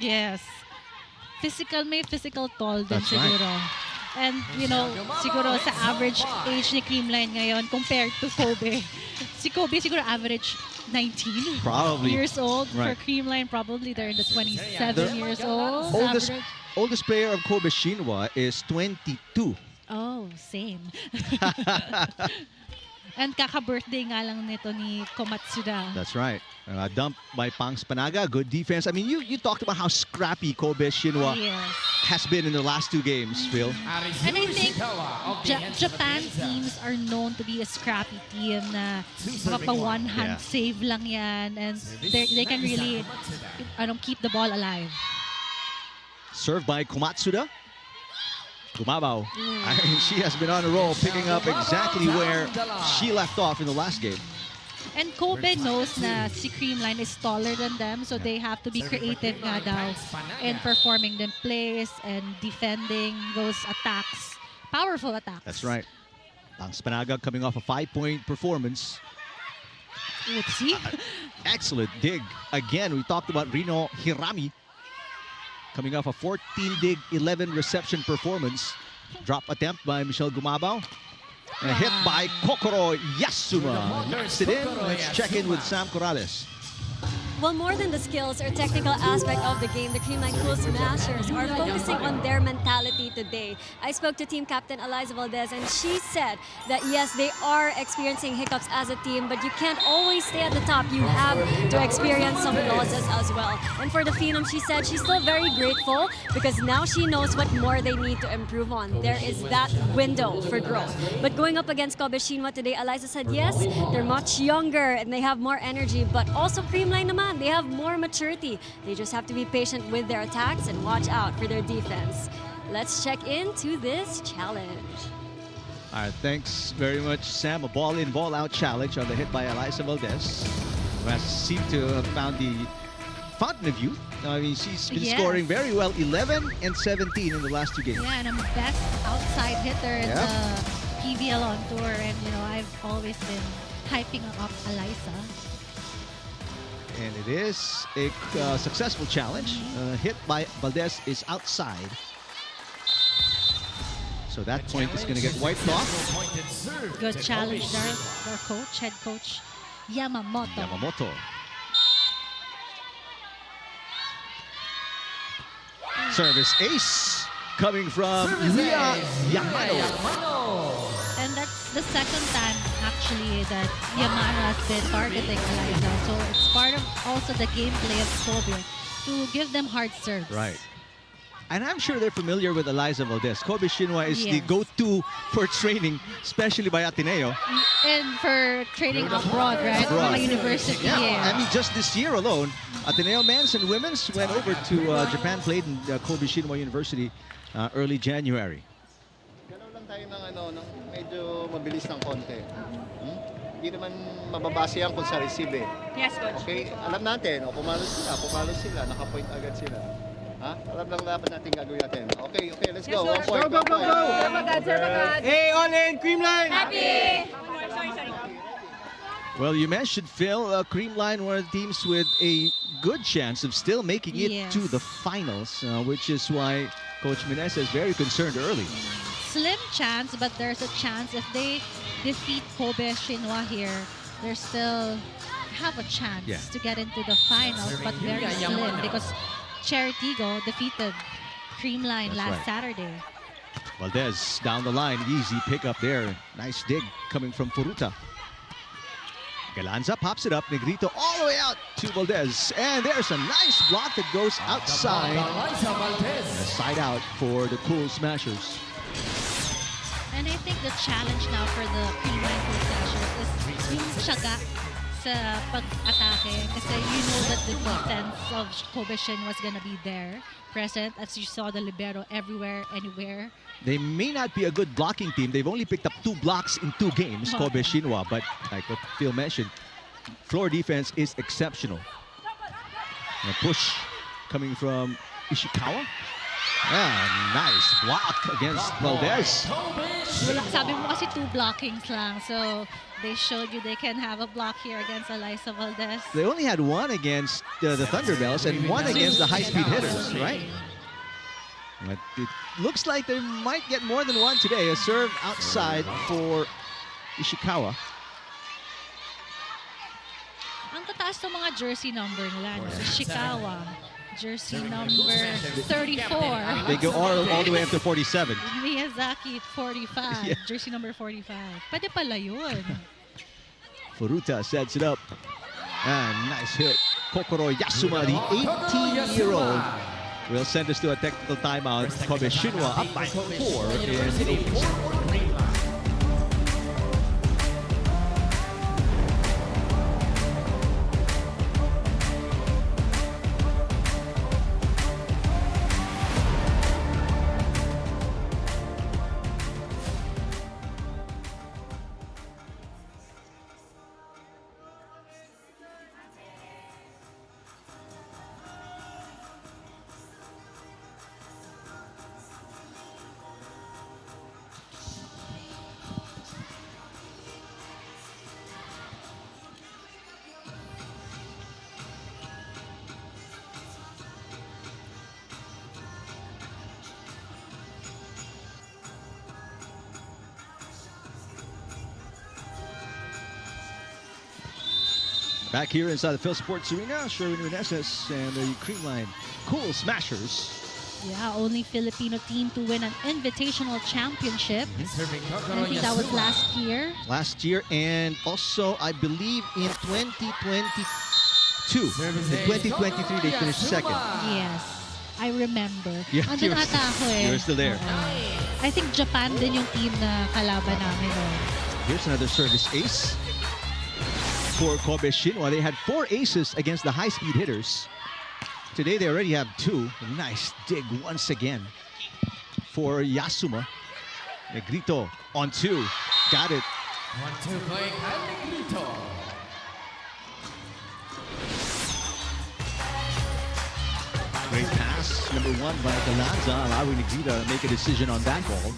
Yes. May physical toll din That's siguro. right. And, you know, siguro sa average age ni Creamline ngayon compared to Kobe. Si Kobe siguro average 19 Probably. years old. Right. For Creamline, probably they're in the 27 years old. Oldest player of KOBE Shinwa is 22. Oh, same. And kaka-birthday nga lang nito ni Komatsuda. That's right. Dumped by Pangs Panaga. Good defense. I mean, you talked about how scrappy KOBE Shinwa has been in the last two games, Phil. And I think Japan teams are known to be a scrappy team na mapa one-hand save lang yan. And they can really keep the ball alive. Served by Komatsuda. Gumabao. She has been on a roll, picking up exactly where she left off in the last game. And Kobe knows na si Creamline is taller than them, so they have to be creative nga daw in performing them plays and defending those attacks. Powerful attacks. That's right. Pangs Panaga coming off a 5-point performance. Let's see. Excellent dig. Again, we talked about Rino Hirami. Coming off a 14-dig, 11-reception performance. Drop attempt by Michelle Gumabao. And a hit by Kokoro Yasuma. Knocks it in. Let's check in with Sam Corrales. Well, more than the skills or technical aspect of the game, the Creamline Cool Smashers are focusing on their mentality today. I spoke to team captain Eliza Valdez, and she said that yes, they are experiencing hiccups as a team, but you can't always stay at the top. You have to experience some losses as well. And for the Phenom, she said she's still very grateful because now she knows what more they need to improve on. There is that window for growth. But going up against KOBE Shinwa today, Eliza said yes, they're much younger and they have more energy, but also Creamline naman, they have more maturity. They just have to be patient with their attacks and watch out for their defense. Let's check into this challenge. All right, thanks very much, Sam. A ball-in, ball-out challenge on the hit by Eliza Valdez, who has seemed to have found the fountain of youth. I mean, she's been scoring very well, 11 and 17 in the last two games. Yeah, and I'm best outside hitter in the PVL on tour. And, you know, I've always been hyping up Eliza. And it is a successful challenge. Hit by Valdez is outside. So that point is going to get wiped off. Good challenge there, our coach, head coach Yamamoto. Service ace coming from Ria Yamano. And that's the second time, actually, that Yamano has been targeting Eliza. So it's part of also the gameplay of KOBE to give them hard serves. Right. And I'm sure they're familiar with Eliza Valdez. KOBE Shinwa is the go-to for training, especially by Ateneo. And for training abroad, right? From a university. Yeah. I mean, just this year alone, Ateneo men's and women's went over to Japan, played in KOBE Shinwa University early January. Tayo ng medyo mabilis ng konti. Hindi naman mababase yan kung sa receive eh. Yes, coach. Okay, alam natin, pumalo sila, naka-point agad sila. Alam lang dapat natin gagawin natin. Okay, let's go. 1 point. Go! Hey, all in, Creamline! Happy! Well, you mentioned, Phil, Creamline, one of the teams with a good chance of still making it to the finals, which is why Coach Menez is very concerned early. Slim chance, but there's a chance if they defeat KOBE Shinwa here, they still have a chance to get into the finals, but very slim because Cheritigo defeated Creamline last Saturday. Valdez down the line, easy pickup there. Nice dig coming from Furuta. Galanza pops it up, Negrito all the way out to Valdez. And there's a nice block that goes outside. And a side out for the Cool Smashers. And I think the challenge now for the Creamline Cool Smashers is yung tiyaga sa pag-atake. Kasi you know that the defense of KOBE Shinwa was gonna be there, present, as you saw the libero everywhere, anywhere. They may not be a good blocking team. They've only picked up 2 blocks in 2 games, KOBE Shinwa. But like what Phil mentioned, floor defense is exceptional. And a push coming from Ishikawa. Yeah, nice block against Valdez. Sabi mo kasi 2 blockings lang. So they showed you they can have a block here against Eliza Valdez. They only had 1 against the Thunderbells and 1 against the high-speed hitters, right? But it looks like they might get more than 1 today. A serve outside for Ishikawa. Ang tataas ng mga jersey number nila. No? Ishikawa, jersey number 34. They go all the way up to 47. Miyazaki, 45. Yeah. Jersey number 45. Pwede pala yun. Furuta sets it up. And nice hit. Kokoro Yasuma, the 18-year-old, will send us to a technical timeout. KOBE Shinwa up by 4 in opening. Back here inside the Phil Sports Arena, Sherwin Reneses and the Creamline Cool Smashers. Yeah, only Filipino team to win an Invitational championship. And I think that was last year. Last year, and also I believe in 2022. In 2023, they finished second. Yes, I remember. Yeah, Andun ata ako eh. you were still there. Oo. I think Japan din yung team na kalaban namin. Here's another service ace for KOBE Shinwa. They had 4 aces against the high-speed hitters. Today they already have 2. Nice dig once again for Yasuma. Negrito on 2. Got it. 1-2 play, Negrito. Great pass, number 1 by Galanza, allowing Negrito to make a decision on that ball.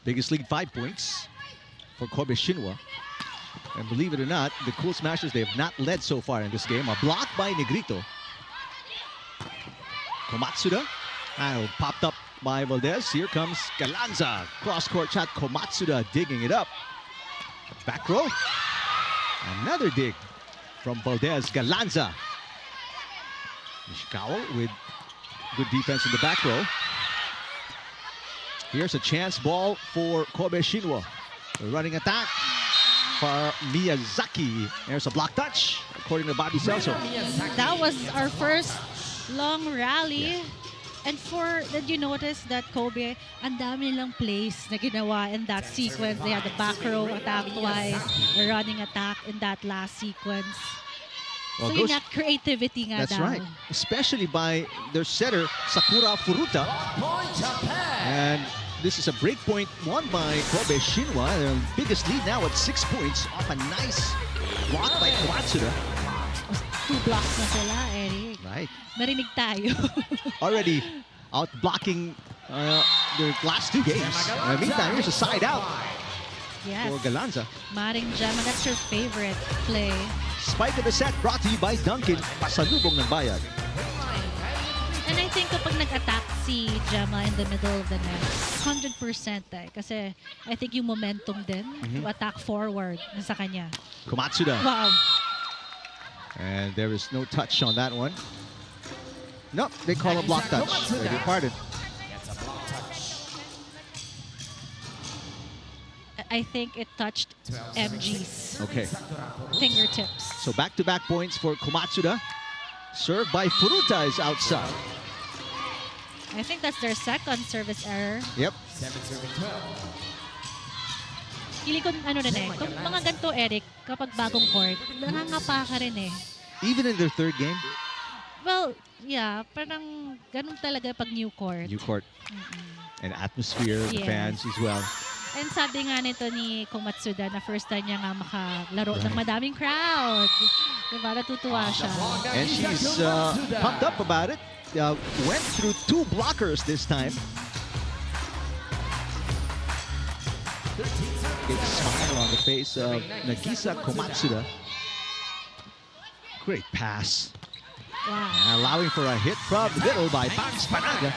Biggest lead, 5 points for KOBE Shinwa. And believe it or not, the Cool Smashers, they have not led so far in this game. A block by Negrito. Komatsuda. Popped up by Valdez. Here comes Galanza. Cross-court shot. Komatsuda digging it up. Back row. Another dig from Valdez. Galanza. Ishikawa with good defense in the back row. Here's a chance ball for KOBE Shinwa. The running attack for Miyazaki. There's a block touch, according to Bobby Celso. That was our first long rally. Yeah. And did you notice that KOBE, ang dami nilang plays na ginawa in that sequence. They had the back row attack twice, a running attack in that last sequence. Well, so yun nga, creativity nga that's daw. right. Especially by their setter, Sakura Furuta. And this is a break point won by KOBE Shinwa. Their biggest lead now at 6 points off a nice block by Komatsuda. 2 blocks na sila, Eric. Right. Marinig tayo. Already out blocking their last 2 games. Meantime, here's a side out Yes. for Galanza. Maring Gemma, that's your favorite play. Spike of the set brought to you by Dunkin. Pasalubong ng bayad. And I think kapag nag-attack si Gemma in the middle of the net, 100% eh. Kasi I think yung momentum din to attack forward sa kanya. Komatsuda. Wow. And there is no touch on that one. Nope, they call a block touch. Beg your pardon. I think it touched MG's Okay. fingertips. So back-to-back points for Komatsuda. Served by Furuta is outside. I think that's their second service error. Yep. Feeling ko ano rin eh. Kung mga ganito, Eric, kapag bagong court, nangangapa ka rin eh. Even in their 3rd game, Well, yeah, parang ganun talaga pag new court. new court and atmosphere, the Yes. fans as well. And sabi nga nito ni Komatsuda na first time niya nga makalaro ng Right. madaming crowd. Diba? Natutuwa siya. And she's pumped up about it. Went through 2 blockers this time. Big smile on the face of Nagisa Komatsuda. Great pass. Wow. Allowing for a hit from the middle by Pax Panaga.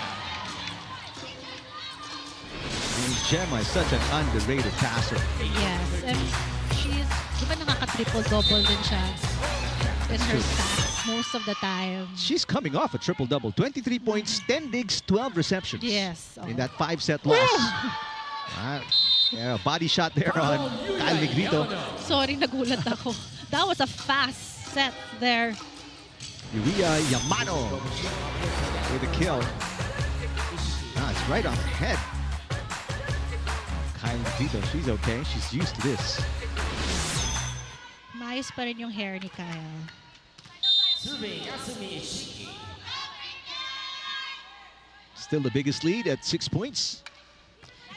And Gemma is such an underrated passer. Yes. And she's, di ba nakaka-triple-double din siya in her stats most of the time. She's coming off a triple-double. 23 points, 10 digs, 12 receptions. Yes. In that 5-set loss. Yeah, body shot there on Kyle Negrito. Sorry, nagulat ako. That was a fast set there. Yuria Yamano with a kill. It's right on the head. Kyle Negrito, she's okay. She's used to this. Maayos pa rin yung hair ni Kyle. Still the biggest lead at 6 points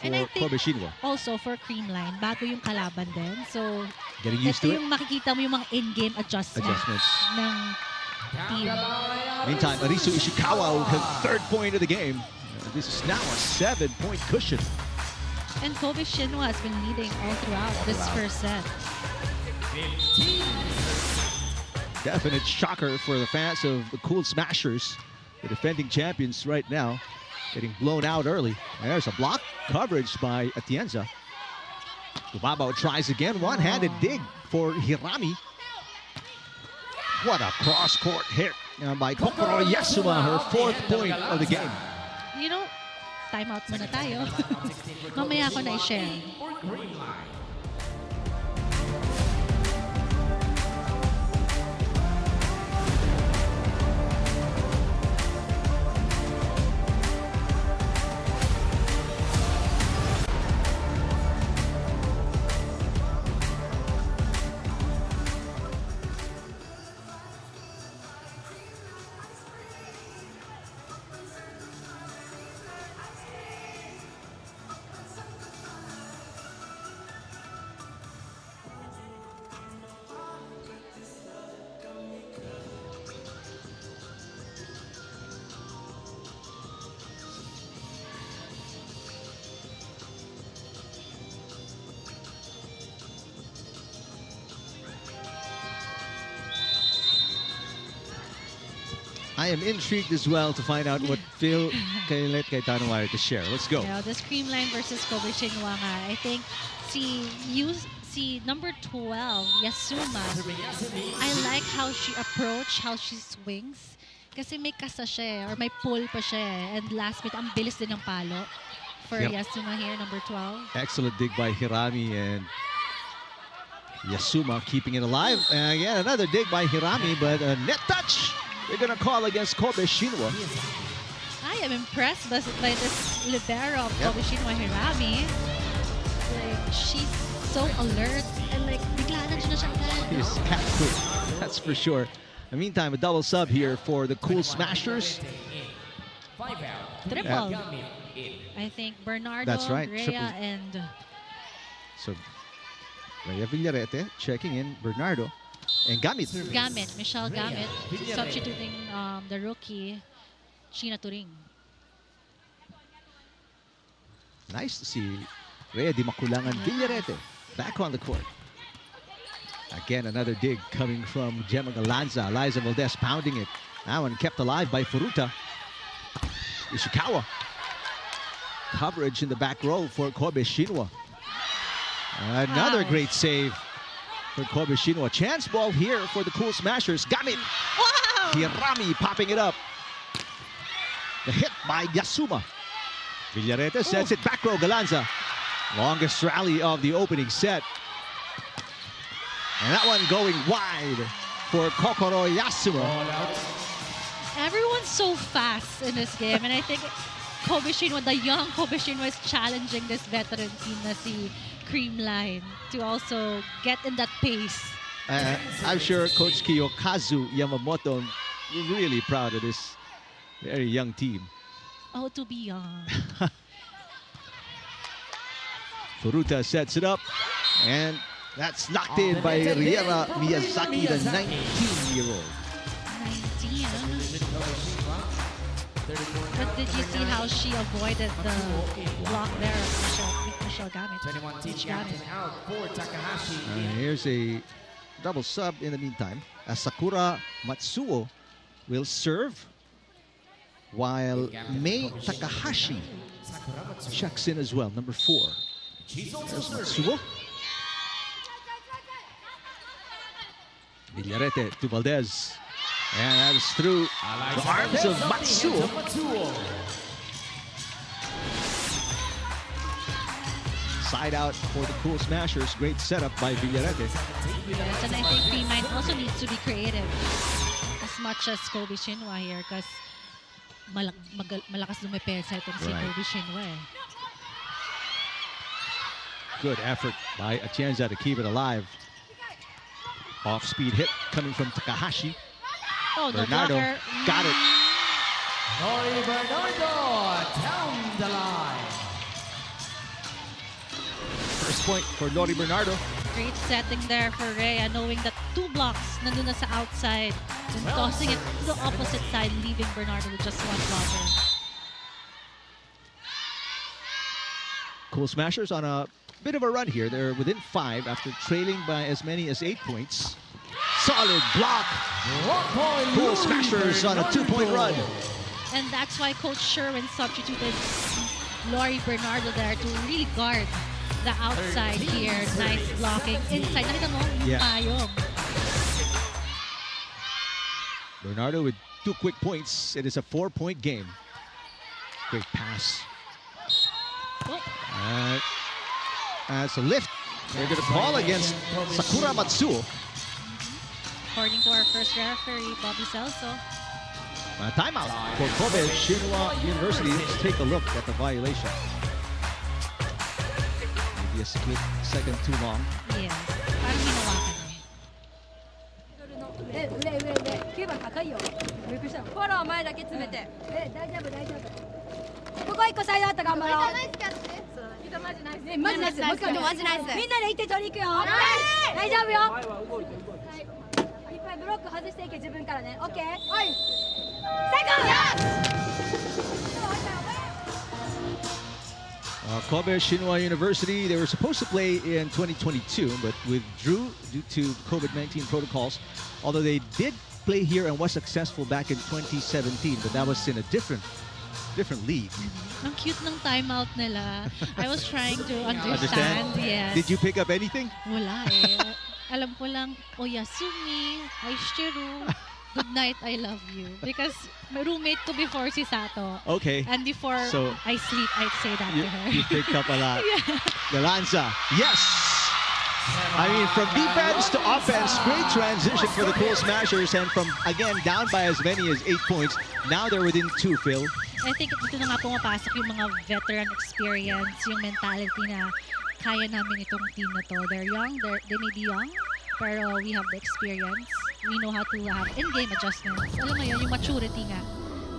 for And I think KOBE Shinwa. also for Creamline, bago yung kalaban din. So, Getting used to ito it. yung makikita mo yung mga in-game adjustments ng team. Meantime, Arisu Ishikawa with her 3rd point of the game. This is now a 7-point cushion. And KOBE Shinwa has been leading all throughout this first set. Definite shocker for the fans of the Cool Smashers, the defending champions right now, getting blown out early. There's a block coverage by Atienza. Gumabao tries again, one-handed dig for Hirami. What a cross-court hit by Kokoro Yasuma, her 4th point of the game. You know, timeout muna tayo. Mamaya ako na i-share. I am intrigued as well to find out what Phil Kailet Kaitano wanted to share. Let's go. You know, this Creamline versus KOBE Shinwa nga, I think si number 12, Yasuma, I like how she approach, how she swings. Kasi may kasa siya or may pull pa siya and last bit, ang bilis din ng palo for Yasuma here, number 12. Excellent dig by Hirami and Yasuma keeping it alive. And again, another dig by Hirami, but a net touch. They're going to call against KOBE Shinwa. I am impressed by this libero of KOBE Shinwa, Hirami. Like, she's so alert and like, bigla na siya agad. He's cat quick, that's for sure. In the meantime, a double sub here for the Cool Smashers. Triple. I think Bernardo, That's right, Rhea, triple. and So, Rhea Villarete checking in Bernardo. And Gamit. Michelle Gamit, substituting the rookie, Sheena Turing. Nice to see Rhea Di Makulangan Villarete back on the court. Again, another dig coming from Gemma Galanza. Liza Valdez pounding it. That one kept alive by Furuta. Ishikawa. Coverage in the back row for KOBE Shinwa. Another great save for KOBE Shinwa. Chance ball here for the Cool Smashers. Gamit. Wow! Hirami popping it up. The hit by Yasuma. Villarete sets it back row. Galanza. Longest rally of the opening set. And that one going wide for Kokoro Yasuma. Everyone's so fast in this game, and I think KOBE Shinwa, the young KOBE Shinwa, is challenging this veteran team na si Creamline to also get in that pace. I'm sure Coach Kiyokazu Yamamoto is really proud of this very young team. Oh, to be young. Furuta sets it up, and That's locked in by Riera Miyazaki, the 19-year-old. 19. But did you see how she avoided the block there of Michelle Gamit? 21 team captain out for Takahashi. Here's a double sub in the meantime, as Sakura Matsuo will serve, while Mei Takahashi checks in as well, number 4. There's Matsuo. Villarete to Valdez. And that is through the arms of Matsuo. Side out for the Cool Smashers. Great setup by Villarete. Yes, and I think Creamline also needs to be creative as much as KOBE Shinwa here, because malakas lumipesa itong si Right. KOBE Shinwa eh. Good effort by Atienza to keep it alive. Off-speed hit coming from Takahashi. Oh, no Bernardo blocker. got it. Nori Bernardo down the line. First point for Nori Bernardo. Great setting there for Rhea, knowing that 2 blocks nandun na sa outside and tossing it to the opposite side, leaving Bernardo with just 1 blocker. Cool Smashers on a bit of a run here. They're within 5 after trailing by as many as 8 points. Solid block. Cool Smashers on a 2-point run. And that's why Coach Sherwin substituted Lori Bernardo there to really guard the outside here. Nice blocking inside. Nakita mo yung Yeah. payong. Bernardo with 2 quick points. It is a 4-point game. Great pass. Oh, As a lift, they're going to call against Sakura Matsuo. according to our first referee, Bobby Celso. Timeout for KOBE Shinwa University. Let's take a look at the violation. Maybe a split second too long. Yes. Parang hinawakan eh. 9番高いよ。びっくりした。フォロー前だけ詰めて。大丈夫大丈夫。ここ1個サイドあった頑張ろう。マジナイス。ねマジナイス。もう一回マジナイス。みんなで1点取りに行くよ。大丈夫よ。いっぱいブロック外していけ自分からね。オッケー。はい。KOBE Shinwa University, they were supposed to play in 2022, but withdrew due to COVID-19 protocols. Although they did play here and was successful back in 2017, but that was in a different league. Ang cute ng timeout nila. I was trying to understand. Yes. Did you pick up anything? Wala eh. Alam ko lang, Oyasumi, Aishiru, good night, I love you. Because my roommate ko before si Sato. Okay. And before So, I sleep, I'd say that to her. You picked up a lot. Yeah. The Lanza, yes! I mean, from defense to offense, great transition for the Cool Smashers, and from, again, down by as many as 8 points, now they're within 2, Phil. I think dito na nga pumapasok yung mga veteran experience, yung mentality na kaya namin itong team na to. They're young, they may be young, pero we have the experience. We know how to have in-game adjustments. Alam mo yun, yung maturity nga,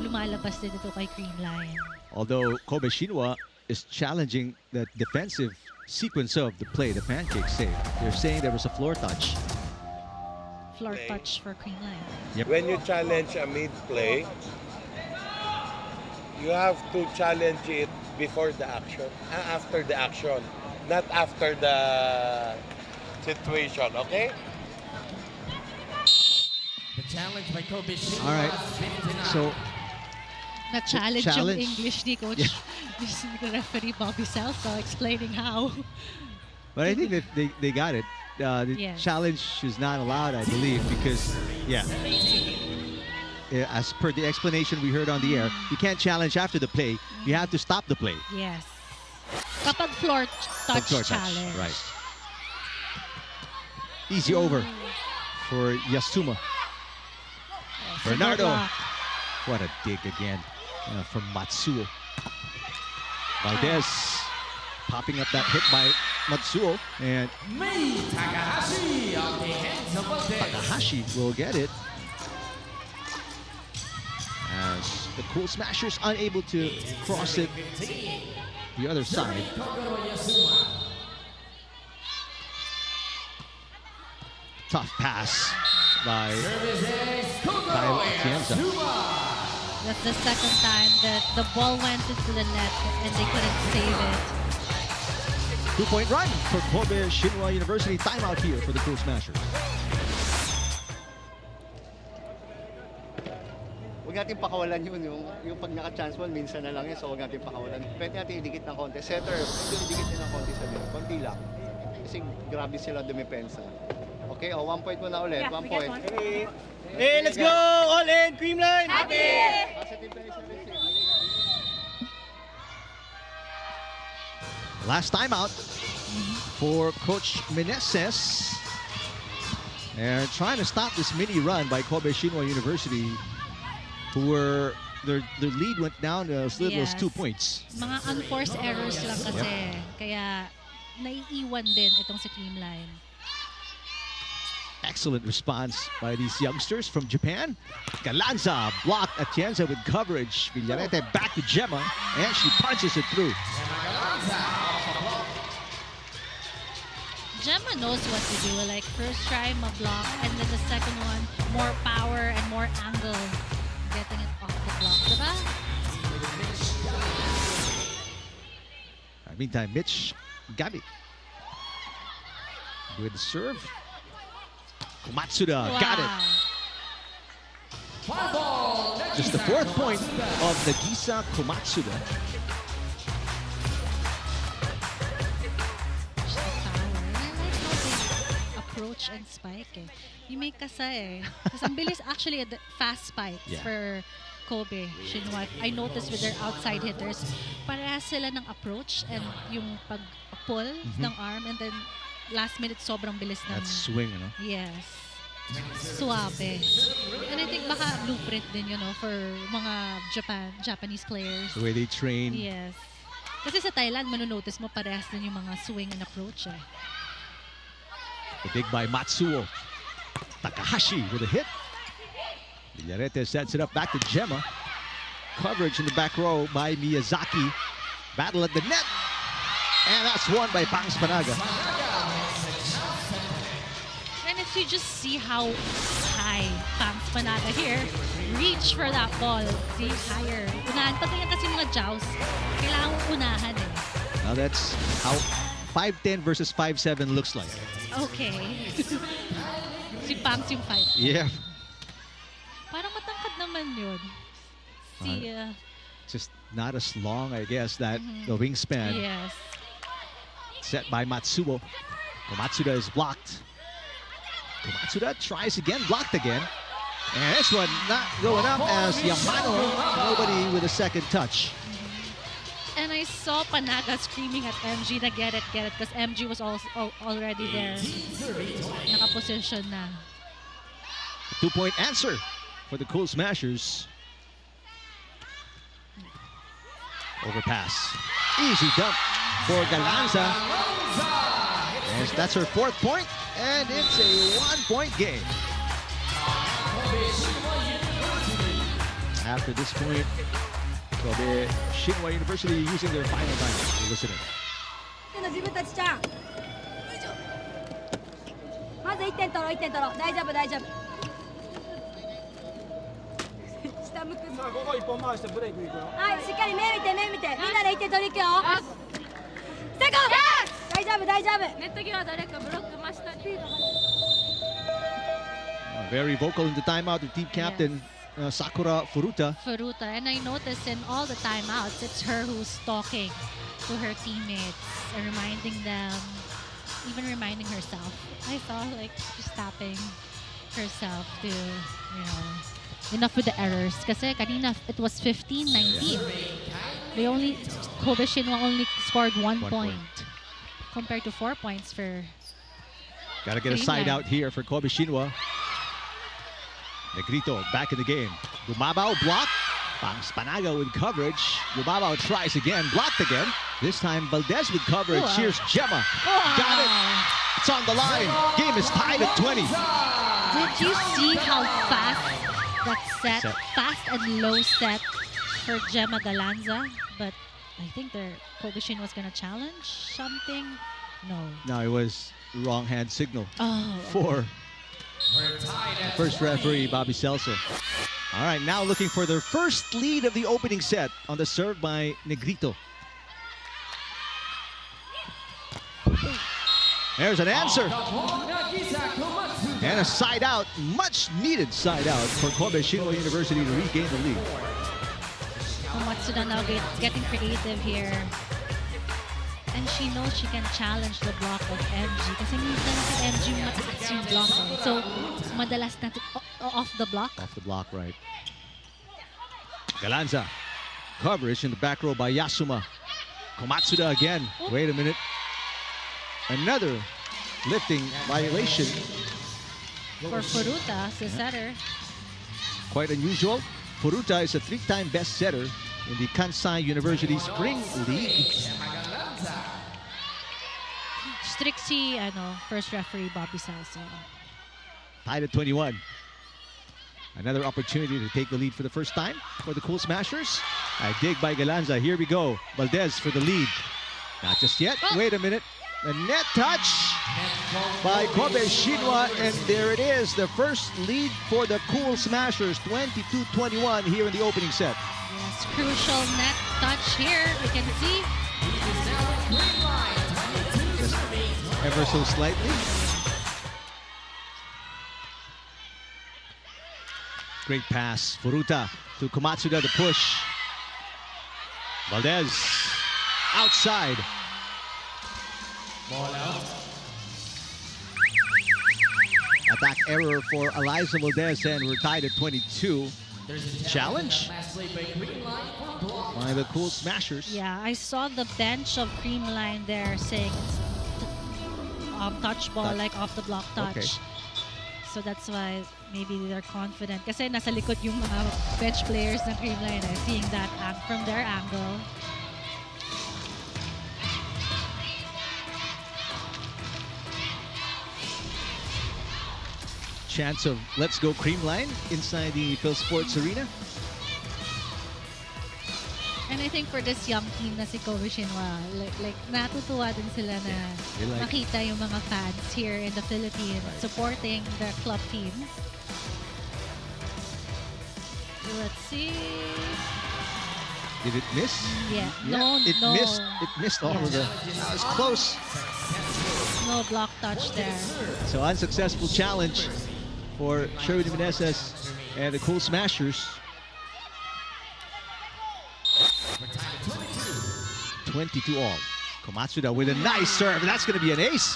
lumalabas din ito kay Creamline. Although KOBE Shinwa is challenging the defensive sequence of the play, the pancake save. They're saying there was a floor touch. Floor touch for Creamline. Yep. When you challenge a mid-play, you have to challenge it before the action, after the action, not after the situation, okay? The challenge by KOBE Shinwa. All right. So, Na-challenge Challenge. yung English ni Coach, ni referee Bobby Celso, explaining how. but I think that they got it. The Yes. challenge is not allowed, I believe, because, as per the explanation we heard on the air, you can't challenge after the play. You have to stop the play. Yes. Kapag floor touch Floor challenge. right. Easy over for Yasuma. Bernardo. What a dig again from Matsuo. Valdez popping up that hit by Matsuo, and Mei Takahashi on the hands of Valdez. Takahashi will get it. As the Cool Smashers unable to cross it the other side. Kogoro Yasuma. Tough pass by Services, Atienza. That's the second time that the ball went into the net and they couldn't save it. 2-point run for KOBE Shinwa University. Timeout here for the Cool Smashers. Huwag natin pakawalan yun. Yung pag naka-chance mo, minsan na lang yun. So huwag natin pakawalan. Pwede natin idikit ng konti. Setter, pwede idikit din ng konti sa bin. Konti lang. Kasi grabe sila dumipensa. Okay, 1 point muna ulit. 1 point. Hey, let's go! All in! Creamline! Positive tayo sa receive. Last timeout for Coach Meneses. They're trying to stop this mini run by KOBE Shinwa University, who were their lead went down to as little as 2 points. Mga unforced errors lang kasi. Kaya naiiwan din itong si Creamline. Excellent response by these youngsters from Japan. Galanza blocked Atienza with coverage. Villarete back to Gemma, and she punches it through. Gemma knows what to do. Like first try, ma-block, and then the second one, more power and more angle, getting it off the block, diba? Meantime, Mitch Gabi with the serve. Komatsuda got it. Just the 4th point of Nagisa Komatsuda. Approach and spike eh. You make kasa eh. Kasi ang bilis actually fast spikes for KOBE Shinwa. I noticed with their outside hitters, parehas sila ng approach and yung pag-pull ng arm, and then last minute sobrang bilis ng... That swing, you know? Yes. Suabe. And I think baka blueprint din, you know, for mga Japanese players. The way they train. Yes. Kasi sa Thailand, manonotice mo parehas din yung mga swing and approach eh. The dig by Matsuo. Takahashi with a hit. Villarete sets it up back to Gemma. Coverage in the back row by Miyazaki. Battle at the net. And that's won by Pangs Panaga. And if you just see how high Pangs Panaga here, reach for that ball. See, higher. Unahan. Pag ganyan kasi mga jows, kailangan mong unahan eh. Now that's how 5'10 versus 5'7 looks like. Okay. Si Pangs yung 5. Yeah. Parang matangkad naman yun. Si, Just not as long, I guess, that the wingspan. yes. Set by Matsuo. Komatsuda is blocked. Komatsuda tries again, blocked again. And this one not going up as Yamano. Nobody with a second touch. And I saw Panaga screaming at MG na get it, because MG was also already there. Nakaposition na. 2-point answer for the Cool Smashers. Overpass. Easy dump for Galanza. And that's her 4th point, and it's a 1-point game. After this point, KOBE Shinwa University using their final time. We're listening. 自分たちちゃんまず1点取ろう1点取ろう大丈夫大丈夫下向くさあ、ここ一本回してブレイクいくよ。はいしっかり目見て目見てみんなで1点取りいくよセコ大丈夫大丈夫ネット際誰かブロック真下に Very vocal in the timeout, the team captain, Sakura Furuta. And I noticed in all the timeouts, it's her who's talking to her teammates and reminding them, even reminding herself. I saw like she's tapping herself to, you know, enough with the errors. Kasi kanina it was 15-19. KOBE Shinwa only scored 1 point compared to 4 points for Got to get a side out here for KOBE Shinwa. Negrito back in the game. Gumabao blocked. Pangs Panaga with coverage. Gumabao tries again, blocked again. This time Valdez with coverage. Wow. Here's Gemma. Got it. It's on the line. Game is tied at 20. Did you see how fast that set? Fast and low set for Gemma Galanza? But I think KOBE Shinwa was going to challenge something. No. No, it was wrong hand signal Oh. for We're tied at First referee, Bobby Celso. All right, now looking for their first lead of the opening set on the serve by Negrito. There's an answer. And a side out, much needed side out for Kobe Shinwa University to regain the lead. Matsuda now getting creative here. And she knows she can challenge the block of MG. Kasi minsan sa MG mataas yung block. So, madalas na off the block. Off the block, right. Galanza. Coverage in the back row by Yasuma. Komatsuda again. Wait a minute. Another lifting violation. For Furuta, the setter. Quite unusual. Furuta is a three-time best setter in the Kansai University Spring League. Strixie, first referee, Bobby Celso. Tied at 21. Another opportunity to take the lead for the first time for the Cool Smashers. A dig by Galanza. Here we go. Valdez for the lead. Not just yet. Wait a minute. The net touch by Kobe Shinwa, and there it is, the first lead for the Cool Smashers, 22-21 here in the opening set. Yes, crucial net touch here. We can see. Just ever so slightly. Great pass, Furuta to Komatsuda, the push. Valdez outside. Ball out. Attack error for Eliza Valdez, and we're tied at 22. Challenge by the Cool Smashers. Yeah, I saw the bench of Creamline there saying touch ball, like off the block touch. Okay. So that's why maybe they're confident. Kasi nasa likod yung mga bench players ng Creamline, seeing that from their angle. Chance of let's go Creamline inside the Phil Sports Arena. And I think for this young team na si KOBE Shinwa, like natutuwa din sila na makita yung mga fans here in the Philippines supporting the club teams. Let's see. Did it miss? Yeah. It No. missed. It missed all of the. That was close. No block touch there. So unsuccessful challenge for Sherwin Meneses and the Cool Smashers. 22 all. Komatsuda with a nice serve. That's going to be an ace.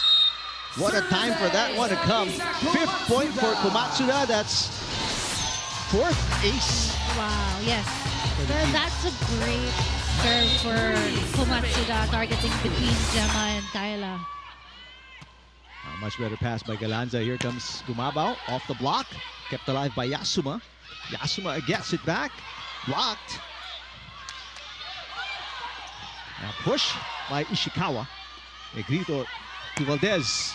What a time for that one to come. 5th point for Komatsuda. That's 4th ace. Wow, yes. That's a great serve for Komatsuda, targeting between Gemma and Tyla. A much better pass by Galanza. Here comes Gumabao off the block. Kept alive by Yasuma. Yasuma gets it back. Blocked. Now push by Ishikawa. Negrito to Valdez.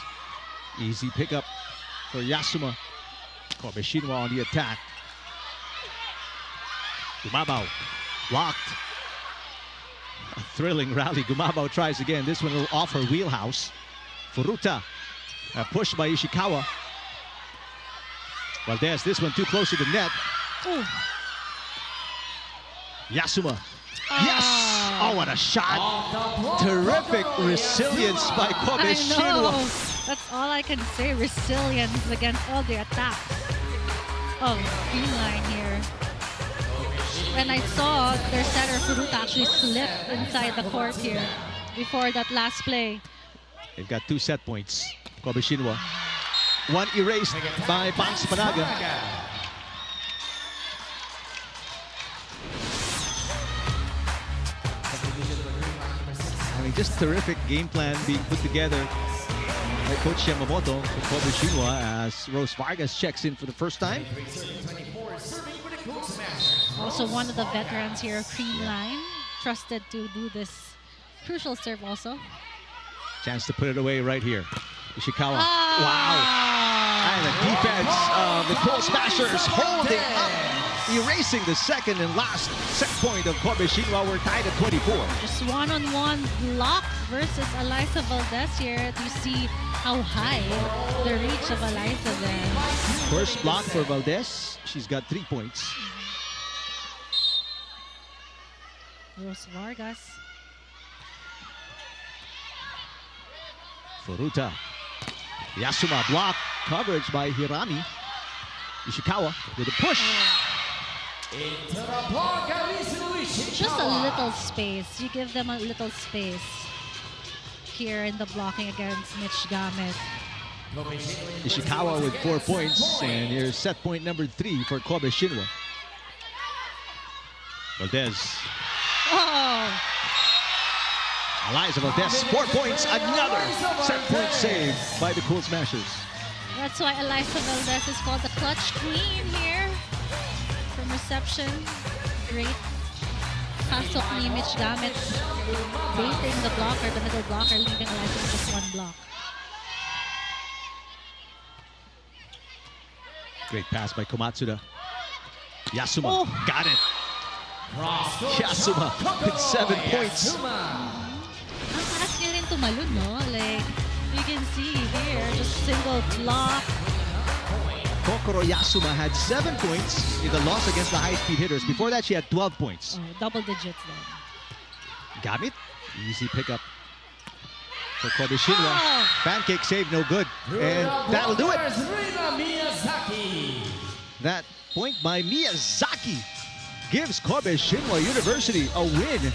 Easy pickup for Yasuma. Kobe Shinwa on the attack. Gumabao blocked. A thrilling rally. Gumabao tries again. This one will off her wheelhouse. Furuta. A push by Ishikawa. Valdez, this one too close to the net. Ooh. Yasuma. Yes! Oh, what a shot. Terrific resilience by Kobe Shinwa. That's all I can say. Resilience against all the attacks of Creamline here. And I saw their setter Furuta actually slip inside the court here before that last play. They've got 2 set points. Kobe Shinwa. One erased by Banks Panaga. I mean, just terrific game plan being put together by Coach Yamamoto for Kobe Shinwa as Rose Vargas checks in for the first time. Also one of the veterans here, Creamline, trusted to do this crucial serve also. Chance to put it away right here. Ishikawa. Ah! Wow. And the defense of the Cool Smashers holding up, erasing the second and last set point of Kobe Shinwa. We're tied at 24. Just one-on-one block versus Eliza Valdez here to see how high the reach of Eliza there. First block for Valdez. She's got 3 points. Rose Vargas. Furuta. Yasuma block. Coverage by Hirami. Ishikawa with a push. Into the block, Just a little space. You give them a little space here in the blocking against Mitch Gamet. Ishikawa with 4 points. And here's set point number 3 for Kobe Shinwa. Valdez. Oh! Eliza Valdez, 4 points. Another set point save by the Cool Smashers. That's why Eliza Valdez is called the clutch queen here. From reception. Great. Pasok ni Mitch Gamet. Baiting the blocker, the middle blocker, leaving Eliza with just 1 block. Great pass by Komatsuda. Yasuma got it. Yasuma with 7 points. Ang taas niya rin tumalon, no? Like, you can see here, just single block. Kokoro Yasuma had 7 points in the loss against the high-speed hitters. Before that, she had 12 points. Oh, double digits then. Gamit, easy pickup for Kobe Shinwa. Oh. Pancake save, no good. And that'll do it. That point by Miyazaki gives Kobe Shinwa University a win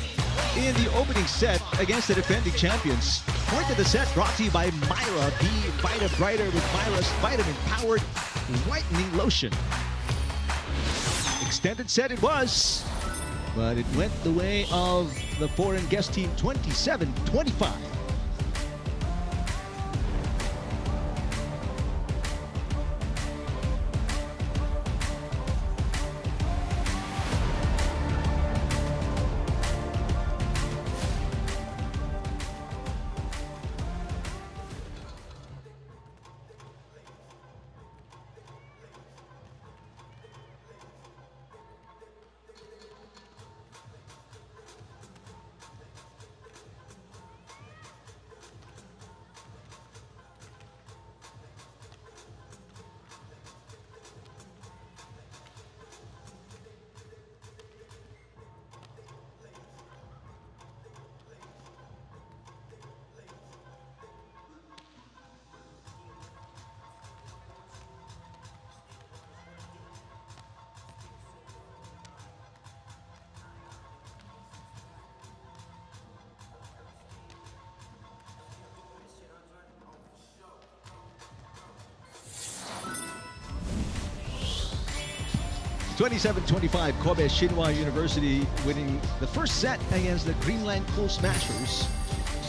in the opening set against the defending champions. Point of the set brought to you by Myra. Be Vita Brighter with Myra's vitamin-powered whitening lotion. Extended set it was, but it went the way of the foreign guest team 27-25. 27-25, Kobe Shinwa University winning the first set against the Creamline Cool Smashers.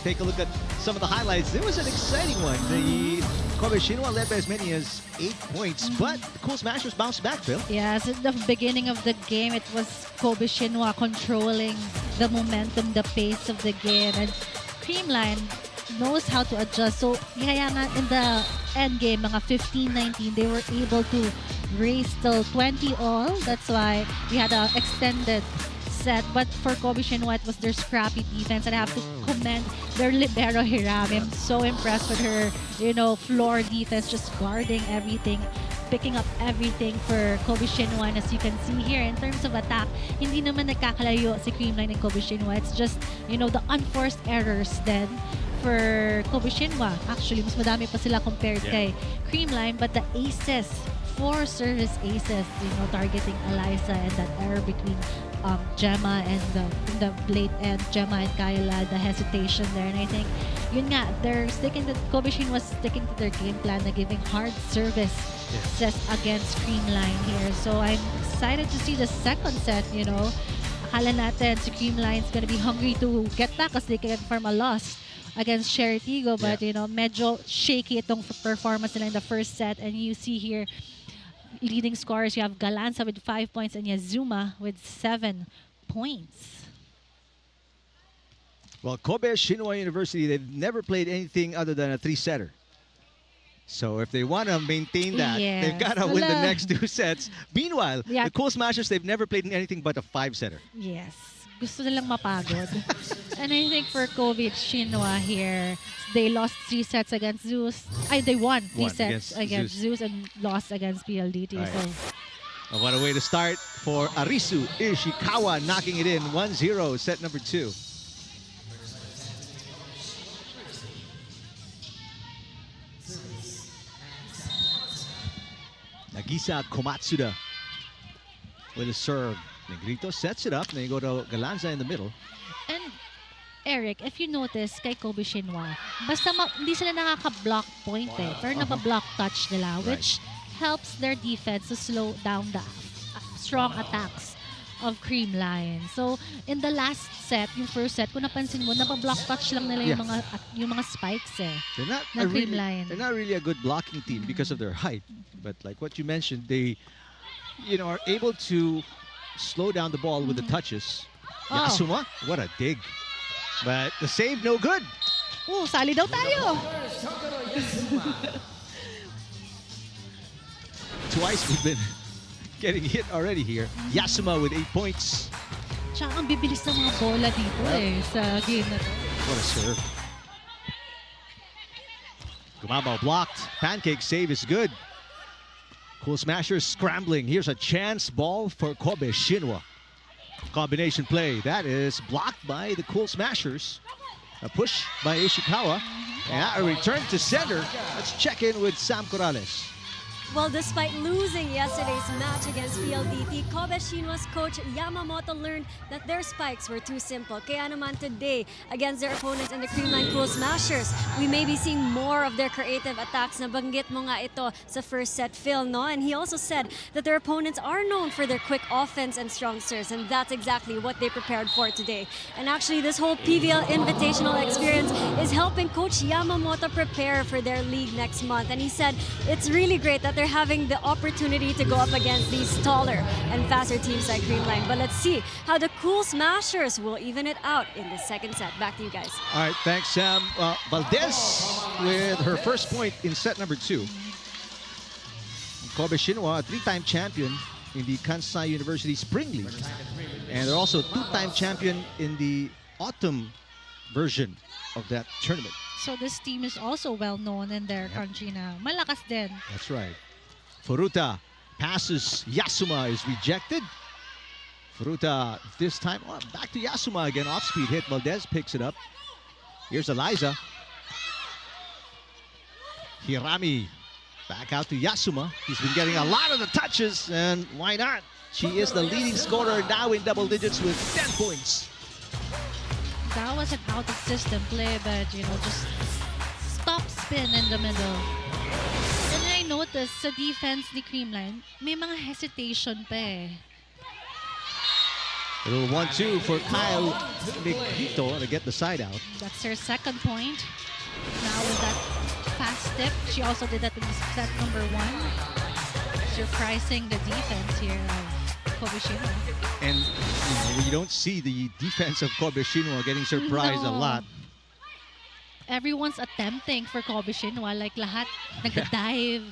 Take a look at some of the highlights. It was an exciting one. The Kobe Shinwa led by as many as 8 points, but the Cool Smashers bounced back, Phil. Yes, at the beginning of the game, it was Kobe Shinwa controlling the momentum, the pace of the game, and Creamline knows how to adjust. So, kaya nga in the end game, mga 15-19, they were able to race till 20 all. That's why we had an extended set. But for Kobe Shinwa, it was their scrappy defense, and I have to commend their libero Hirami. I'm so impressed with her, floor defense, just guarding everything, picking up everything for Kobe Shinwa. And as you can see here, in terms of attack, hindi naman nagkakalayo si Creamline and Kobe Shinwa. It's just, the unforced errors then for Kobe Shinwa. Actually, mas madami pa sila compared kay Creamline, but the aces, 4 service aces, targeting Eliza, and that error between Gemma and the late end, Gemma and Kyla, the hesitation there. And I think, yun nga, Kobe Shinwa was sticking to their game plan na giving hard service against Creamline here. So I'm excited to see the second set, Akala natin si Creamline's gonna be hungry to get back because they came from a loss against Sherry Tigo, but medyo shaky itong performance nila in the first set. And you see here, leading scorers, you have Galanza with 5 points and Yazuma with 7 points. Well, Kobe Shinwa University, they've never played anything other than a 3-setter. So if they want to maintain that, they've got to win the next 2 sets. Meanwhile, the Cool Smashers, they've never played anything but a 5-setter. Yes. Gusto nilang mapagod. And I think for KOBE Shinwa here, they lost 3 sets against Zeus. They won 3 sets against Zeus and lost against PLDT. Right. So What a way to start for Arisu Ishikawa, knocking it in 1-0, set number 2. Nagisa Komatsuda with a serve. Negrito sets it up. Then you go to Galanza in the middle. And Eric, if you notice kay KOBE Shinwa, basta hindi sila nakaka-block point pero napa-block touch nila, which helps their defense to slow down the strong attacks of Creamline. So, in the last set, yung first set, kung napansin mo, napa-block touch lang nila yung mga spikes They're not they're not really a good blocking team because of their height. But like what you mentioned, they are able to slow down the ball with the touches. Yasuma, what a dig. But the save, no good. Sali daw tayo. Twice we've been getting hit already here. Yasuma with 8 points. Tsaka ang bibilis ng mga bola dito sa game na to. What a serve. Gumabao blocked. Pancake save is good. Cool Smashers scrambling. Here's a chance ball for KOBE Shinwa. Combination play. That is blocked by the Cool Smashers. A push by Ishikawa. And a return to center. Let's check in with Sam Corrales. Well, despite losing yesterday's match against PLDT, KOBE Shinwa's coach Yamamoto learned that their spikes were too simple. Kaya naman today, against their opponents in the Creamline Cool Smashers, we may be seeing more of their creative attacks. Nabanggit mo nga ito sa first set, Phil, no? And he also said that their opponents are known for their quick offense and strong serves, and that's exactly what they prepared for today. And actually, this whole PVL Invitational experience is helping Coach Yamamoto prepare for their league next month. And he said it's really great that they're having the opportunity to go up against these taller and faster teams like Creamline. But let's see how the Cool Smashers will even it out in the second set. Back to you guys. All right, thanks, Sam. Valdez with her first point in set number 2. KOBE Shinwa, a 3-time champion in the Kansai University Spring League. And they're also a 2-time champion in the autumn version of that tournament. So this team is also well known in their country now. Malakas din. That's right. Furuta passes. Yasuma is rejected. Furuta this time back to Yasuma again. Off-speed hit. Valdez picks it up. Here's Eliza. Hirami back out to Yasuma. He's been getting a lot of the touches, and why not? She is the leading scorer now in double digits with 10 points. That was an out-of-system play, but, just stop spin in the middle. And I noticed sa defense ni Creamline, may mga hesitation pa eh. A little 1-2 for Kyle Negrito to get the side out. That's her second point. Now with that fast step, she also did that in set number 1. Surprising the defense here of KOBE Shinwa. And we don't see the defense of KOBE Shinwa getting surprised a lot. Everyone's attempting for KOBE Shinwa, like lahat nag-dive.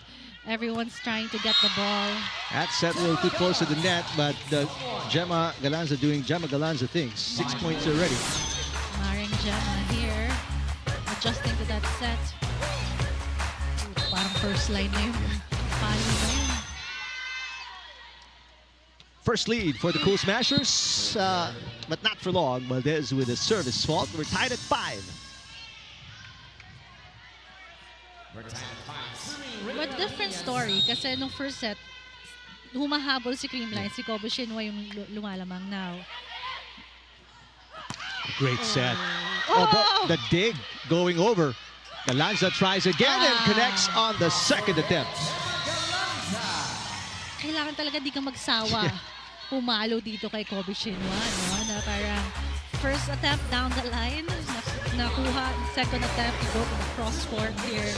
Everyone's trying to get the ball. That set a little too close to the net, but Gemma Galanza doing Gemma Galanza things. 6 points already. Maring Gemma here, adjusting to that set. Parang first line na yun. Pali na yun. First lead for the Cool Smashers, but not for long. Valdez with a service fault. We're tied at 5. But different story kasi nung first set, humahabol si Creamline, si KOBE Shinwa yung lumalamang now. Great set. But the dig going over. Galanza tries again and connects on the second attempt. Kailangan talaga di ka magsawa. Pumalo dito kay KOBE Shinwa, no? Na parang first attempt down the line, nakuha, second attempt, you go to the cross court here.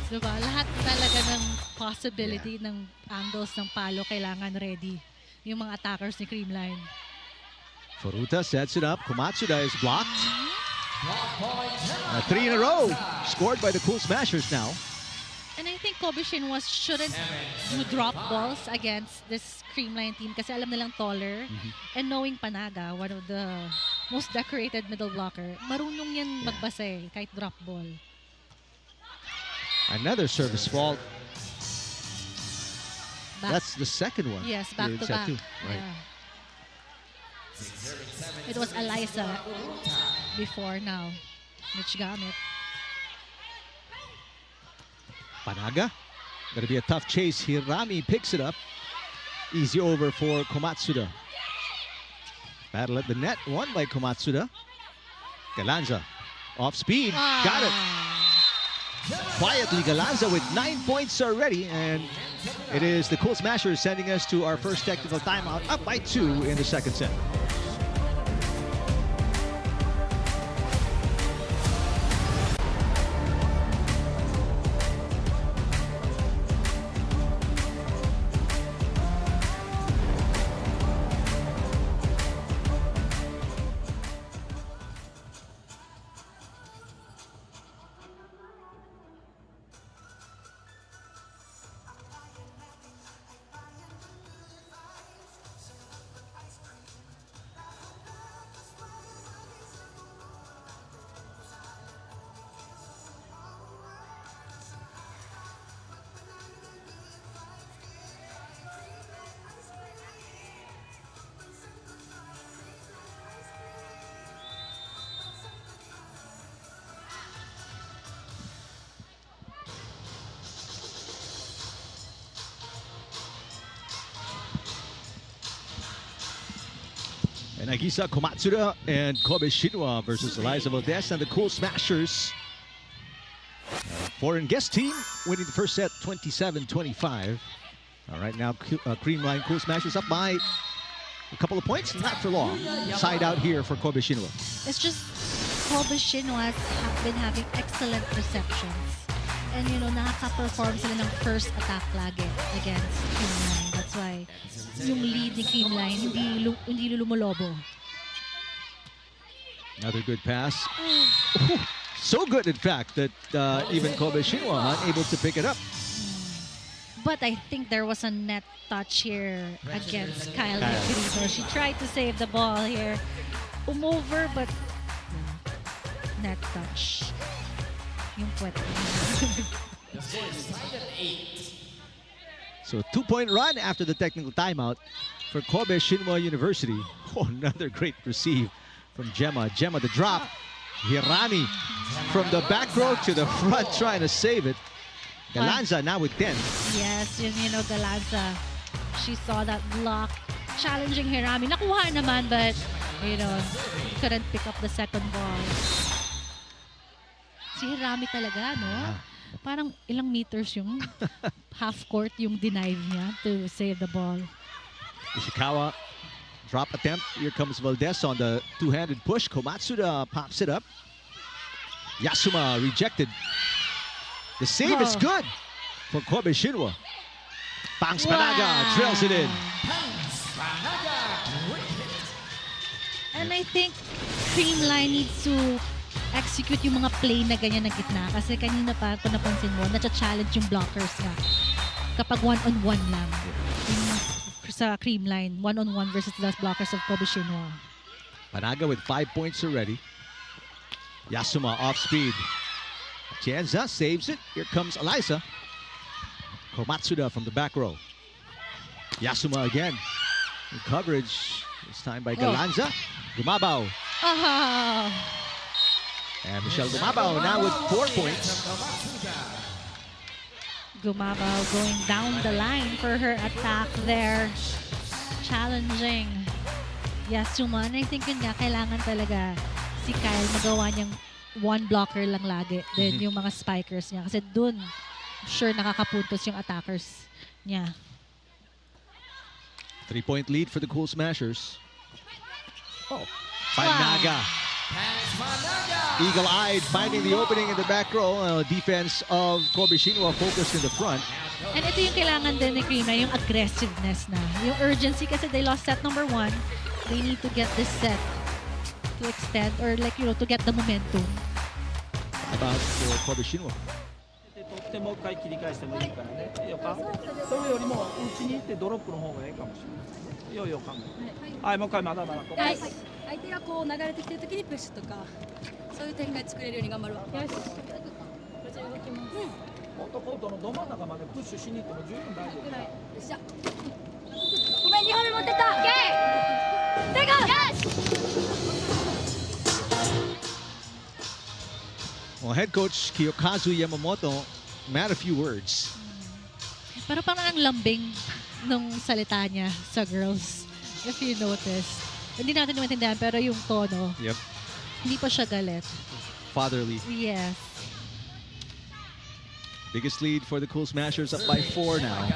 Diba? Lahat talaga ng possibility ng angles ng palo kailangan ready. Yung mga attackers ni Creamline. Furuta sets it up. Komatsuda is blocked. 3 in a row scored by the Cool Smashers now. And I think think KOBE Shinwa shouldn't do drop balls against this Creamline team kasi alam nilang taller. And knowing Panaga, one of the most decorated middle blocker, marunong yan magbasa eh, kahit drop ball. Another service fault. Back. That's the second one. Yes, here back in to set back. two. Right. Yeah. It was Eliza before now. Mitch Gamit. Panaga. Gonna be a tough chase. Hirami picks it up. Easy over for Komatsuda. Battle at the net. Won by Komatsuda. Galanza. Off speed. Got it. Quietly, Galanza with 9 points already. And it is the Cool Smashers sending us to our first technical timeout. Up by 2 in the second set. Nagisa Komatsuda and KOBE Shinwa versus Eliza Valdez and the Cool Smashers. Foreign guest team winning the first set 27-25. All right, now Creamline Cool Smashers up by a couple of points, not for long. Side out here for KOBE Shinwa. It's just KOBE Shinwa have been having excellent receptions. And you know, nakaka-perform sila ng first attack lagi against Creamline. That's why yung lead ni Creamline hindi lumulobo. Another good pass. So good, in fact, that even KOBE Shinwa unable to pick it up. But I think there was a net touch here against Kyle Negrito. She tried to save the ball here. Over, but net touch. Yung puwet. So a 2-point run after the technical timeout for KOBE Shinwa University. Oh, another great receive from Gemma. Gemma the drop. Hirami from the back row to the front trying to save it. Galanza now with 10. Yes, you know, Galanza. She saw that block. Challenging Hirami. Nakuha naman, but, you know, couldn't pick up the second ball. Si Hirami talaga, no? Parang ilang meters yung half court yung denied niya to save the ball. Ishikawa, drop attempt. Here comes Valdez on the two-handed push. Komatsuda pops it up. Yasuma rejected. The save is good for KOBE Shinwa. Pangs Panaga drills it in. And I think Creamline needs to execute yung mga play na ganyan na gitna. Kasi kanina pa, kung napansin mo, na-challenge yung blockers nga. Kapag one-on-one lang. Yung sa Creamline, one-on-one versus the blockers of KOBE Shinwa. Panaga with 5 points already. Yasuma off speed. Chienza saves it. Here comes Eliza. Komatsuda from the back row. Yasuma again. In coverage. This time by Galanza. Gumabao. And Michelle Gumabao now with 4 points. Gumabao going down the line for her attack there. Challenging Yasuma. And I think yun nga, kailangan talaga si Kyle magawa niyang one blocker lang lagi. Then yung mga spikers niya. Kasi dun, sure nakakapuntos yung attackers niya. 3-point lead for the Cool Smashers. Oh. Panaga. Eagle-eyed, finding the opening in the back row. Defense of KOBE Shinwa focused in the front. And ito yung kailangan din ni Creamline, yung aggressiveness na. Yung urgency kasi they lost set number 1. They need to get this set to extend or like, you know, to get the momentum. About for KOBE Shinwa. でもう一回切り返してもいいからね。いいよか。それよりも内に行ってドロップの方がいいかもしれない。いよいよ考え。はい、もう一回まだまだ。はい、相手がこう流れてきてる時にプッシュとかそういう展開作れるように頑張るわ。よし。こっち動きます。もっとコートのど真ん中までプッシュしに行っても十分大丈夫。よっしゃ。ごめん、2本目持ってった。オッケー。テイク。よし。Well, head coach Kiyokazu Yamamoto had a few words. Pero parang ang lambing nung salita niya sa girls. If you notice. Hindi natin maintindihan pero yung tono, Yep. hindi pa siya galit. Fatherly. Yes. Biggest lead for the Cool Smashers, up by 4 now.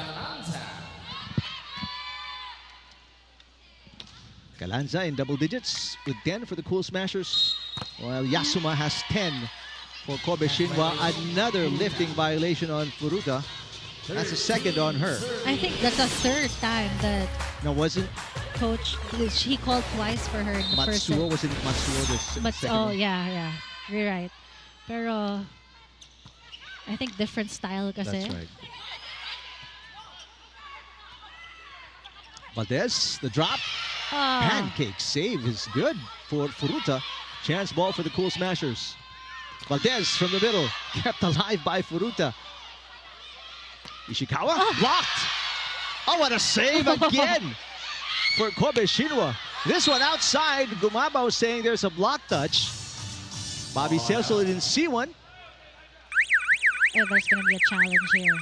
Galanza in double digits with 10 for the Cool Smashers, while Yasuma has 10 for Kobe Shinwa. Another lifting violation on Furuta. That's a second on her. I think that's the third time that No, wasn't coach, he called twice for her in the first set. Matsuo? Wasn't Matsuo the But second oh one? yeah, you're right. Pero I think different style kasi. That's right. Valdez, the drop. Ah, Pancake save is good for Furuta. Chance ball for the Cool Smashers. Valdez from the middle, kept alive by Furuta. Ishikawa blocked. Oh, what a save again for Kobe Shinwa. This one outside. Gumaba was saying there's a block touch. Bobby Cecil didn't see one. oh, there's gonna be a challenge here.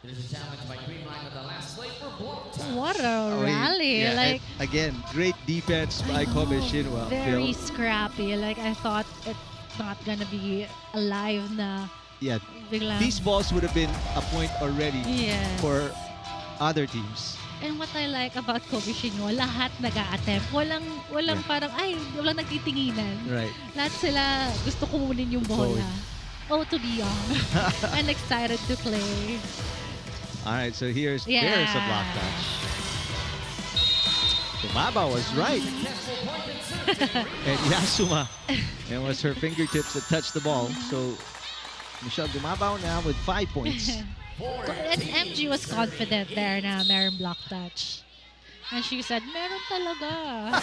There's a challenge by Creamline with the last play for block. What a rally! Yeah, Like again, great defense by Kobe Shinwa. very Phil. scrappy. Like I thought it's not gonna be alive na. Yeah, Biglang, these balls would have been a point already yes. for other teams. And what I like about Kobe Shinwa, lahat nag-a-attempt. Walang Yeah. parang, walang nagtitinginan. Right. Lahat sila gusto kunin yung bola. Oh, to be young. And excited to play. All right, so there's a Yeah. block touch. Gumaba was right. And Yasuma, it was her fingertips that touched the ball. So Michelle Gumabao now with 5 points. And MG was confident there na meron block touch. And she said, meron talaga.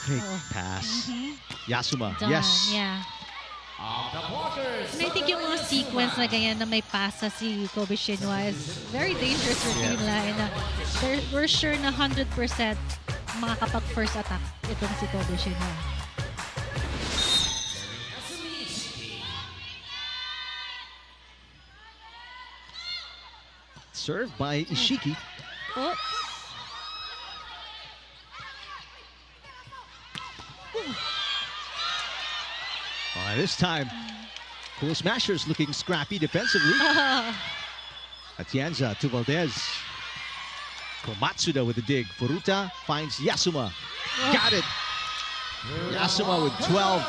Great Oh. pass. Mhm. Yasuma, Done, yes. Yeah. Of the blockers. And I think yung mga sequence na ganyan na may pasa si Kobe Shinwa is very dangerous for Creamline. We're sure na 100% makakapag first attack itong si Kobe Shinwa. Served by Ishiki. Oh. This time, Cool Smashers looking scrappy defensively. Atienza to Valdez. Komatsuda with the dig. Furuta finds Yasuma. Got it. Yasuma with 12.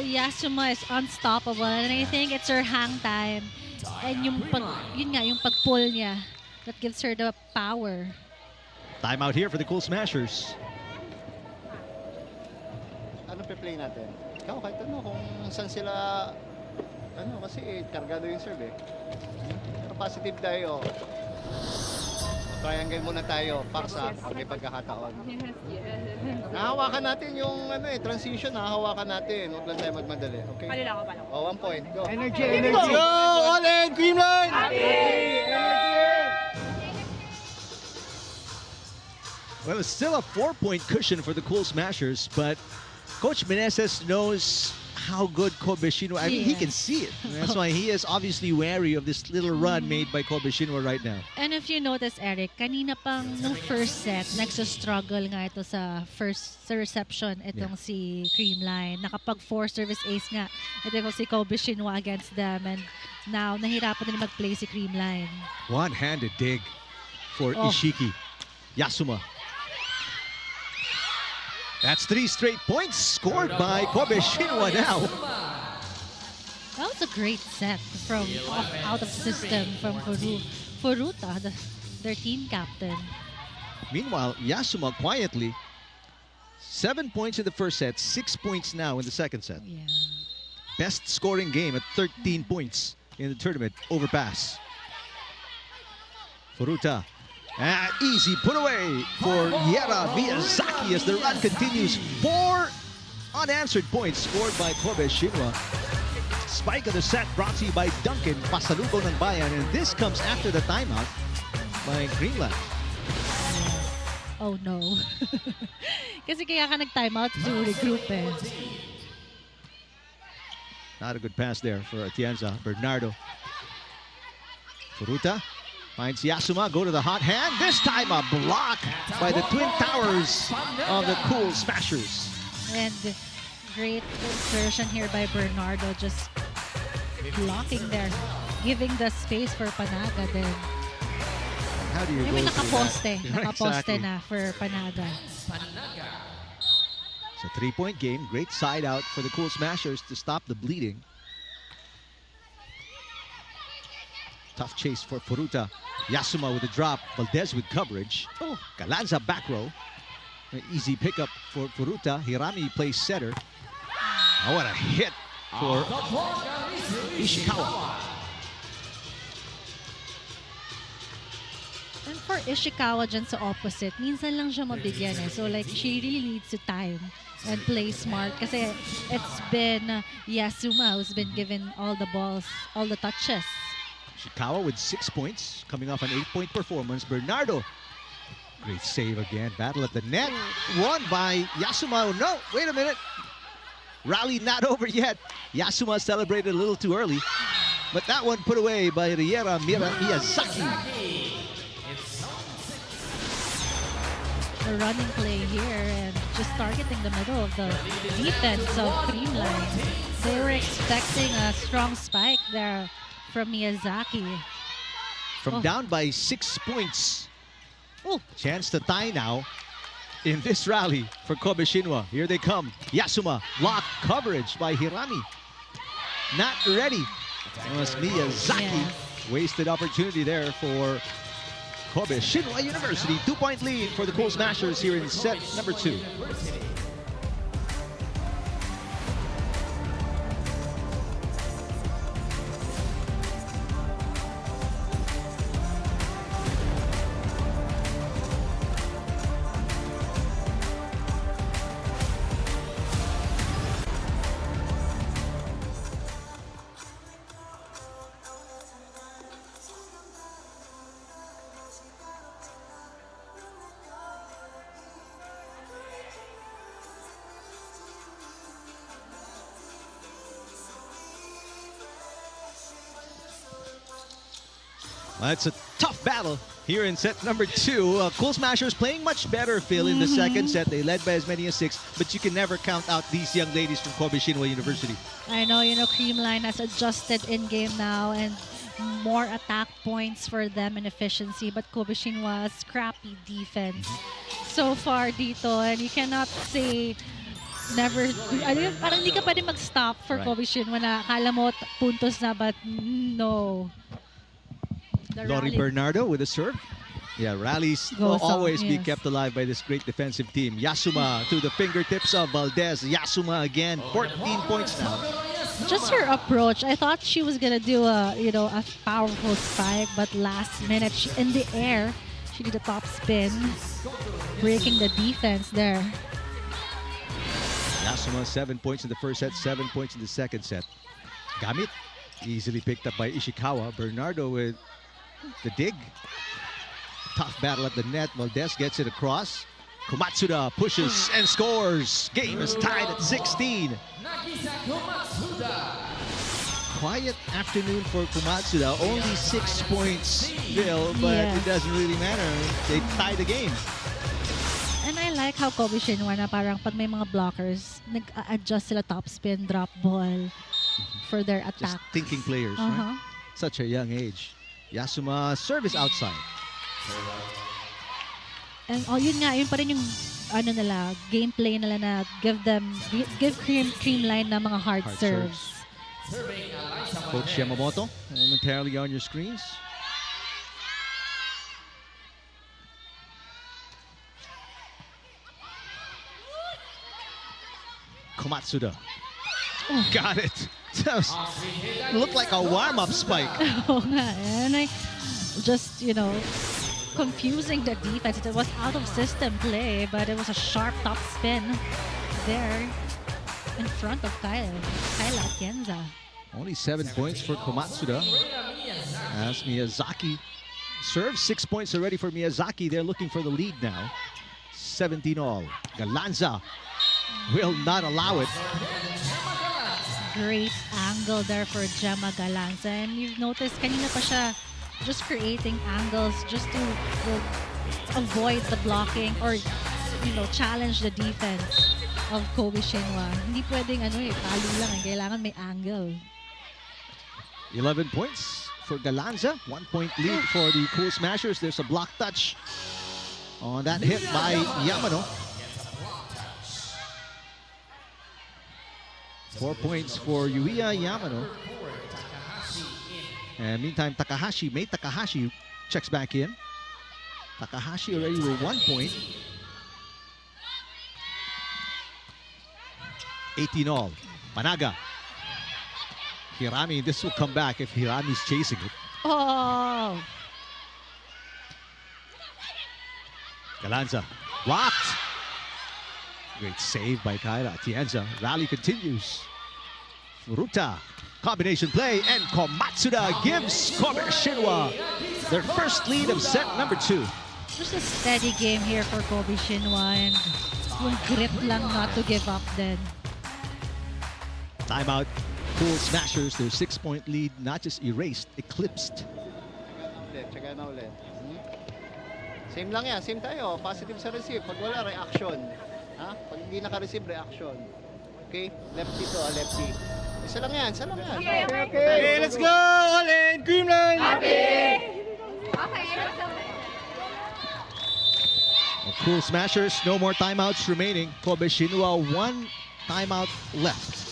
Yasuma is unstoppable and I think it's her hang time. And yung pag-pull niya that gives her the power. Timeout here for the Cool Smashers. Ano pe-play natin? Ikaw, kahit ano, kung saan sila, kasi kargado yung serve eh. Pero positive tayo. Triangle muna tayo para sa pag may pagkakataon. Nahawakan natin yung transition, nahawakan natin. Huwag lang tayo magmadali, okay? Oh, 1 point, go. Energy. Go! All in! Creamline! Well, it's still a 4-point cushion for the Cool Smashers, but Coach Meneses knows how good Kobe Shinwa. I mean, he can see it. That's why he is obviously wary of this little run made by Kobe Shinwa right now. And if you notice, Eric, kanina pang nung first set, nagsa-struggle nga ito sa reception itong si Creamline. Nakapag 4 service ace nga itong si Kobe Shinwa against them. And now, nahirapan din mag-play si Creamline. One-handed dig for Ishiki. Yasuma. That's 3 straight points scored by Kobe Shinwa now. That was a great set from out of system from Furuta, their team captain. Meanwhile, Yasuma quietly 7 points in the first set, 6 points now in the second set. Yeah. Best scoring game at 13 points in the tournament. Overpass. Furuta. Easy put away for Yera Miyazaki as the run continues. 4 unanswered points scored by Kobe Shinwa. Spike of the set brought to you by Duncan, pasalubong ng bayan, and this comes after the timeout by Creamline. Oh no. Kasi kaya ka nag-timeout to regroup eh. Not a good pass there for Atienza. Bernardo. Furuta finds Yasuma, go to the hot hand. This time a block by the Twin Towers of the Cool Smashers. And great insertion here by Bernardo, just blocking there, giving the space for Panaga then. How do you I go mean, through nakaposte. that? Nakaposte Exactly. na for Panaga. It's a 3-point game. Great side out for the Cool Smashers to stop the bleeding. Tough chase for Furuta. Yasuma with a drop. Valdez with coverage. Oh, Galanza back row. An easy pickup for Furuta. Hirami plays setter. Oh, what a hit for Ishikawa. And for Ishikawa dyan sa opposite, minsan lang siya mabigyan eh. So like, she really needs to time and play smart. Kasi it's been Yasuma who's been given all the balls, all the touches. Ishikawa with 6 points, coming off an 8-point performance. Bernardo, great save again. Battle at the net, won by Yasuma. Oh, no, wait a minute. Rally not over yet. Yasuma celebrated a little too early. But that one put away by Riera Miyazaki. The running play here and just targeting the middle of the defense of Creamline. They were expecting a strong spike there from Miyazaki. From down by 6 points. Oh, chance to tie now in this rally for Kobe Shinwa. Here they come. Yasuma, block coverage by Hirami. Not ready. It was Miyazaki. Yes. Wasted opportunity there for Kobe Shinwa University. 2-point lead for the Cool Smashers here in set number 2. Well, it's a tough battle here in set number 2. Cool Smashers playing much better, Phil, in the second set. They led by as many as 6, but you can never count out these young ladies from Kobe Shinwa University. I know, Creamline has adjusted in-game now and more attack points for them and efficiency, but Kobe Shinwa, scrappy defense so far dito, and you cannot say never, parang hindi ka pwede mag-stop for Right. Kobe Shinwa na akala mo puntos na, but no. The Lori rally- Bernardo with a serve. Yeah, rallies will Goes on, always be yes. kept alive by this great defensive team. Yasuma to the fingertips of Valdez. Yasuma again, 14 points now. Just her approach, I thought she was gonna do a powerful spike, but last minute in the air, she did a top spin, breaking the defense there. Yasuma 7 points in the first set, 7 points in the second set. Gamit easily picked up by Ishikawa. Bernardo with the dig. Tough battle at the net. Valdez gets it across. Komatsuda pushes and scores. Game is tied at 16. Quiet afternoon for Komatsuda. Only 6 points, Bill, but Yes. it doesn't really matter. They tie the game. And I like how Kobe Shinwa na parang pag may mga blockers, nag-adjust sila top spin, drop ball for their Just attack. thinking players, right? Such a young age. Yasuma service outside. And yun pa rin yung nila, gameplay nila na give Creamline na mga hard serves. Coach Yamamoto momentarily on your screens. Komatsuda. Got it. Looked like a warm-up spike. Oo nga, and just, confusing the defense. It was out of system play, but it was a sharp top spin there in front of Kyla Atienza. Only 7 points for Komatsuda. As Miyazaki serves 6 points already for Miyazaki. They're looking for the lead now. 17 all. Galanza will not allow it. Great angle there for Gemma Galanza. And you've noticed, kanina pa siya just creating angles just to avoid the blocking or, challenge the defense of KOBE Shinwa. Hindi pwedeng palo lang. Kailangan may angle. 11 points for Galanza. 1 point lead for the Cool Smashers. There's a block touch on that hit by Yamano. 4 points for Yuiya Yamano. And meantime, Takahashi checks back in. Takahashi already with 1 point. 18 all. Panaga. Hirami, this will come back if Hirami's chasing it. Oh! Galanza blocked. Great save by Kyla Atienza. Rally continues. Furuta. Combination play, and Komatsuda gives KOBE Shinwa their first lead of set number 2. Just a steady game here for KOBE Shinwa, and yung grit lang not to give up then. Timeout. Cool Smashers, their 6 point lead not just erased, eclipsed. Tsaka na ulit. Same lang yan, same tayo. Positive sa receive. Pag wala, reaction. Ha? Pag hindi naka-receive, reaction. Okay? Lefty to, lefty. Isa lang yan, isa lang yan. Okay, let's go! All in! Creamline! Cool Smashers, no more timeouts remaining. KOBE Shinwa, 1 timeout left.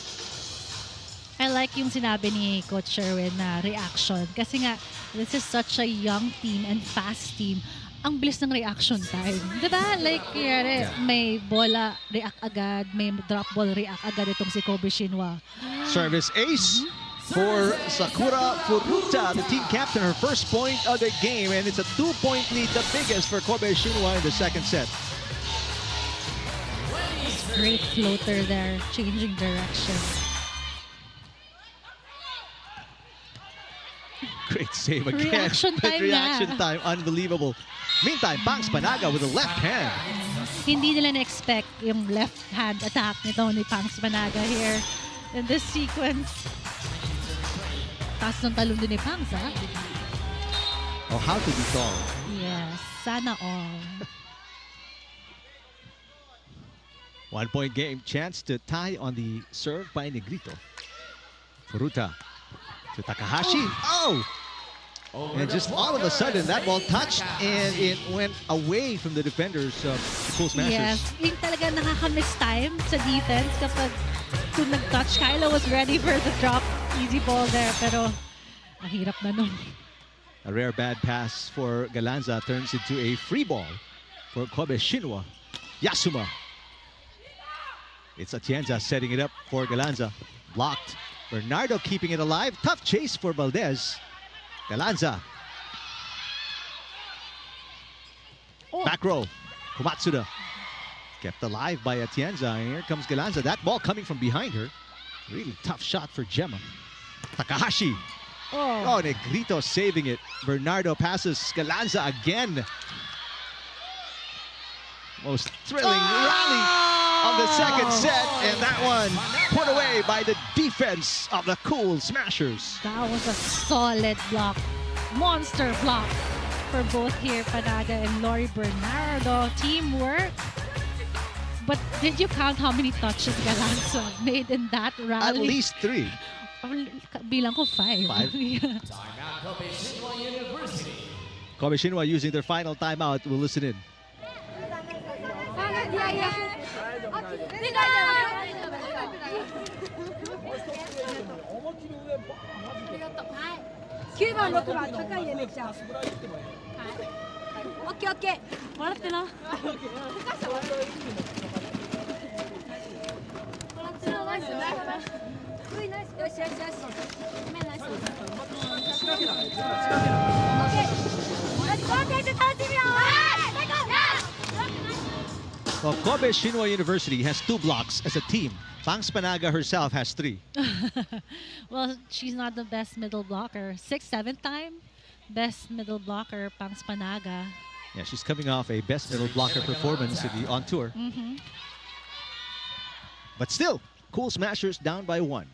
I like yung sinabi ni Coach Sherwin na reaction. Kasi nga, this is such a young team and fast team. Ang bilis ng reaction time. Diba? Like, may bola, react agad. May drop ball, react agad itong si KOBE Shinwa. Service ace for Sakura Furuta, the team captain, her first point of the game. And it's a 2 point lead, the biggest for KOBE Shinwa in the second set. Great floater there, changing direction. Great save again. Reaction time, unbelievable. Meantime, Pangs Panaga with a left hand. Hindi nila na-expect yung left hand attack nito ni Pangs Panaga here in this sequence. Taas ng talon din ni Pangs, ha? Oh, how to be tall. Yes, sana all. 1 point game, chance to tie on the serve by Negrito. Furuta to Takahashi. Oh! And just all of a sudden, that ball touched and it went away from the defenders of the Cool Smashers. Yes, yung talaga nakaka-miss time sa defense kapag kung nag-touch, Kyla was ready for the drop. Easy ball there, pero mahirap na nun. A rare bad pass for Galanza turns into a free ball for KOBE Shinwa. Yasuma. It's Atienza setting it up for Galanza. Blocked. Bernardo keeping it alive. Tough chase for Valdez. Galanza. Back row. Komatsuda. Kept alive by Atienza. And here comes Galanza. That ball coming from behind her. Really tough shot for Gemma. Takahashi. Oh, Negrito saving it. Bernardo passes Galanza again. Most thrilling rally of the second set. And that one put away by the defense of the Cool Smashers. That was a solid block. Monster block for both here, Panaga and Lori Bernardo. Teamwork. But did you count how many touches Galanza made in that rally? At least 3. Bilang ko 5. 5? Yeah. Timeout, KOBE Shinwa University. KOBE Shinwa using their final timeout. We'll listen in. 9番、6番、高いね、めっちゃ。オッケー、オッケー。笑ってな。笑って Well, Kobe Shinwa University has 2 blocks as a team. Pangs Panaga herself has 3. Well, she's not the best middle blocker. 6th, 7th time, best middle blocker, Pangs Panaga. Yeah, she's coming off a best middle blocker performance on tour. But still, Cool Smashers down by 1.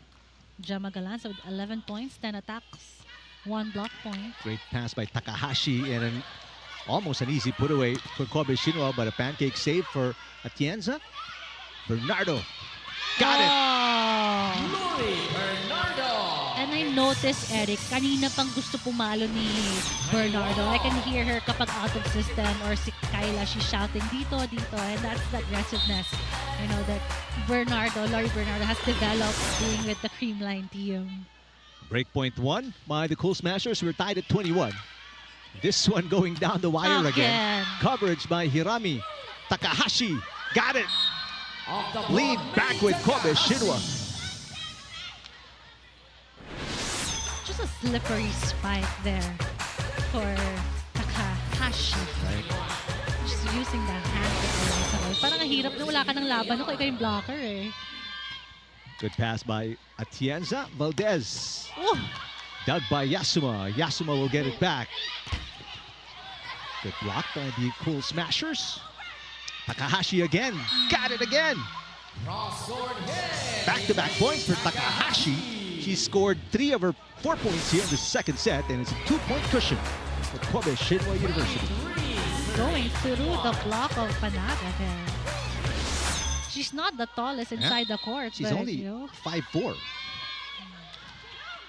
Gemma Galanza with 11 points, 10 attacks, 1 block point. Great pass by Takahashi and almost an easy put away for Kobe Shinwa, but a pancake save for Atienza. Bernardo got it. Luri Bernardo. And I noticed, Eric, kanina pang gusto pumalo ni Bernardo. I can hear her kapag out of system or si Kyla, she's shouting dito, dito. And that's the aggressiveness, you know, that Lori Bernardo has developed being with the Creamline team. Breakpoint 1 by the Cool Smashers. We're tied at 21. This one going down the wire again. Coverage by Hirami. Takahashi got it. Lead back with Kobe Shinwa. Just a slippery spike there for Takahashi. Right. Just using that hand. Parang ang hirap na wala ka ng laban no, kaya ikaw yung blocker eh. Good pass by Atienza. Valdez. Oh. Dug by Yasuma. Yasuma will get it back. Good block by the Cool Smashers. Takahashi again. Got it again. Back-to-back points for Takahashi. She scored 3 of her 4 points here in the second set, and it's a 2-point cushion for Kobe Shinwa University. Going through the block of Panaga there. She's not the tallest inside the court. She's but, only you know, 5'4".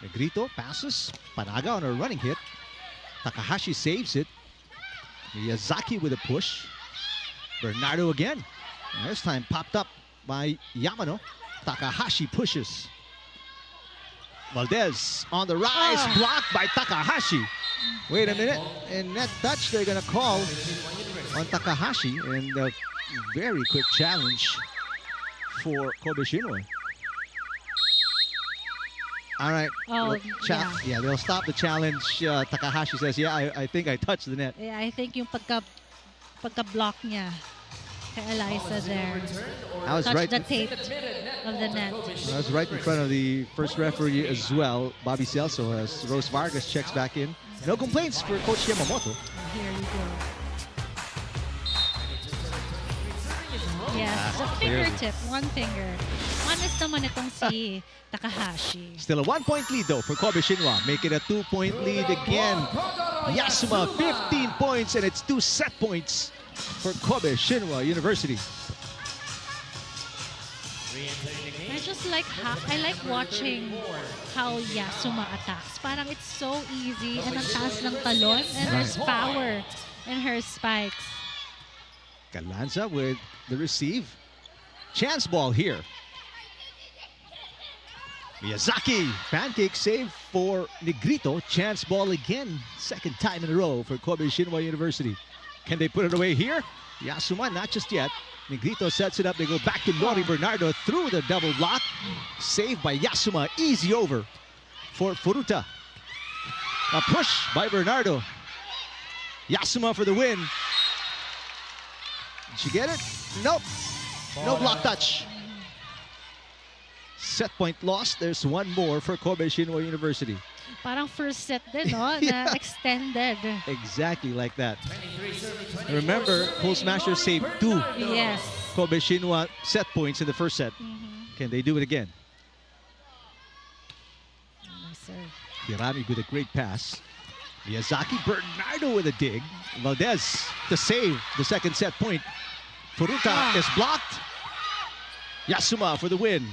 Negrito passes. Panaga on a running hit. Takahashi saves it. Miyazaki with a push. Bernardo again. And this time popped up by Yamano. Takahashi pushes. Valdez on the rise. Blocked by Takahashi. Wait a minute. And that touch they're going to call on Takahashi. And a very quick challenge for Kobe Shinwa. All right. Oh, yeah, they'll stop the challenge. Takahashi says, yeah, I think I touched the net. yeah, I think yung pagka-block niya kay Eliza there. I was Touch right. the tape of the net. I was right in front of the first referee as well, Bobby Celso, as Rose Vargas checks back in. No complaints for Coach Yamamoto. Here we go. Yes, a clearly. fingertip, one finger. Honest naman itong si Takahashi. Still a 1-point lead though for Kobe Shinwa. Make it a 2-point lead again. Yasuma 15 points, and it's 2 set points for Kobe Shinwa University. I just like I like watching how Yasuma attacks. Parang it's so easy and ang taas ng talon and there's power in her spikes. Galanza with the receive. Chance ball here. Miyazaki, pancake save for Negrito. Chance ball again. Second time in a row for Kobe Shinwa University. Can they put it away here? Yasuma, not just yet. Negrito sets it up. They go back to Lori Bernardo through the double block. Saved by Yasuma. Easy over for Furuta. A push by Bernardo. Yasuma for the win. Did she get it? Nope. No block touch. Set point lost. There's one more for Kobe Shinwa University. Parang first set din, no? Yeah. Na extended. Exactly like that. Remember, Cool Smashers saved 2 Yes. Kobe Shinwa set points in the first set. Can they do it again? Nice serve. Hirami with a great pass. Miyazaki, Bernardo with a dig. Valdez to save the second set point. Furuta is blocked. Yasuma for the win.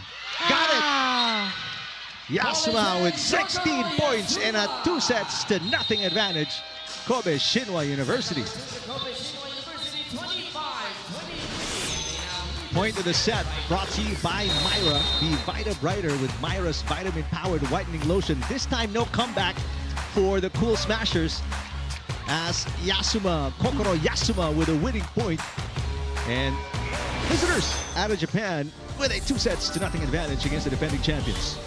Got it! Yasuma with 16 points and a 2-0 advantage. Kobe Shinwa University. Point of the set brought to you by Myra. Be Vita Brighter with Myra's vitamin-powered whitening lotion. This time, no comeback for the Cool Smashers as Kokoro Yasuma with a winning point. And visitors out of Japan with a 2-0 advantage against the defending champions.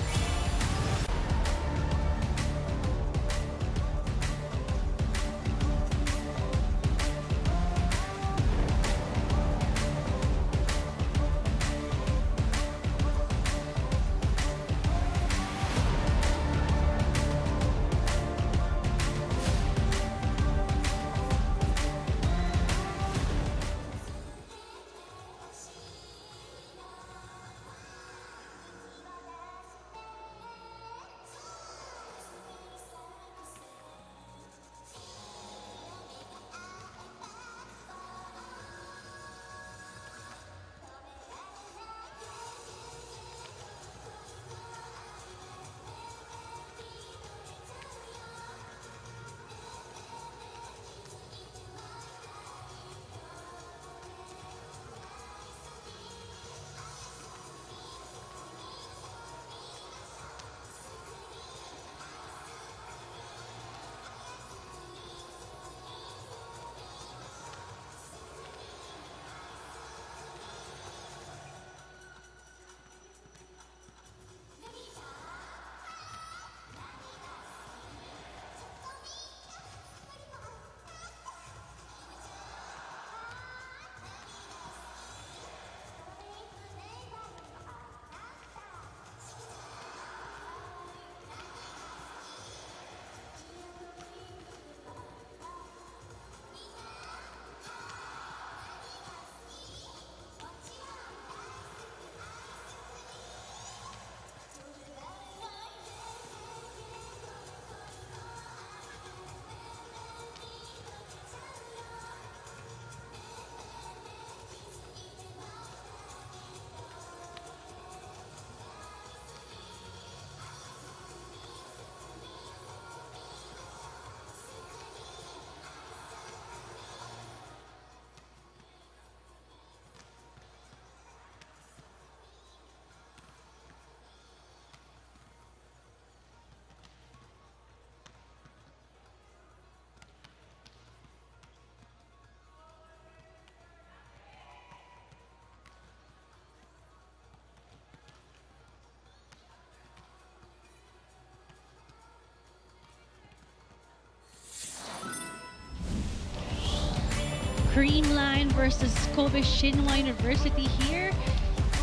Creamline versus KOBE Shinwa University here.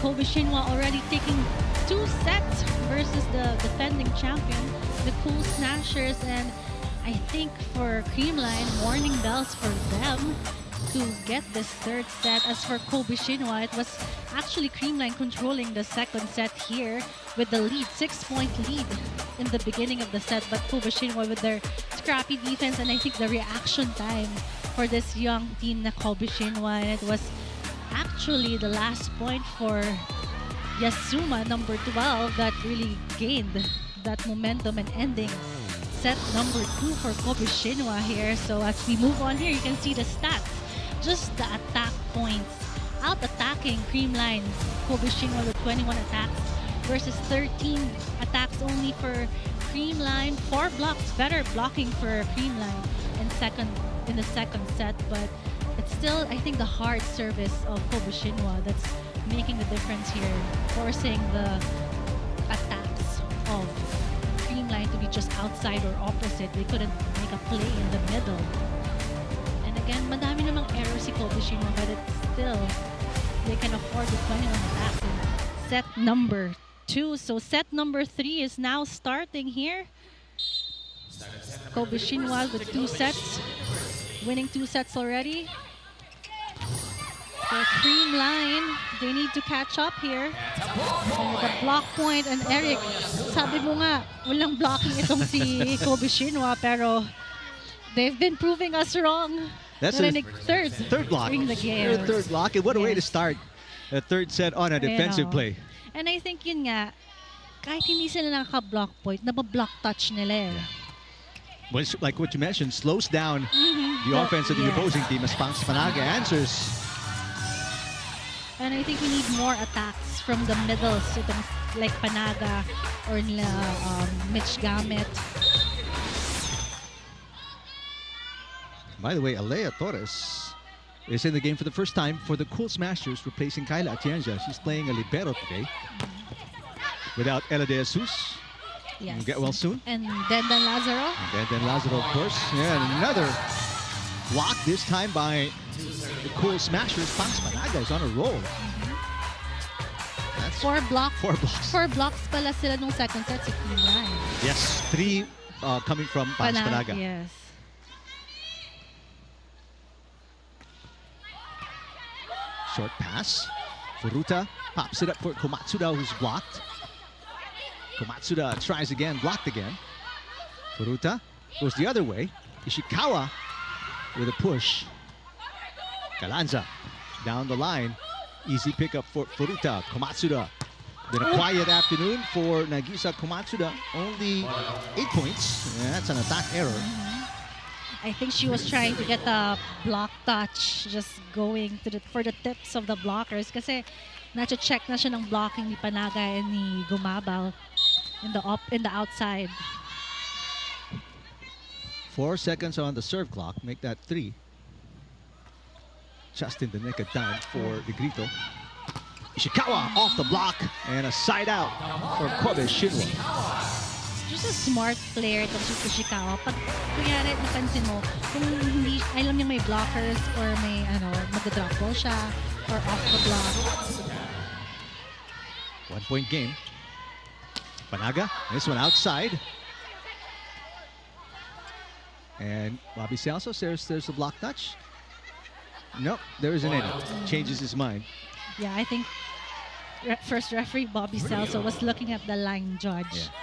KOBE Shinwa already taking 2 sets versus the defending champion, the Cool Smashers, and I think for Creamline, warning bells for them to get this 3rd set. As for KOBE Shinwa, it was actually Creamline controlling the 2nd set here with the lead, 6-point lead in the beginning of the set, but KOBE Shinwa with their scrappy defense and I think the reaction time for this young team na KOBE Shinwa, and it was actually the last point for Yasuma, number 12, that really gained that momentum and ending set number 2 for KOBE Shinwa here. So as we move on here, you can see the stats, just the attack points, out-attacking Creamline, KOBE Shinwa with 21 attacks versus 13 attacks only for Creamline. 4 blocks, better blocking for Creamline in the second set, but it's still, I think, the hard service of KOBE Shinwa that's making the difference here, forcing the attacks of Creamline to be just outside or opposite. They couldn't make a play in the middle. And again, madami namang errors si KOBE Shinwa, but it's still, they can afford the 21 attacks in set number 2. So set number 3 is now starting here. KOBE Shinwa with 2 sets, winning 2 sets already. So Creamline, they need to catch up here. And with the block point, and Eric, sabi mo nga, walang blocking itong si KOBE Shinwa, pero they've been proving us wrong. That's Narinig third block. during the game. Third block, and what a way to Yes. start a 3rd set on a defensive play. And I think yun nga, kahit hindi sila nakaka-block point, nabablock touch nila eh. Like what you mentioned, slows down the offense of the opposing team as Panaga answers. And I think we need more attacks from the middles, itong like Panaga or nila Mitch Gamit. By the way, Alea Torres is in the game for the first time for the Cool Smashers, replacing Kyla Atienza. She's playing a libero today. Without Ella De Jesus. Yes. Will get well soon. And then Lazaro. And then Lazaro, of course. Yeah, and another block, this time by the Cool Smashers. Pans Panaga is on a roll. That's 4 blocks. 4 blocks. 4 blocks pala sila nung second set si Creamline. Yes, 3 coming from Pans Panaga. Yes. Short pass. Furuta pops it up for Komatsuda, who's blocked. Komatsuda tries again, blocked again. Furuta goes the other way. Ishikawa with a push. Galanza down the line. Easy pickup for Furuta. Komatsuda. Been a quiet afternoon for Nagisa Komatsuda. Only 8 points. Yeah, that's an attack error. I think she was trying to get a block touch, just going to for the tips of the blockers. Kasi na-check na siya ng blocking ni Panaga and ni Gumabaw in the outside. 4 seconds on the serve clock. Make that 3. Just in the nick of time for the Grito. Ishikawa off the block and a side out for Kobe Shinwa. Just a smart player itong si Ishikawa. Pag kunyari napansin mo, kung hindi, alam niya may blockers or may mag-drop ball siya or off the block. 1 point game. Panaga, this one outside. And Bobby Celso says there's a block touch. Nope, there isn't any. Changes his mind. Yeah, I think first referee Bobby Celso was looking at the line judge. Yeah.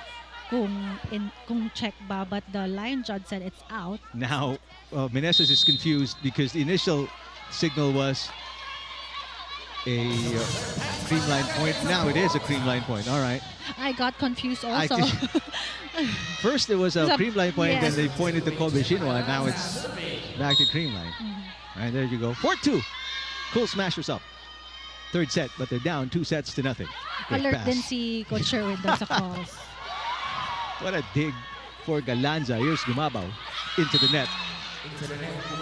Kung check ba, but the line judge said it's out. Now, Meneses is confused because the initial signal was a Creamline point. Now it is a Creamline point. All right. I got confused also. First it was a Creamline point, yes. then they pointed to Kobe Shinwa, and now it's back to Creamline. All right, there you go. 4-2. Cool Smashers up. Third set, but they're down 2-0. Great Alert pass. din si Coach Sherwin doon sa calls. What a dig for Galanza. Here's Gumabaw into the net.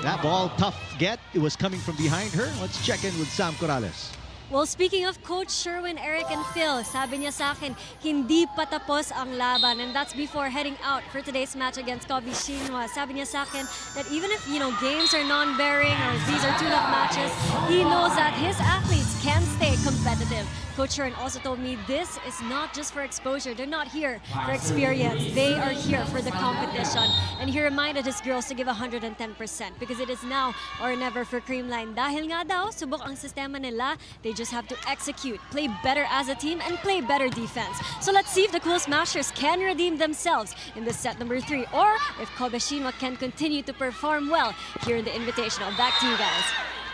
That ball, tough get. It was coming from behind her. Let's check in with Sam Corrales. Well, speaking of Coach Sherwin, Eric, and Phil, sabi niya sa akin, hindi pa tapos ang laban. And that's before heading out for today's match against KOBE Shinwa. Sabi niya sa akin that even if, games are non-bearing or these are two-luck matches, he knows that his athletes can stay competitive. Coach Sherwin also told me this is not just for exposure. They're not here for experience. They are here for the competition. And he reminded his girls to give 110% because it is now or never for Creamline. Dahil nga daw, subok ang sistema nila. They just have to execute, play better as a team, and play better defense. So let's see if the Cool Smashers can redeem themselves in this set number 3 or if KOBE Shinwa can continue to perform well here in the Invitational. Back to you guys.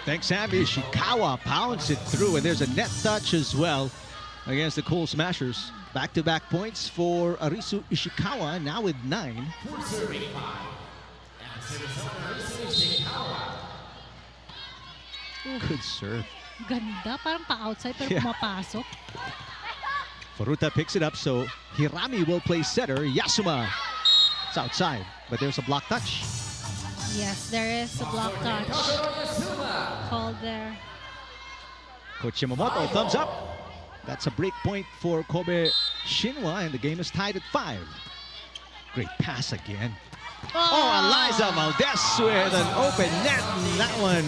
Thanks, Sam. Ishikawa pounds it through, and there's a net touch as well against the Cool Smashers. Back-to-back points for Arisu Ishikawa, now with 9. Good serve. Ganda, parang pa-outside pero pumapasok. Furuta picks it up, so Hirami will play setter. Yasuma, it's outside, but there's a block touch. Yes, there is a block touch called there. Coach Yamamoto, thumbs up. That's a break point for Kobe Shinwa, and the game is tied at 5. Great pass again. Oh, Eliza Valdez with an open net. That one,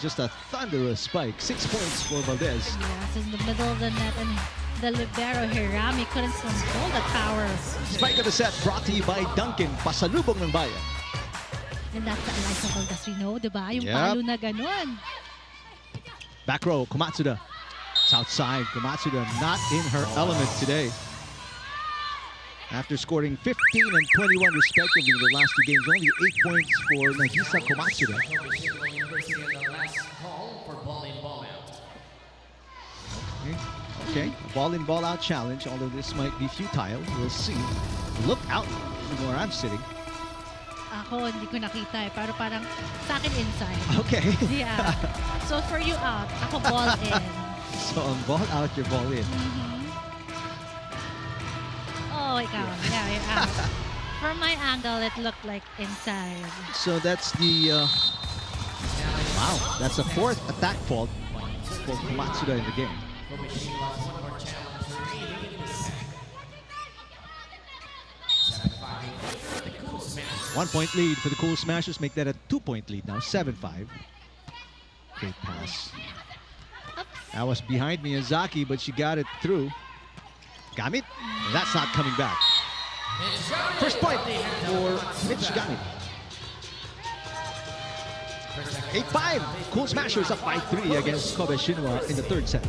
just a thunderous spike. 6 points for Valdez. Yes, in the middle of the net, and the libero Hirami couldn't control the power. Spike of the set brought to you by Duncan, pasalubong ng bayan. And that's the Eliza Valdez we know, diba? Yung Yep. palo na ganun. Back row, Komatsuda. It's outside. Komatsuda not in her element today. After scoring 15 and 21 respectively in the last 2 games, only 8 points for Nagisa Komatsuda. Okay, ball in, ball out challenge, although this might be futile. We'll see. Look out from where I'm sitting. Ako, hindi ko nakita pero parang sa akin inside. Okay. Yeah. So for you out, ako ball in. So on ball out, you're ball in. Oh, ikaw. Yeah, you're out. From my angle, it looked like inside. So that's the Wow, that's the 4th attack fault for Matsuda in the game. KOBE Shinwa has one more challenge remaining in this set. 7-5. The Cool Smashers. 1 point lead for the Cool Smashers. Make that a 2-point lead now. 7-5. Great pass. That was behind Miyazaki, but she got it through. Gamit. That's not coming back. First point for Mitch Gamit. 8-5. Cool Smashers up by 3 against KOBE Shinwa in the 3rd set.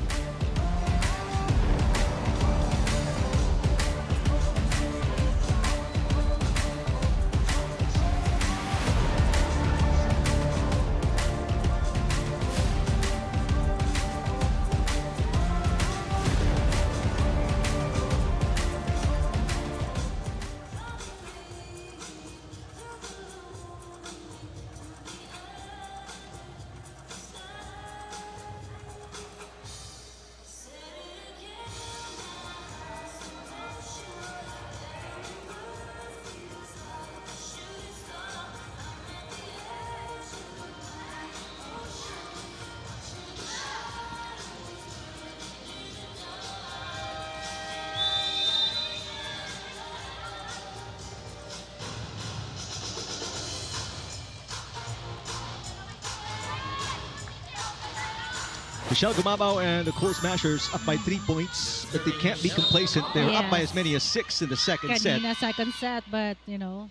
Michelle Gumabao and the Cool Smashers up by 3 points, but they can't be complacent. They're up by as many as 6 in the second set. Kanina second set, but you know,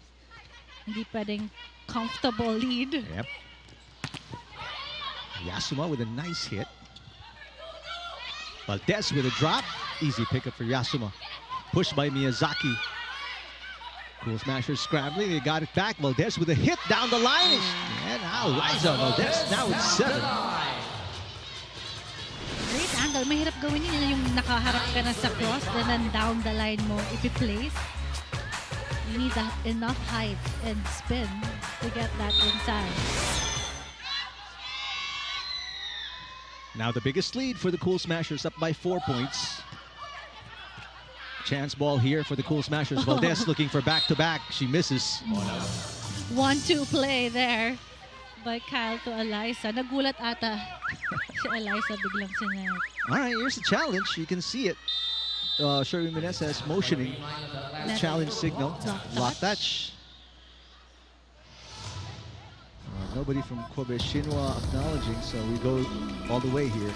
hindi pwedeng comfortable lead. Yep. Yasuma with a nice hit. Valdez with a drop. Easy pickup for Yasuma. Pushed by Miyazaki. Cool Smashers scrambling. They got it back. Valdez with a hit down the line. And now Liza Valdez now it's 7. Great angle. Mahirap gawin yun yung nakaharap ka na sa cross and then down the line mo ipi-place. You need that enough height and spin to get that inside. Now the biggest lead for the Cool Smashers up by 4 points. Chance ball here for the Cool Smashers. Valdez looking for back-to-back. She misses. 1-2 play there by Kyle to Eliza. Nagulat ata si Eliza biglang sinayot. All right, here's the challenge. You can see it. Sherwin Meneses motioning. Challenge signal. Block touch. Nobody from KOBE Shinwa acknowledging, so we go all the way here.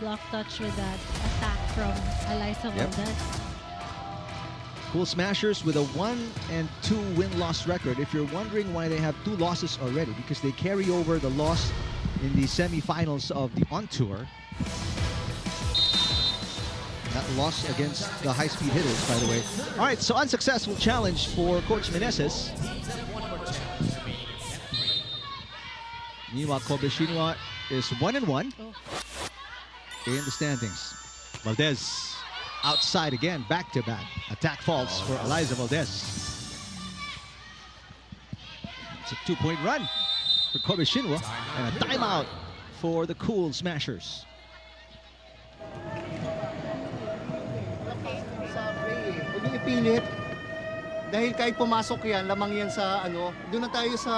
Block touch with that attack from Eliza Valdez. Cool Smashers with a 1-2 win-loss record. If you're wondering why they have 2 losses already, because they carry over the loss in the semifinals of the On Tour. That loss against the high-speed hitters, by the way. All right, so unsuccessful challenge for Coach Meneses. Meanwhile, KOBE Shinwa is 1-1 in the standings. Valdez outside again, back-to-back. Attack faults for Eliza Valdez. It's a 2-point run for KOBE Shinwa and a timeout for the Cool Smashers. Huwag niyo ipilit. Dahil kahit pumasok yan, lamang yan sa ano, doon na tayo sa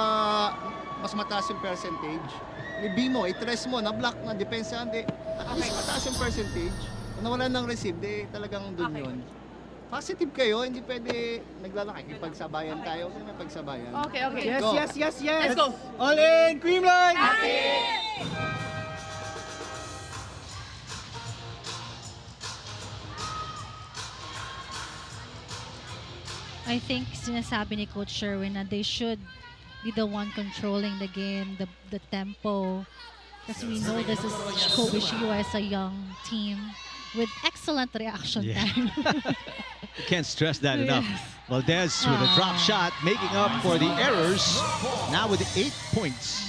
mas mataas yung percentage. I-B mo, i-tres mo, na-block na, depensa, hindi. Mas mataas yung percentage. Kung nawala ng receive, di talagang doon yun. Positive kayo, hindi pwede naglalaki. Pagsabayan tayo, kasi may pagsabayan. Okay, okay. Yes, go. yes. Let's go. All in, Creamline! I think sinasabi ni Coach Sherwin na they should be the one controlling the game, the tempo. Because we know this is KOBE Shinwa is a young team with excellent reaction time. You can't stress that enough. Valdez with a drop shot, making up for the errors. Now with 8 points.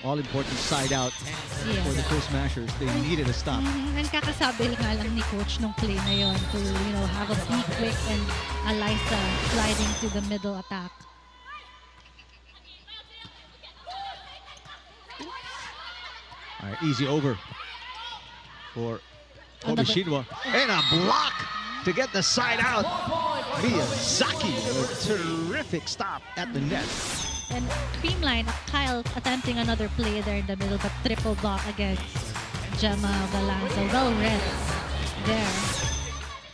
All-important side out for the Cool Smashers. They needed a stop. And kakasabi nga lang ni Coach nung play na yon to, you know, have a be quick and Eliza sliding to the middle attack. All right, easy over for KOBE Shinwa. And a block to get the side out. Miyazaki, a terrific stop at the net. And Creamline, Kyle attempting another play there in the middle, but triple block against Gemma Galanza. Well read there.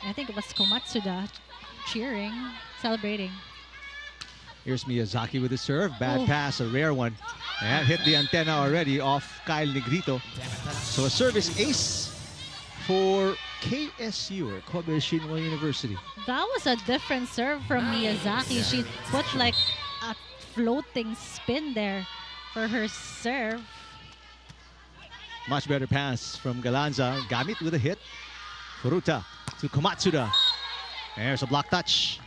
I think it was Komatsuda cheering, celebrating. Here's Miyazaki with the serve. Bad Oh. pass, a rare one. And hit the antenna already off Kyle Negrito. So a service ace for KSU, or Kobe Shinwa University. That was a different serve from Miyazaki. She put like a floating spin there for her serve. Much better pass from Galanza. Gamit with a hit. Furuta to Komatsuda. There's a block touch.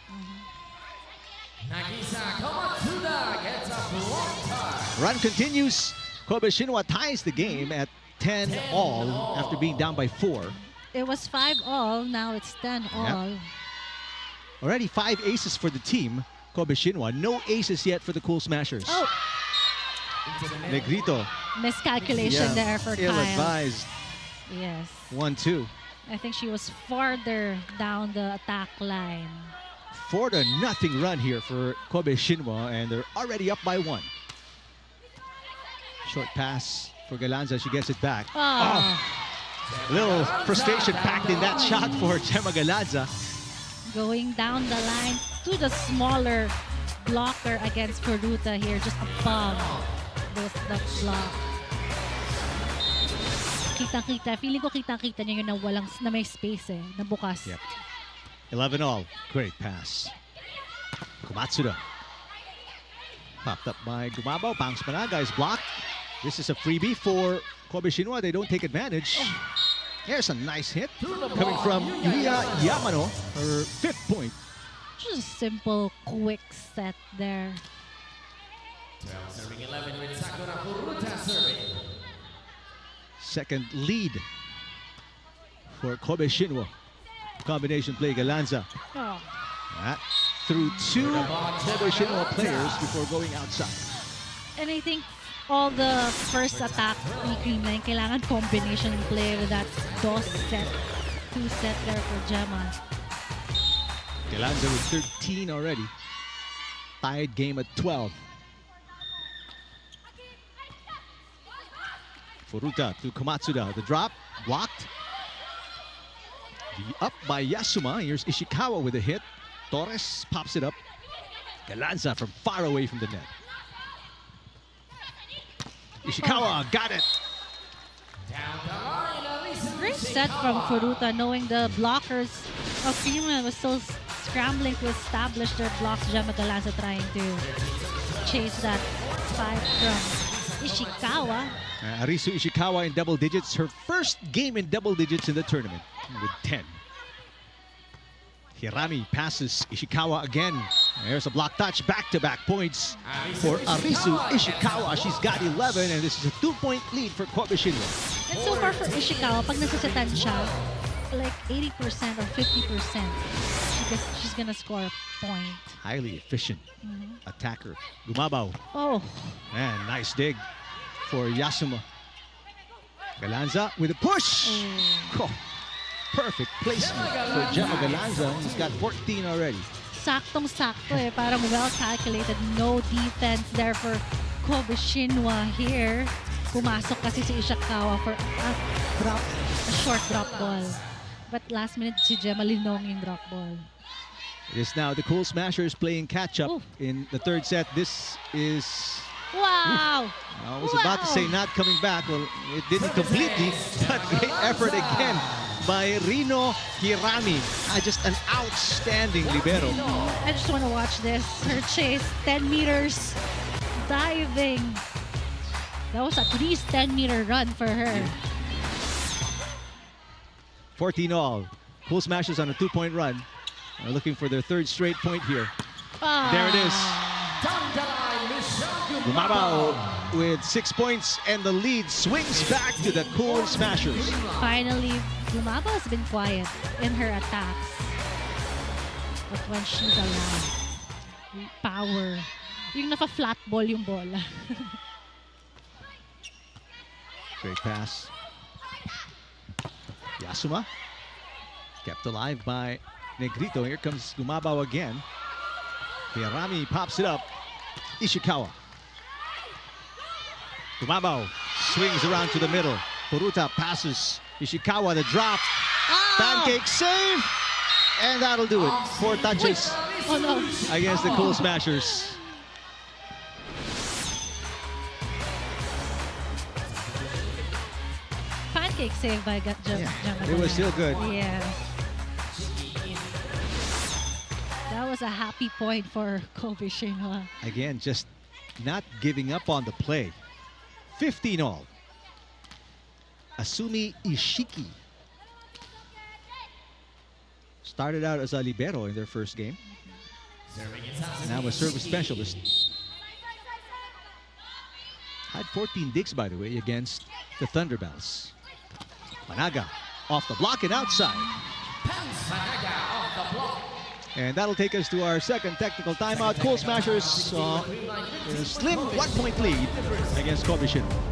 Nagisa Komatsuda gets a block touch. Run continues. Kobe Shinwa ties the game at 10-all after being down by 4. It was 5-all, now it's 10-all. Already 5 aces for the team. Kobe Shinwa. No aces yet for the Cool Smashers. Oh, Negrito. miscalculation there for Kyle. Ill-advised. Yes. 1-2. I think she was farther down the attack line. 4-0 run here for Kobe Shinwa, and they're already up by 1. Short pass for Galanza. She gets it back. Oh, Little frustration packed in that shot for Gemma Galanza. going down the line to the smaller blocker against Furuta here, just above that block. Kita-kita. Feeling ko kita-kita niya yun na may space na bukas. Yep. 11-all. Great pass. Komatsuda. Popped up by Gumabo. Bounce Managa is blocked. This is a freebie for Kobe Shinwa. They don't take advantage. Here's a nice hit coming from Yuya Yamano, her 5th point. Just a simple, quick set there. Serving 11 with Sakura Furuta serving. Second lead for Kobe Shinwa. Combination play Galanza. Oh. That through 2 Kobe Shinwa players before going outside. And I think all the first attack ni Creamline, kailangan combination play with that DOS set, 2 set there for Gemma. Galanza with 13 already. Tied game at 12. Furuta to Komatsuda. The drop blocked. The up by Yasuma. Here's Ishikawa with a hit. Torres pops it up. Galanza from far away from the net. Ishikawa got it. Down the line, Elisa. Great set from Furuta, knowing the blockers of Creamline was still scrambling to establish their blocks. Gemma Galanza trying to chase that spike from Ishikawa. Arisu Ishikawa in double digits. Her first game in double digits in the tournament with 10. Hirami passes Ishikawa again. There's a block touch. Back-to-back points for Arisu Ishikawa. She's got 11, and this is a 2-point lead for Kobe Shinwa. And so far for Ishikawa, pag nasasetan siya, like 80% or 50%, she's gonna score a point. Highly efficient attacker. Gumabaw. Oh, And nice dig for Yasuma. Galanza with a push. Oh, perfect placement for Gemma Galanza. He's got 14 already. saktong-sakto parang well calculated. No defense there for Kobe Shinwa here. Pumasok kasi si Ishikawa for a short drop ball. But last minute si Gemma linong yung drop ball. It is now the Cool Smashers playing catch-up in the 3rd set. This is... Wow! I was about to say not coming back. Well, it didn't completely, but great effort again by Rino Hirami. Just an outstanding libero. I just want to watch this. Her chase, 10 meters, diving. That was at least 10-meter run for her. 14-all. Cool Smashers on a 2-point run. They're looking for their 3rd straight point here. Ah. There it is. Down the line, Michelle Gumabao with 6 points, and the lead swings back to the Cool Smashers. Finally, Gumaba has been quiet in her attacks. But when she's alive, power. Yung naka-flat ball yung bola. Great pass. Yasuma kept alive by Negrito. Here comes Gumabao again. Hirami pops it up. Ishikawa. Gumabao swings around to the middle. Furuta passes. Ishikawa the drop. Pancake save. And that'll do it. 4 touches against the Cool Smashers. Pancake save by It was still good. Yeah. That was a happy point for KOBE Shinwa. Again, just not giving up on the play. 15 all. Asumi Ishiki started out as a libero in their first game. Now a service specialist. Had 14 digs, by the way, against the Thunderbells. Managa off the block and outside. And that'll take us to our second technical timeout. Cool Smashers in a slim 1-point lead against KOBE Shinwa.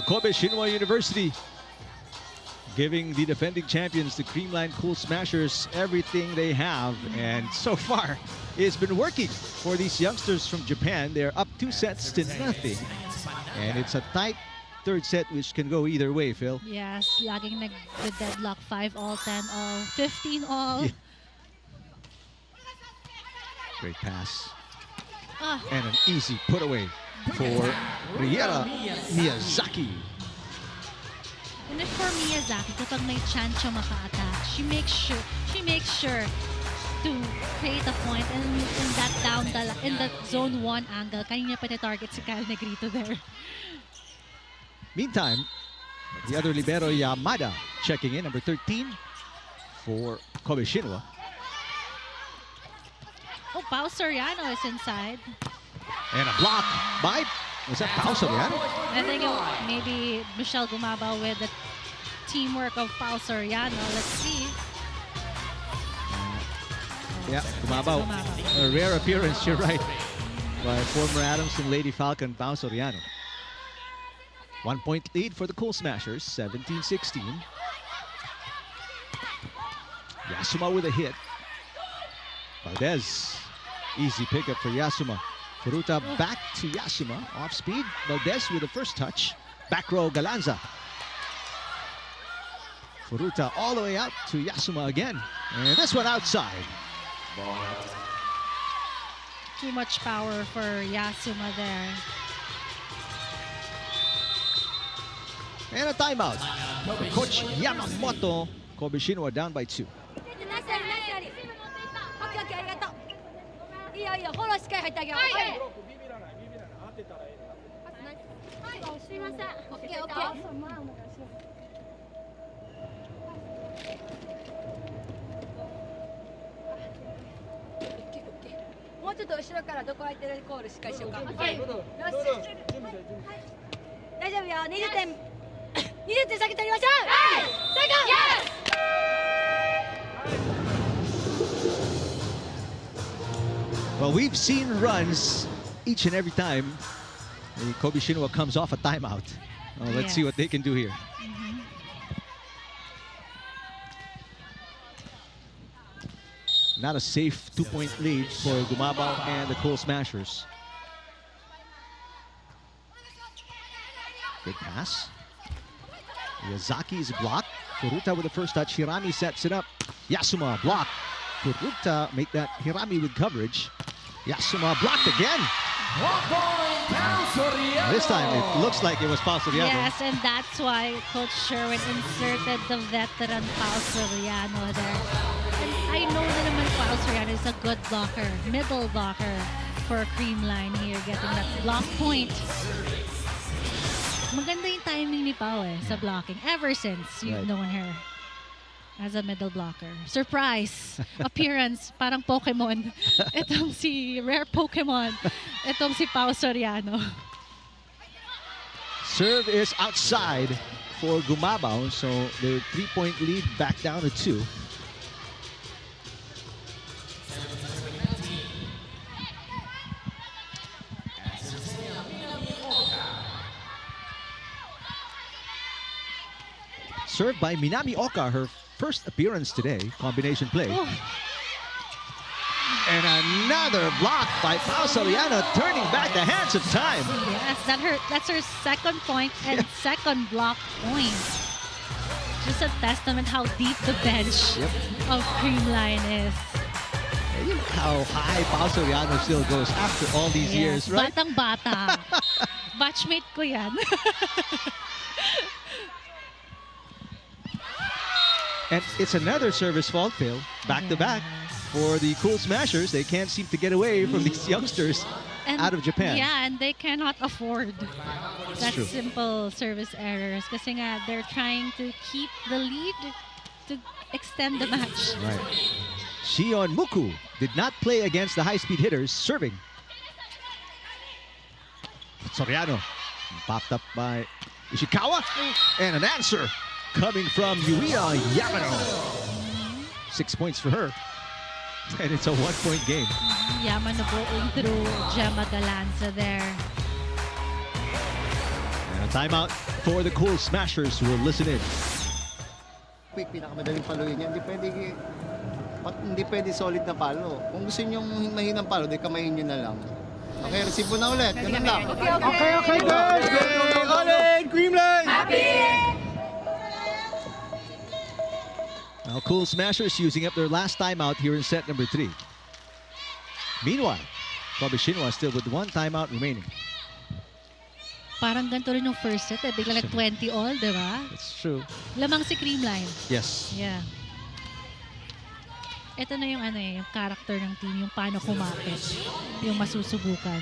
KOBE Shinwa University giving the defending champions, the Creamline Cool Smashers, everything they have. And so far, it's been working for these youngsters from Japan. They're up 2 sets to nothing. And it's a tight third set, which can go either way, Phil. Yes, laging the deadlock. 5 all, 10 all, 15 all. Yeah. Great pass. And an easy put away for Riera Miyazaki. And if for Miyazaki, kapag may chance siya maka-attack, she makes sure to create a point, and in that in that zone 1 angle, kanya pa target si Kyle Negrito there. Meantime, the other libero, Yamada, checking in, number 13 for KOBE Shinwa. Oh, Pao Soriano is inside. And a block by, was that Pao Soriano? I think maybe Michelle Gumabao with the teamwork of Pao Soriano. Let's see. Yeah, Gumabao. A rare appearance, you're right, by former Adams and Lady Falcon, Pao Soriano. 1-point lead for the Cool Smashers, 17-16. Yasuma with a hit. Valdez, easy pickup for Yasuma. Furuta back to Yasuma, off speed. Valdez with the first touch. Back row, Galanza. Furuta all the way out to Yasuma again. And this one outside. Too much power for Yasuma there. And a timeout. Coach Yamamoto, KOBE Shinwa down by 2. いいよいいよ、フォローしっかり入ってあげよう。はい。すいません。オッケーオッケー。もうちょっと後ろからどこ空いてるコールしっかりしようか。はい。よし。大丈夫よ。20点先取りましょう。はい。最高。Well, we've seen runs each and every time KOBE Shinwa comes off a timeout. Let's see what they can do here. Not a safe 2-point lead for Gumabao and the Cool Smashers. Good pass. Miyazaki is blocked. Furuta with the first touch. Hirami sets it up. Yasuma blocked. Furuta make that Hirami with coverage. Yasuma blocked again. 1 point, Pao Soriano. This time, it looks like it was Pao Soriano. Yes, and that's why Coach Sherwin inserted the veteran Pao Soriano there. And I know that naman Pao Soriano is a good blocker, middle blocker for Creamline here, getting that block point. Maganda yung timing ni Pao sa blocking ever since you've known her as a middle blocker. Surprise appearance, parang Pokemon. Itong si rare Pokemon. Itong si Pao Soriano. Serve is outside for Gumabao, so the 3-point lead back down to 2. Served by Minami Oka, her first appearance today, combination play. Oh. And another block by Pao Soriano, turning back the hands of time. Yes, that's her second point and second block point. Just a testament how deep the bench of Creamline is. And you look how high Pao Soriano still goes after all these years, right? Batang-bata. Batchmate ko yan. And it's another service fault fail, back-to-back for the Cool Smashers. They can't seem to get away from these youngsters out of Japan. Yeah, and they cannot afford that true. simple service errors kasi nga they're trying to keep the lead to extend the match. Right. Shion Muku did not play against the high-speed hitters, serving. Soriano popped up by Ishikawa, and an answer coming from Yuiya Yamano. 6 points for her. And it's a 1-point game. Yamano going through Gemma Galanza there. And a timeout for the Cool Smashers who will listen in. Quick, pinakamadaling paluin niya. Hindi pwede solid na palo. Kung gusto niyo mahinang palo, di kamayin niyo na lang. Okay, receive mo na ulit. Ganun lang. Okay, guys! All in! Creamline! Now, Cool Smashers using up their last timeout here in set number 3. Meanwhile, KOBE Shinwa still with 1 timeout remaining. Parang ganito rin yung first set bigla like 20 all, di ba? That's true. Lamang si Creamline. Yes. Yeah. Ito na yung yung character ng team, yung paano kumapit, yung masusubukan.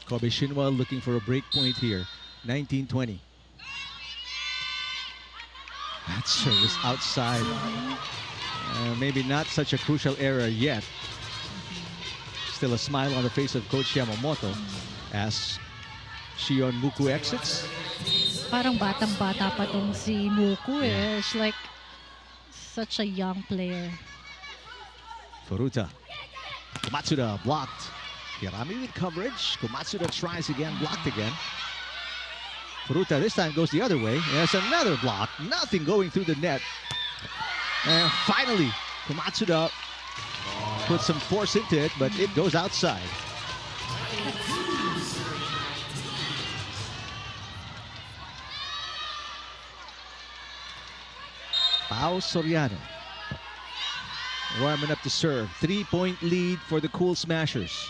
KOBE Shinwa looking for a break point here. 19-20. That service outside. Maybe not such a crucial error yet. Still a smile on the face of Coach Yamamoto as Shion Muku exits. Parang batang-bata pa tong si Muku It's like such a young player. Furuta. Komatsuda blocked. Hirami with coverage. Komatsuda tries again, blocked again. Furuta this time goes the other way. There's another block. Nothing going through the net. And finally, Komatsuda put some force into it, but it goes outside. Pao Soriano warming up to serve. 3-point lead for the Cool Smashers.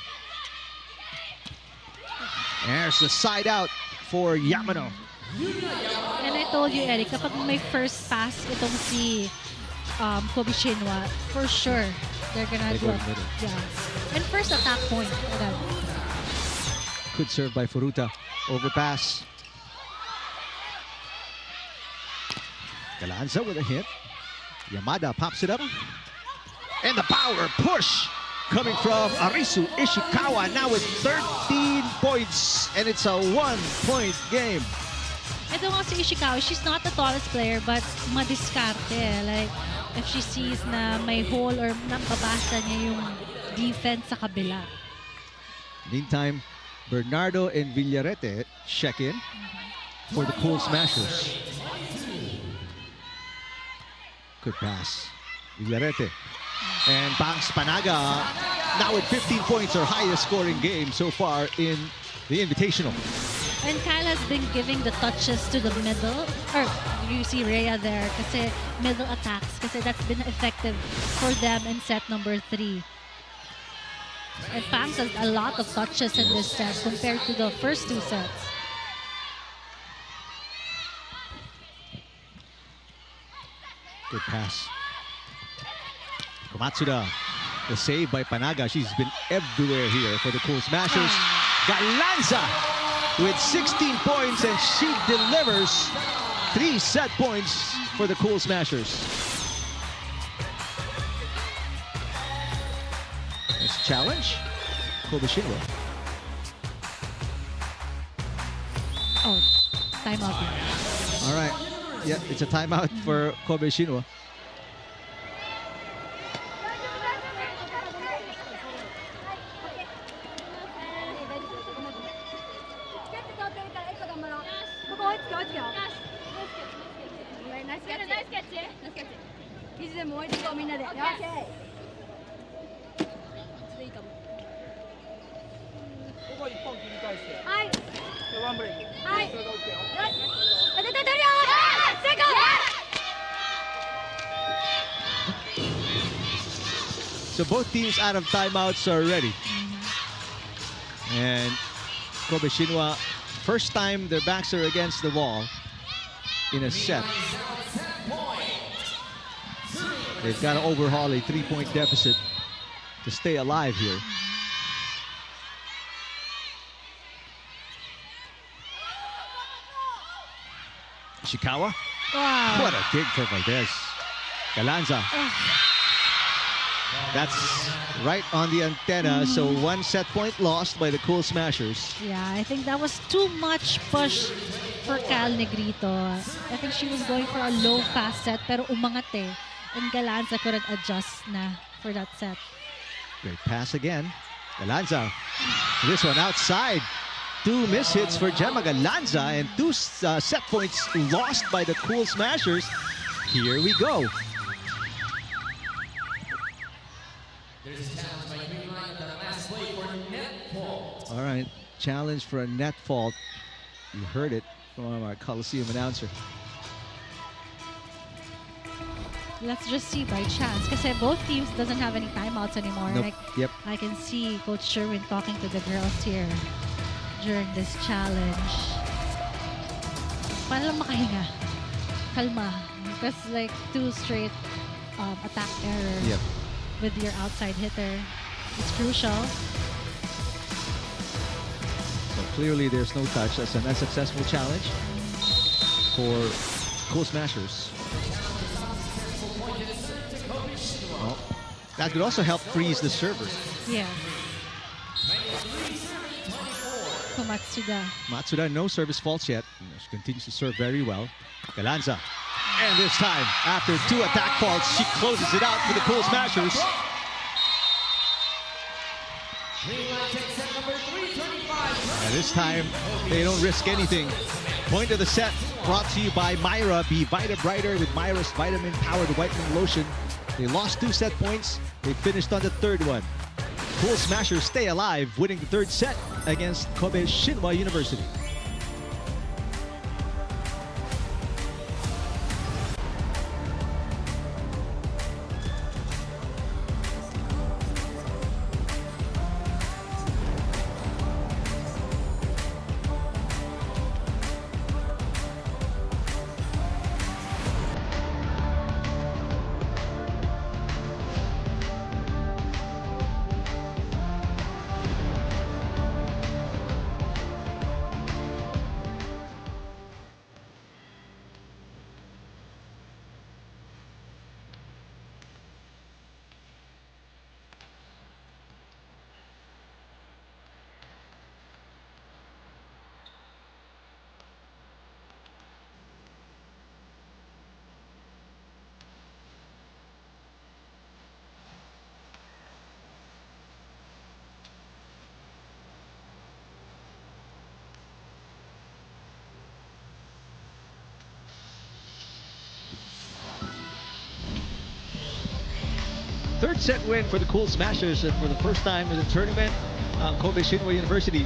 There's the side out for Yamano. And I told you, Eric, kapag may first pass itong si KOBE Shinwa, for sure they're gonna They go do it. middle. Yeah. And first attack point. Agad. Good serve by Furuta. Overpass. Galanza with a hit. Yamada pops it up. And the power push coming from Arisu Ishikawa now with 13 points. And it's a 1-point game. Ito nga si Ishikawa, she's not the tallest player but madiskarte. Like, if she sees na may hole or nababasa niya yung defense sa kabila. Meantime, Bernardo and Villarete check in for the Cool Smashers. Good pass. Villarete. And Bangs Panaga now with 15 points, her highest scoring game so far in the Invitational. And Kyle has been giving the touches to the middle, or you see Rhea there kasi middle attacks kasi that's been effective for them in set number 3. And Pangs has a lot of touches in this set compared to the first 2 sets. Good pass. Komatsuda, the save by Panaga. She's been everywhere here for the Cool Smashers. Galanza with 16 points, and she delivers 3 set points for the Cool Smashers. Nice challenge. KOBE Shinwa. Oh, timeout. All right. Yeah, it's a timeout for KOBE Shinwa. So both teams out of timeouts are ready. And KOBE Shinwa, first time their backs are against the wall in a set. They've got to overhaul a 3-point deficit to stay alive here. Ishikawa. Wow. What a dig for Valdez. Galanza. That's right on the antenna. So 1 set point lost by the Cool Smashers. Yeah, I think that was too much push for Cal Negrito. I think she was going for a low fast set pero umangat eh. And Galanza couldn't adjust na for that set. Great pass again. Galanza. This one outside. 2 miss hits for Gemma Galanza and 2 set points lost by the Cool Smashers. Here we go. There's a challenge by Creamline at the last play for net fault. All right, challenge for a net fault. You heard it from our Coliseum announcer. Let's just see by chance kasi both teams doesn't have any timeouts anymore. Nope. Like, Yep. I can see Coach Sherwin talking to the girls here during this challenge. Para lang makahinga. Kalma. Because like 2 straight attack errors Yep. with your outside hitter. It's crucial. So clearly there's no touch. That's an unsuccessful challenge for Cool Smashers. Well, that could also help freeze the server. Yeah. Komatsuda. Matsuda, no service faults yet. She continues to serve very well. Galanza. And this time, after 2 attack faults, she closes it out for the Cool Smashers. And this time, they don't risk anything. Point of the set brought to you by Myra. Be Vita Brighter with Myra's vitamin-powered whitening lotion. They lost 2 set points. They finished on the 3rd one. Cool Smashers stay alive, winning the 3rd set against KOBE Shinwa University. Third set win for the Cool Smashers, and for the first time in the tournament, KOBE Shinwa University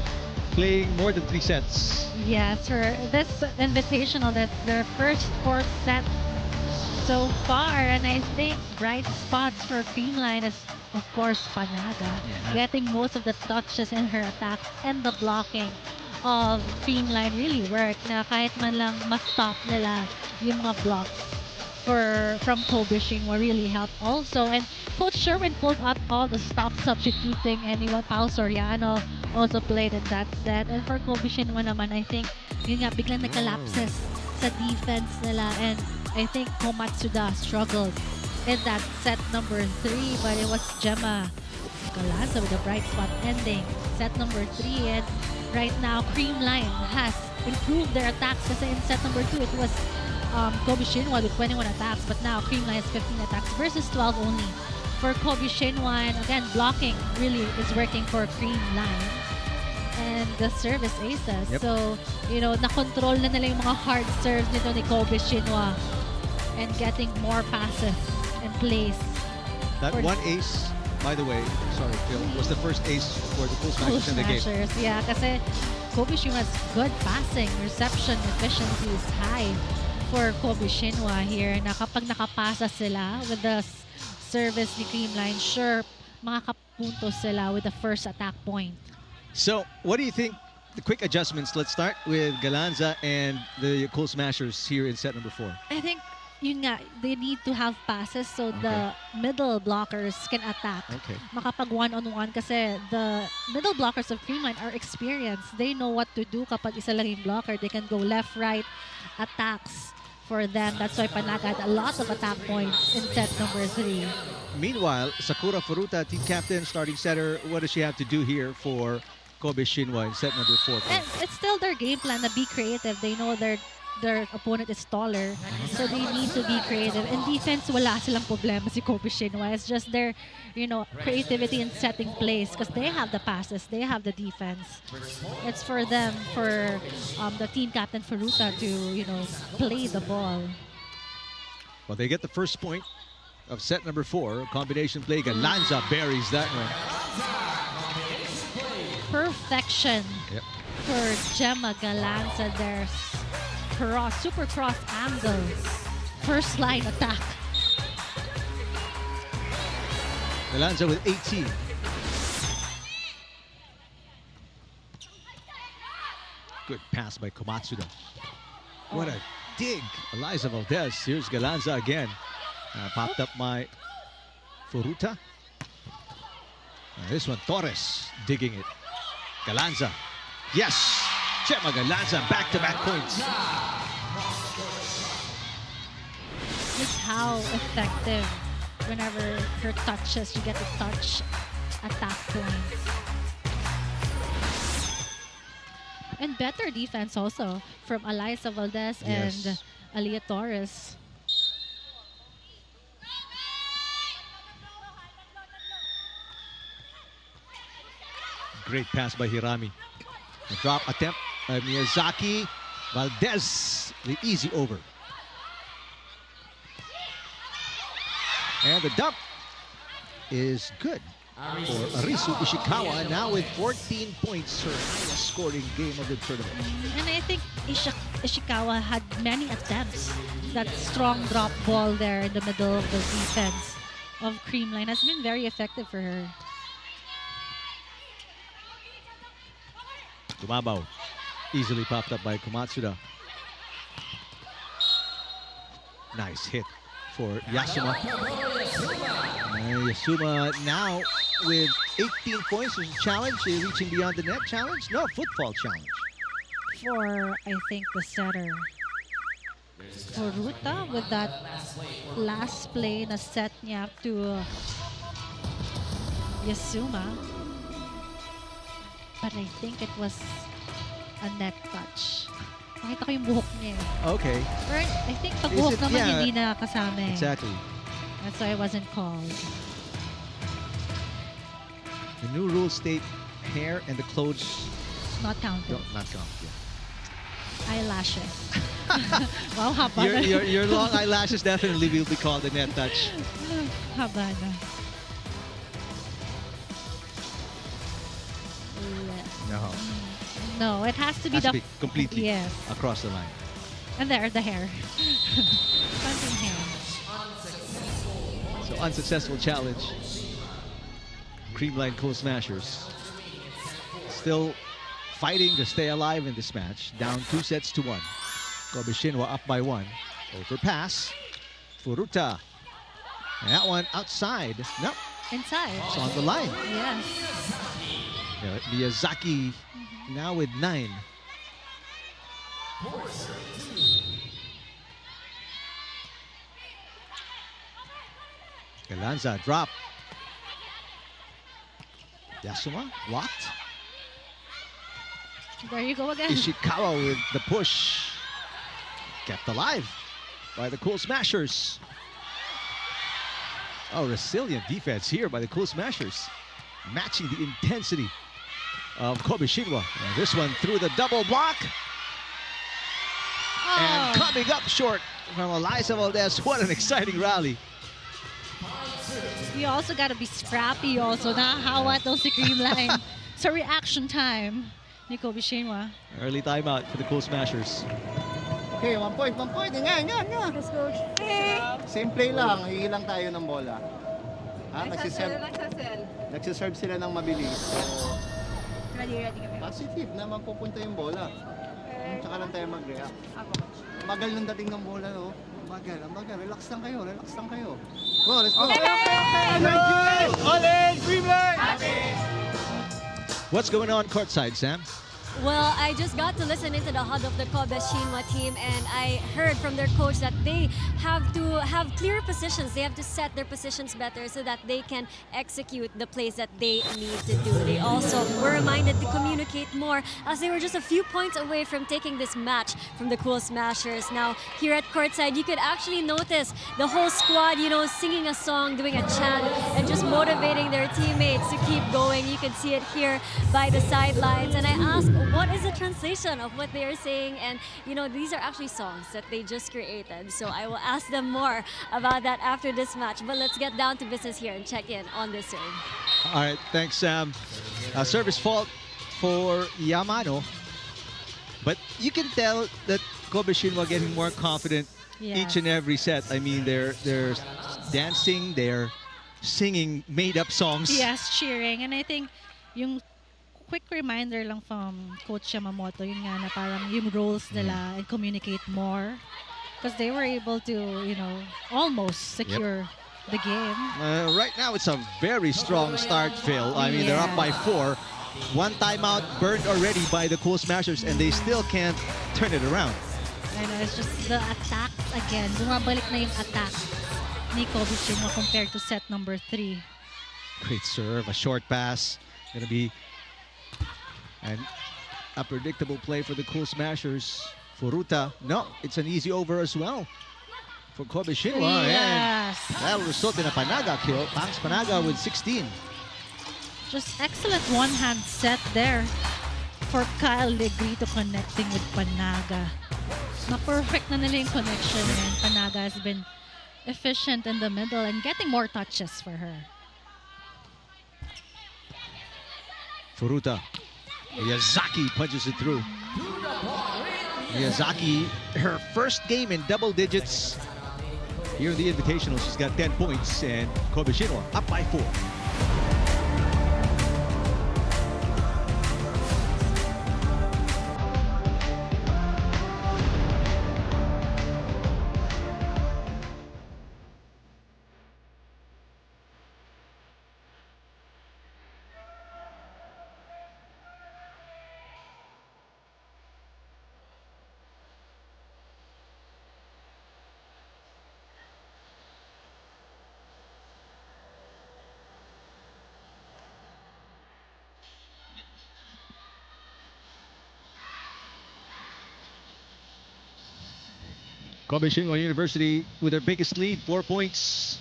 playing more than 3 sets. Yes, for this invitational, that's their first 4th set so far, and I think bright spots for Creamline is, of course, Panaga, getting most of the touches in her attack, and the blocking of Creamline really worked na kahit man lang ma-stop nila yung mga blocks from KOBE Shinwa really helped also. And Coach Sherwin pulled out all the stop substituting, and Iwan Pao Soriano also played in that set. And for KOBE Shinwa naman, I think yun nga, biglang nagka-lapses sa defense nila, and I think Komatsuda struggled in that set number 3, but it was Gemma Galanza with a bright spot ending set number 3. And right now, Creamline has improved their attacks kasi in set number 2, it was KOBE Shinwa with 21 attacks, but now Creamline has 15 attacks versus 12 only for KOBE Shinwa. And again, blocking really is working for Creamline. And the service aces. Yep. So, you know, na-control na nila yung mga hard serves nito ni KOBE Shinwa and getting more passes in place. That For- one ace, by the way, sorry, Phil, was the first ace for the Cool Cool Smashers in the game. Smashers, yeah, kasi KOBE Shinwa's good passing, reception efficiency is high for KOBE Shinwa here. Na kapag nakapasa sila with the service ni Creamline, sure, makakapunto sila with the first attack point. So, what do you think? The quick adjustments. Let's start with Galanza and the Cool Smashers here in set number 4. I think yun nga, they need to have passes so the middle blockers can attack. Okay. Makapag one-on-one kasi the middle blockers of Creamline are experienced. They know what to do kapag isa lang yung blocker. They can go left, right, attacks for them. That's why Panaga had a lot of attack points in set number 3. Meanwhile, Sakura Furuta, team captain, starting setter, what does she have to do here for KOBE Shinwa in set number 4? And it's still their game plan to be creative. They know their opponent is taller, so they need to be creative. In defense, wala silang problema si KOBE Shinwa. It's just their, you know, creativity in setting plays because they have the passes, they have the defense. It's for them, for the team captain Furuta to, you know, play the ball. Well, they get the first point of set number 4. Combination play. Galanza buries that one. Perfection Yep. for Gemma Galanza. There's super cross angles. First line attack. Galanza with 18. Good pass by Komatsuda. What a dig. Eliza Valdez. Here's Galanza again. Popped up by Furuta. This one, Torres digging it. Galanza. Yes. Gemma Galanza, back-to-back points. Just how effective whenever her touches, you get the touch attack points. And better defense also from Eliza Valdez Yes. and Aliyah Torres. Great pass by Hirami. A drop attempt by Miyazaki. Valdez, the easy over. And the dump is good for Arisu Ishikawa, now with 14 points, her highest scoring game of the tournament. And I think Ishikawa had many attempts. That strong drop ball there in the middle of the defense of Creamline has been very effective for her. Gumabaw, easily popped up by Komatsuda. Nice hit for Yasuma. Yasuma now with 18 points. There's a challenge, reaching beyond the net challenge? No, football challenge. For, I think, the setter. Furuta with that last play na set niya to Yasuma. But I think it was a net touch. Nakita ko yung buhok niya eh. Okay, Or I think pag Is buhok it- naman yeah, hindi na kasama eh. exactly. That's why it wasn't called. The new rules state hair and the clothes Not counted. don't not count. Yeah. Eyelashes. Wow, haba na. Your long eyelashes definitely will be called a net touch. Haba na. No. No, it has to be Has to the be completely yes. across the line. And there, the hair. Something hair. So unsuccessful challenge. Creamline Cool Smashers still fighting to stay alive in this match. Down 2-1. KOBE Shinwa up by 1. Overpass. Furuta. And that one outside. No, Inside. it's on the line. Yes. Miyazaki now with 9. Galanza drop. Yasuma blocked. There you go again. Ishikawa with the push. Kept alive by the Cool Smashers. Oh, resilient defense here by the Cool Smashers. Matching the intensity of KOBE Shinwa. And this one through the double block. And coming up short from Eliza Valdez. What an exciting rally. You also got to be scrappy also. Nakahawat daw si Creamline. So reaction time ni KOBE Shinwa. Early timeout for the Cool Smashers. Okay, 1 point, 1 point. Nga. Yes, coach. Same play lang, hihilang tayo ng bola. Nagsiserve sila ng mabilis. So, Ready kami. positive na mapupunta yung bola. Tsaka lang tayo mag-react. Magal ng dating ng bola, no? Magal. Relax lang kayo. Go, let's go. What's going on courtside, Sam? Well, I just got to listen into the HUD of the KOBE Shinwa team, and I heard from their coach that they have to have clear positions. They have to set their positions better so that they can execute the plays that they need to do. They also were reminded to communicate more, as they were just a few points away from taking this match from the Cool Smashers. Now, here at courtside, you could actually notice the whole squad, singing a song, doing a chant, and just motivating their teammates to keep going. You can see it here by the sidelines. And I asked, what is the translation of what they are saying? And these are actually songs that they just created. So I will ask them more about that after this match. But let's get down to business here and check in on this serve. All right, thanks, Sam. Service fault for Yamano. But you can tell that KOBE Shinwa getting more confident each and every set. I mean, they're dancing, they're singing made-up songs. Yes, cheering. And I think yung quick reminder lang from Coach Yamamoto, yun nga na parang yung roles nila and communicate more. Because they were able to, almost secure the game. Right now, it's a very strong start, Phil. I mean, they're up by 4. 1 timeout burned already by the Cool Smashers, and they still can't turn it around. I know, it's just the attacks again. Bumabalik na yung attacks ni KOBE Shinwa compared to set number 3. Great serve, a short pass. Gonna be an unpredictable play for the Cool Smashers. Furuta, no, it's an easy over as well for KOBE Shinwa. Yes. And that'll result in a Panaga kill. Pangs Panaga with 16. Just excellent one-hand set there for Kyle Legrito connecting with Panaga. Na-perfect na nila yung connection, and Panaga has been efficient in the middle and getting more touches for her. Furuta. Miyazaki punches it through. Miyazaki, her first game in double digits. Here in the Invitational, she's got 10 points, and KOBE Shinwa up by 4. KOBE Shinwa University with their biggest lead, 4 points.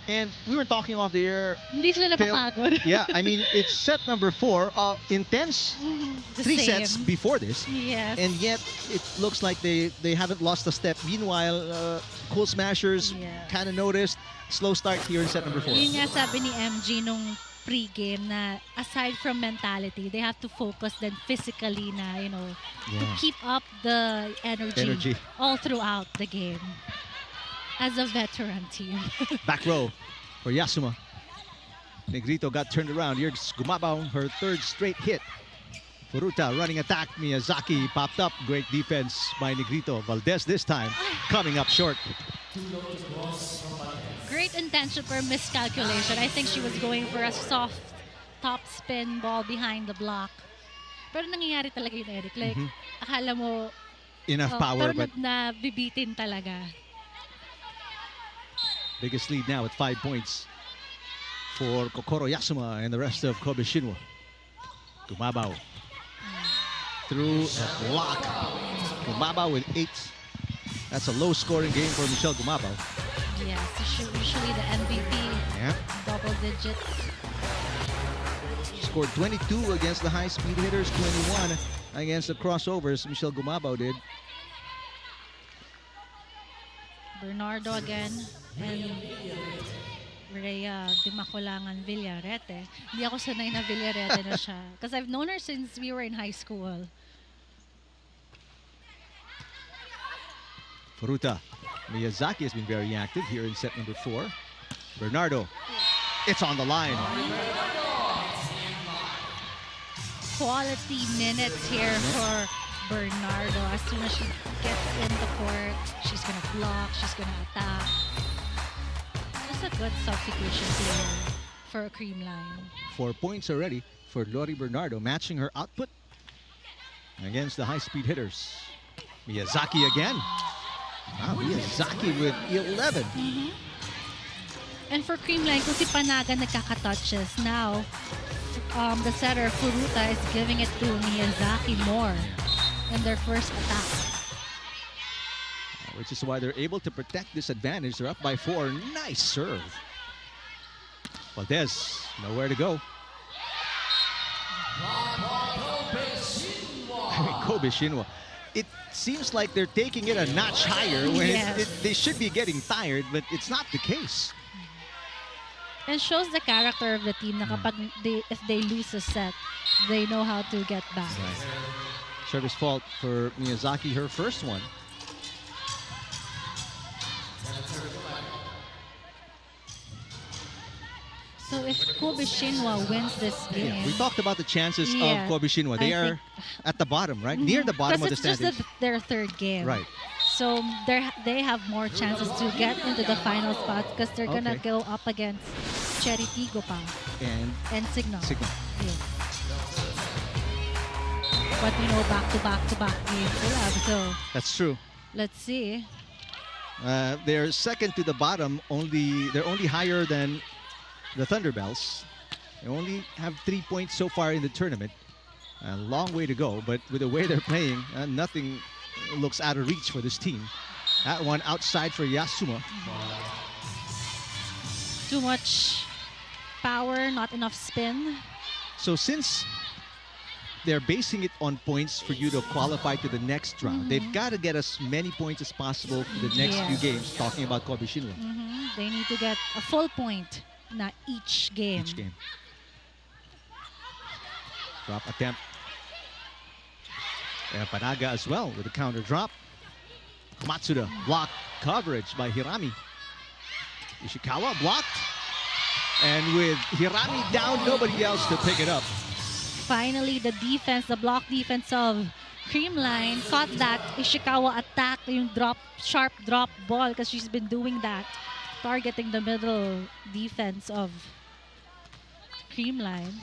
And we were talking off the air. Hindi sila Phil, napapagod. yeah, I mean, it's set number 4. Intense. The 3 same. sets before this. Yes. And yet, it looks like they haven't lost a step. Meanwhile, Cool Smashers Yes. kind of noticed. Slow start here in set number 4. Yun nga sabi ni MG nung pre-game na aside from mentality, they have to focus then physically na, to Yeah. keep up the energy all throughout the game as a veteran team. Back row for Yasuma. Negrito got turned around. Here's Gumabao, her third straight hit. Furuta running attack. Miyazaki popped up. Great defense by Negrito. Valdez this time coming up short. Great intention for miscalculation. I think she was going for a soft top spin ball behind the block. Pero nangyayari talaga yun, Eric. Like, akala mo, Enough power, pero but nabibitin talaga. biggest lead now at 5 points for Kokoro Yasuma and the rest of Kobe Shinwa. Gumabao through a block. Gumabao with 8. That's a low-scoring game for Michelle Gumabao. Yes, usually the MVP, Yeah. double digits. Scored 22 against the high-speed hitters, 21 against the crossovers. Michelle Gumabao did. Bernardo again, and Rhea Dimacolangan Villarete. Hindi ako sanay na Villarete na siya. Because I've known her since we were in high school. Furuta. Miyazaki has been very active here in set number 4. Bernardo. It's on the line. Quality minutes here for Bernardo. As soon as she gets in the court, she's going to block, she's going to attack. Just a good substitution player for Creamline. 4 points already for Lori Bernardo, matching her output against the high-speed hitters. Miyazaki again. Wow, Miyazaki with 11. And for Creamline, kung si Panaga nagkaka-touches, now the setter Furuta is giving it to Miyazaki more in their first attack. Which is why they're able to protect this advantage. They're up by 4. Nice serve. Valdez, nowhere to go. Kobe Shinwa. It seems like they're taking it a notch higher when Yes. they should be getting tired, but it's not the case. And shows the character of the team na kapag if they lose a set, they know how to get back. Service fault for Miyazaki, her first one. So if Kobe Shinwa wins this game, Yeah, we talked about the chances Yeah, of Kobe Shinwa. They I are think- at the bottom, right? Near the bottom of the because it's standings. just their third game. Right. So they have more chances to get into the final spot because they're gonna Okay. go up against Cherry Tigo pa And Signal. Signal. Yes. But back-to-back games sila. So That's true. let's see. They're second to the bottom. They're only higher than the Thunderbells. They only have 3 points so far in the tournament. A long way to go, but with the way they're playing, nothing looks out of reach for this team. That one outside for Yasuma. Too much power, not enough spin. So since they're basing it on points for you to qualify to the next round, they've got to get as many points as possible for the next few Yes. games, talking about Kobe Shinwa. They need to get a full point na each game. Each game. Drop attempt. And Panaga as well with a counter drop. Matsuda block coverage by Hirami. Ishikawa blocked. And with Hirami down, nobody else to pick it up. Finally, the block defense of Creamline caught that Ishikawa attack, yung sharp drop ball because she's been doing that, targeting the middle defense of Creamline.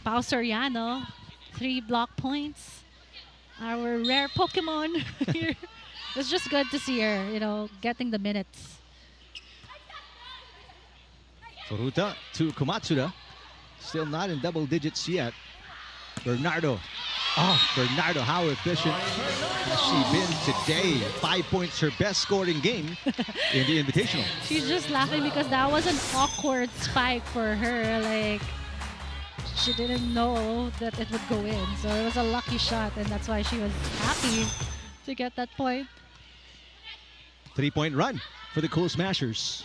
Pao Soriano, 3 block points. Our rare Pokemon here. It's just good to see her, getting the minutes. Furuta to Komatsuda. Still not in double digits yet. Bernardo. Oh, Bernardo, how efficient has she been today? 5 points, her best scoring game in the Invitational. She's just laughing because that was an awkward spike for her. Like, she didn't know that it would go in. So it was a lucky shot, and that's why she was happy to get that point. 3-point run for the Cool Smashers.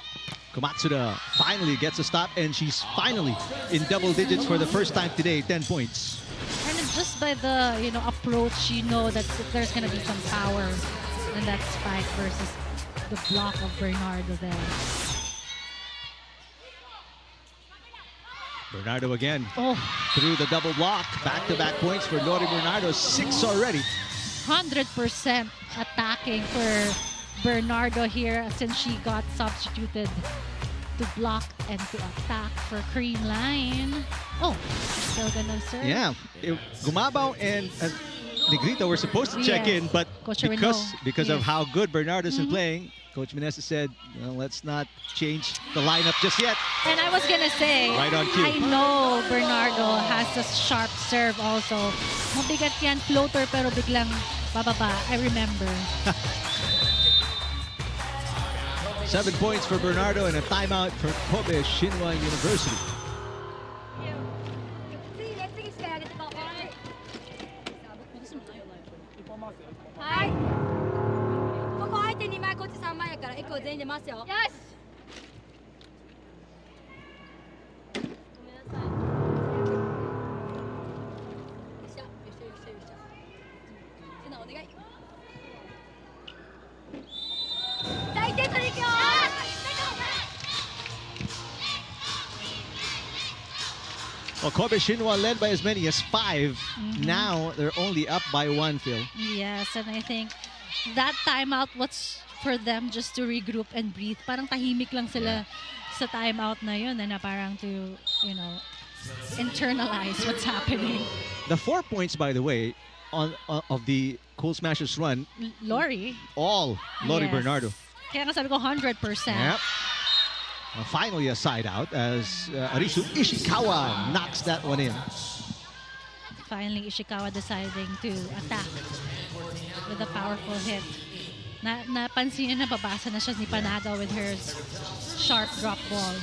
Komatsuda finally gets a stop, and she's finally in double digits for the first time today, 10 points. And then just by the approach, you know that there's gonna be some power in that spike versus the block of Bernardo there. Bernardo again Oh, through the double block. Back-to-back points for Lori Bernardo, 6 already. 100% attacking for Bernardo here since she got substituted to block and to attack for Creamline. Oh, still gonna serve. Yeah, Gumabaw and Negrito were supposed to check Yes. in, but Coach because of Yes. how good Bernardo's been playing, Coach Manessa said, well, let's not change the lineup just yet. And I was gonna say, Right on cue. I know Bernardo has a sharp serve also. Mabigat yan, floater pero biglang bababa. I remember. 7 points for Bernardo and a timeout for Kobe Shinwa University. 次してあげてください。はい。ここ相手2枚こっち3枚やから1個全員出ますよ。よし。ごめんなさい。よっしゃよっしゃよっしゃよっしゃ。せなお願い。大点取り行くよ。Well, Kobe Shinwa led by as many as 5. Now they're only up by 1, Phil. Yes, and I think that timeout was for them just to regroup and breathe. Parang tahimik lang sila sa timeout na yun na parang to, internalize what's happening. The 4 points, by the way, of the Cool Smashers run, Lori. all Lori Yes. Bernardo. Kaya nga sabi ko 100%. Yep. Finally a side out as Arisu Ishikawa knocks that one in. Finally, Ishikawa deciding to attack with a powerful hit. Napansin niya na babasa na siya ni Panada with her sharp drop ball.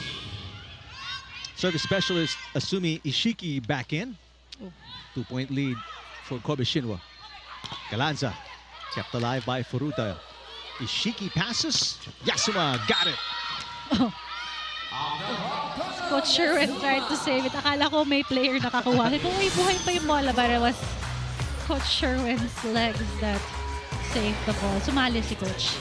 Service specialist Asumi Ishiki back in. Oh. 2-point lead for Kobe Shinwa. Galanza kept alive by Furuta. Ishiki passes. Yasuma got it. Coach Sherwin tried to save it. Akala ko may player nakakuha. Sabi ko, uy, buhay pa yung bola. But it was Coach Sherwin's legs that saved the ball. Sumali si Coach.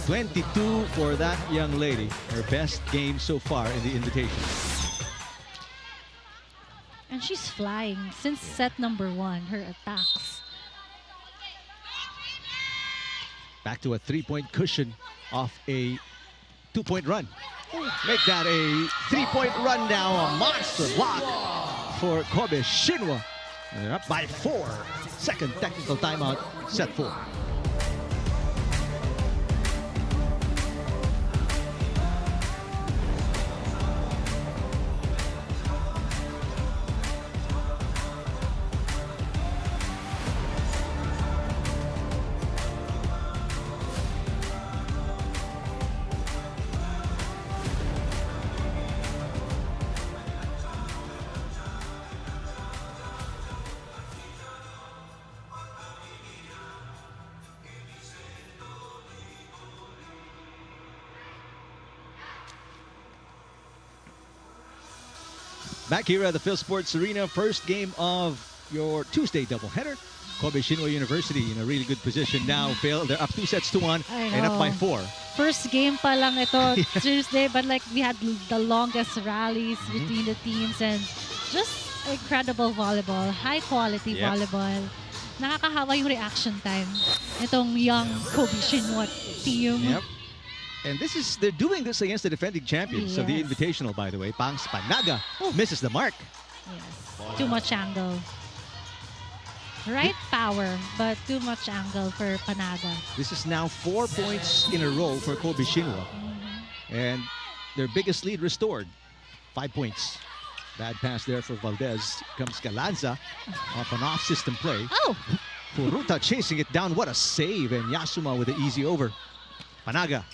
22 for that young lady. Her best game so far in the invitation. And she's flying since set number 1. Her attacks. Back to a 3-point cushion off a 2-point run. Make that a 3-point run now. A monster block for Kobe Shinwa. And they're up by 4. Second technical timeout, set 4. Back here at the Phil Sports Arena, first game of your Tuesday doubleheader. Kobe Shinwa University in a really good position now, Phil. They're up 2 sets to 1 and up by 4. First game pa lang ito Tuesday, but like we had the longest rallies between the teams and just incredible volleyball, high quality volleyball. Nakakahawa yung reaction time nitong young Kobe Shinwa team. Yep. And they're doing this against the defending champions of the Yes. Invitational, by the way. Pangs Panaga misses the mark. Yes. Too much angle. Right power, but too much angle for Panaga. This is now 4 points in a row for Kobe Shinwa. And their biggest lead restored. 5 points. Bad pass there for Valdez. Comes Galanza off an off-system play. Oh! Furuta chasing it down. What a save. And Yasuma with the easy over. Panaga.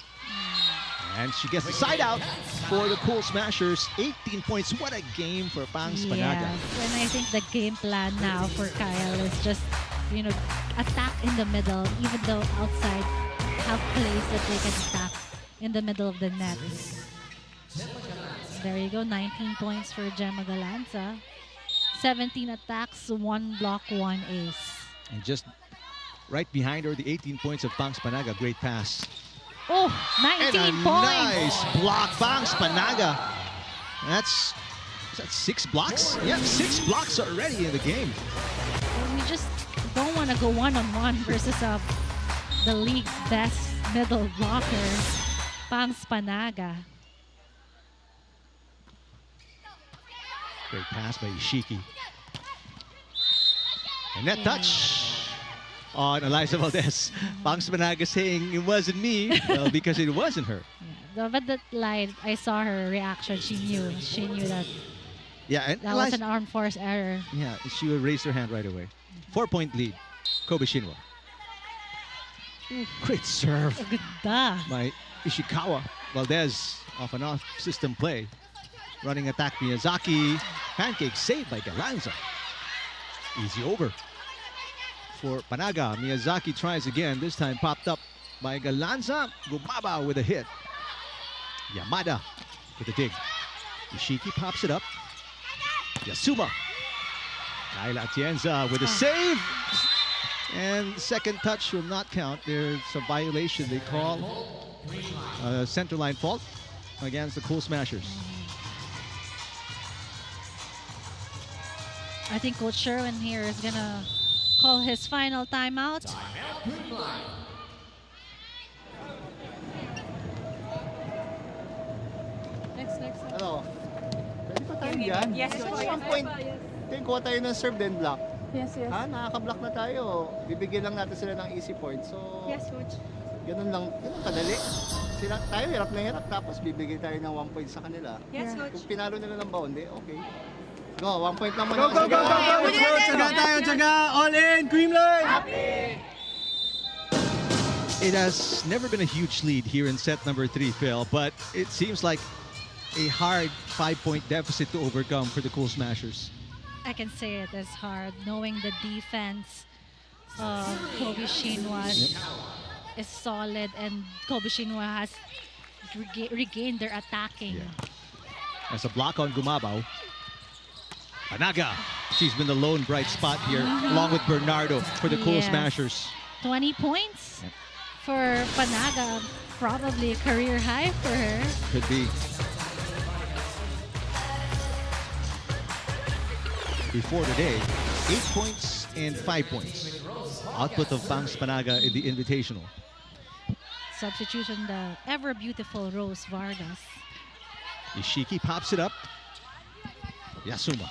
And she gets the side out for the Cool Smashers. 18 points. What a game for Pangs Panaga. Yes, and I think the game plan now for Kyle is just, attack in the middle, even though outside have plays that they can attack in the middle of the net. There you go, 19 points for Gemma Galanza. 17 attacks, 1 block, 1 ace. And just right behind her, the 18 points of Bangs Panaga. Great pass. Oh, 19 And a points. nice block, Bangs Panaga. Is that 6 blocks? Yeah, 6 blocks already in the game. We just don't want to go one-on-one versus the league's best middle blocker, Bangs Panaga. Great pass by Ishiki. And that touch on Eliza Valdez. Bangs Panaga saying it wasn't me, well, because it wasn't her. Yeah, but that line, I saw her reaction. She knew that Yeah, and that was an armed force error. yeah, she would raise her hand right away. 4-point lead, KOBE Shinwa. Great serve Ganda. by Ishikawa. Valdez off an off-system play. Running attack, Miyazaki. Pancake saved by Galanza. Easy over for Panaga. Miyazaki tries again. This time popped up by Galanza. Gumaba with a hit. Yamada with a dig. Ishiki pops it up. Yasuma. Kayla Atienza with a save. And second touch will not count. There's a violation they call. Center line fault against the Cool Smashers. I think Coach Sherwin here is gonna call his final timeout. Next. Ano? Pwede pa tayo dyan? Yes, Kasi Coach. 1 point. Tingin kuha tayo ng serve then block. Yes. Nakaka-block na tayo. Bibigyan lang natin sila ng easy point. So, Coach. ganun kadali. Tayo hirap na hirap, tapos bibigyan tayo ng 1 point sa kanila. Yes, Coach. Kung pinalo nila ng boundy, okay. Go, 1 point lang muna. Go! Tsaga tayo, tsaga! All in! Creamline! It has never been a huge lead here in set number 3, Phil, but it seems like a hard 5-point deficit to overcome for the Cool Smashers. I can say it is hard, knowing the defense of KOBE Shinwa is solid, and KOBE Shinwa has regained their attacking. Yeah. As a block on Gumabao. Panaga. She's been the lone bright spot here, along with Bernardo for the Cool Yes. Smashers. 20 points Yep. for Panaga, probably a career high for her. Could be. Before today, 8 points and 5 points. Output of Bangs Panaga in the Invitational. Substitution, the ever beautiful Rose Vargas. Ishiki pops it up. Yasuma.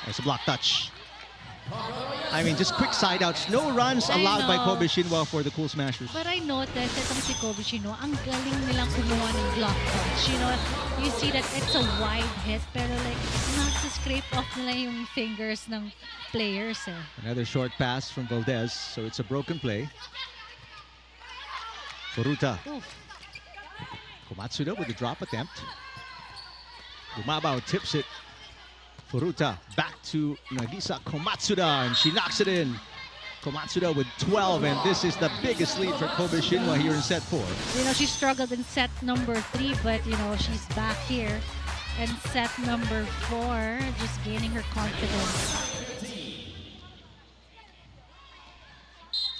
There's a block touch. I mean, just quick side outs. No runs I allowed by know. KOBE Shinwa for the Cool Smashers. But I noticed itong si KOBE Shinwa, ang galing nilang kumuha ng block touch. You know, you see that it's a wide hit, pero like, scrape off nila yung fingers ng players eh. Another short pass from Valdez, so it's a broken play. Furuta. Oof. Komatsuda with the drop attempt. Gumabao tips it. Furuta back to Nagisa Komatsuda, and she knocks it in. Komatsuda with 12, and this is the biggest lead for KOBE Shinwa here in set 4. You know, she struggled in set number 3, but you know, she's back here. And set number 4, just gaining her confidence.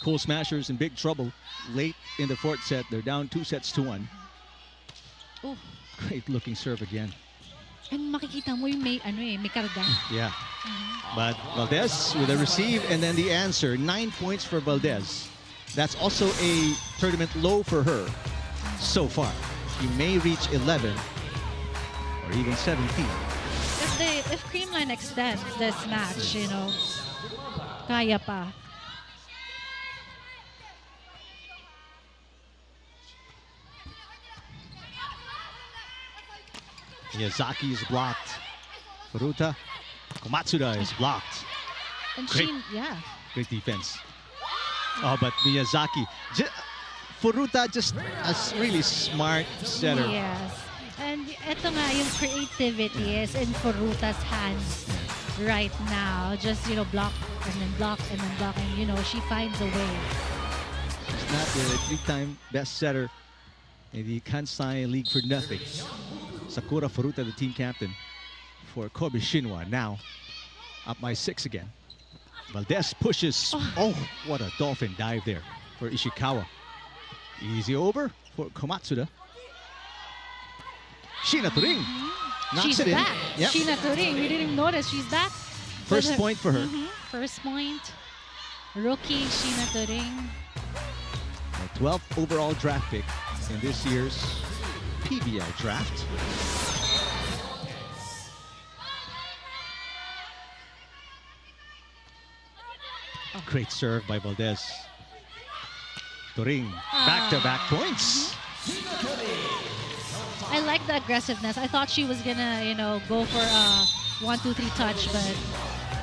Cool Smashers in big trouble late in the 4th set. They're down 2 sets to 1. Oh. Great looking serve again. And makikita mo yung may karga. Yeah. But Valdez with a receive and then the answer. 9 points for Valdez. That's also a tournament low for her so far. She may reach 11 or even 17. If Creamline extends this match, you know, kaya pa. Miyazaki is blocked. Furuta. Komatsuda is blocked. And Great. Great defense. Oh, but Miyazaki. Furuta just a really smart setter. Yes. And ito nga, yung creativity is in Furuta's hands right now. Just, you know, block and then block and then block. And, you know, she finds a way. She's not the 3-time best setter in the Kansai League for nothing. Sakura Furuta, the team captain for Kobe Shinwa, now up by 6 again. Valdez pushes. Oh, what a dolphin dive there for Ishikawa. Easy over for Komatsuda. Shina Turing knocks She's it in. back. Yep. Shina Turing, we didn't notice she's back. First point for her. First point. Rookie Shina Turing. The 12th overall draft pick in this year's PVL draft. Great serve by Valdez. Turing, back-to-back points. I like the aggressiveness. I thought she was gonna, you know, go for a 1-2-3 touch, but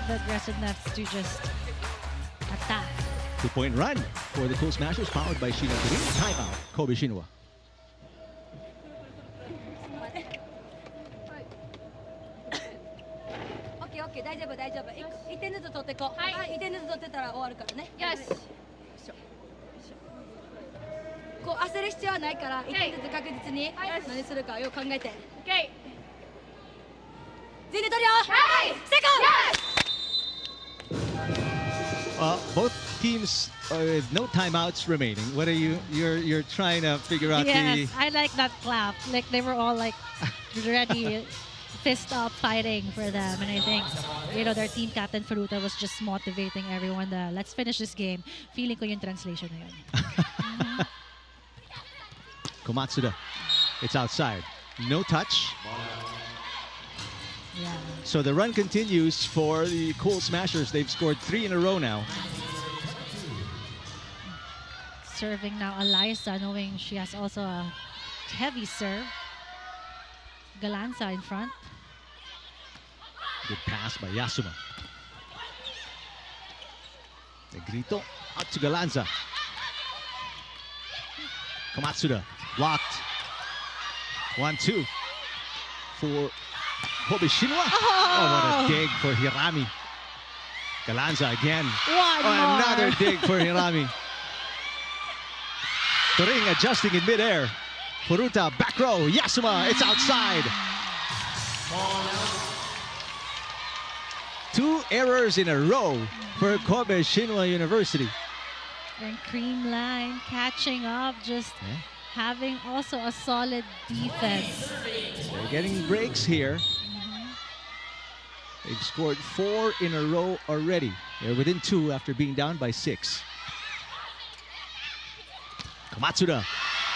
the aggressiveness to just attack. 2-point run for the Cool Smashers, powered by Shina Turing. Timeout, Kobe Shinwa. OK 大丈夫大丈夫。1点ずつ取ってこう。はい。1点ずつ取ってたら終わるからね。よし。こう焦る必要はないから1点ずつ確実に何するかよく考えて。OK。全員で取るよ。はい。セコン。Both teams with no timeouts remaining. What are you're trying to figure out? Yes, I like that clap. Like they were all like ready, fist up, fighting for them. And I think, you know, their team captain Furuta was just motivating everyone. Let's finish this game. Feeling ko yung translation na yun. Komatsuda, it's outside. No touch. Yeah. So the run continues for the Cool Smashers. They've scored 3 in a row now. Serving now Eliza, knowing she has also a heavy serve. Galanza in front. Good pass by Yasuma. Negrito out to Galanza. Komatsuda blocked. 1-2 for Kobe Shinwa. Oh, what a dig for Hirami. Galanza again. Another dig for Hirami. Turing adjusting in midair. Furuta back row. Yasuma, it's outside. 2 errors in a row for Kobe Shinwa University. And Creamline catching up, just having also a solid defense. They're getting breaks here. They've scored 4 in a row already. They're within 2 after being down by 6. Komatsuda,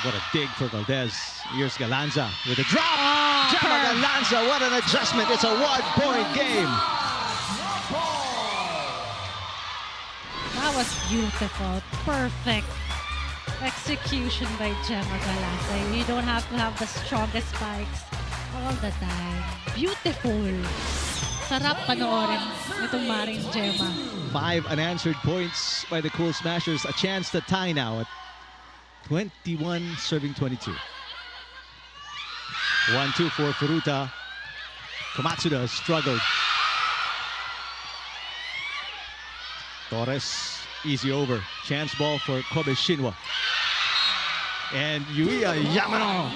what a dig for Valdez. Here's Galanza with a drop. Gemma Galanza, what an adjustment. It's a 1-point game. That was beautiful, perfect execution by Gemma Galanza. You don't have to have the strongest spikes all the time. Beautiful. Sarap panoorin itong Maring Gemma. 5 unanswered points by the Cool Smashers. A chance to tie now at 21 serving 22. 1-2 for Furuta. Komatsuda struggled. Torres, easy over. Chance ball for Kobe Shinwa. And Yuya Yamano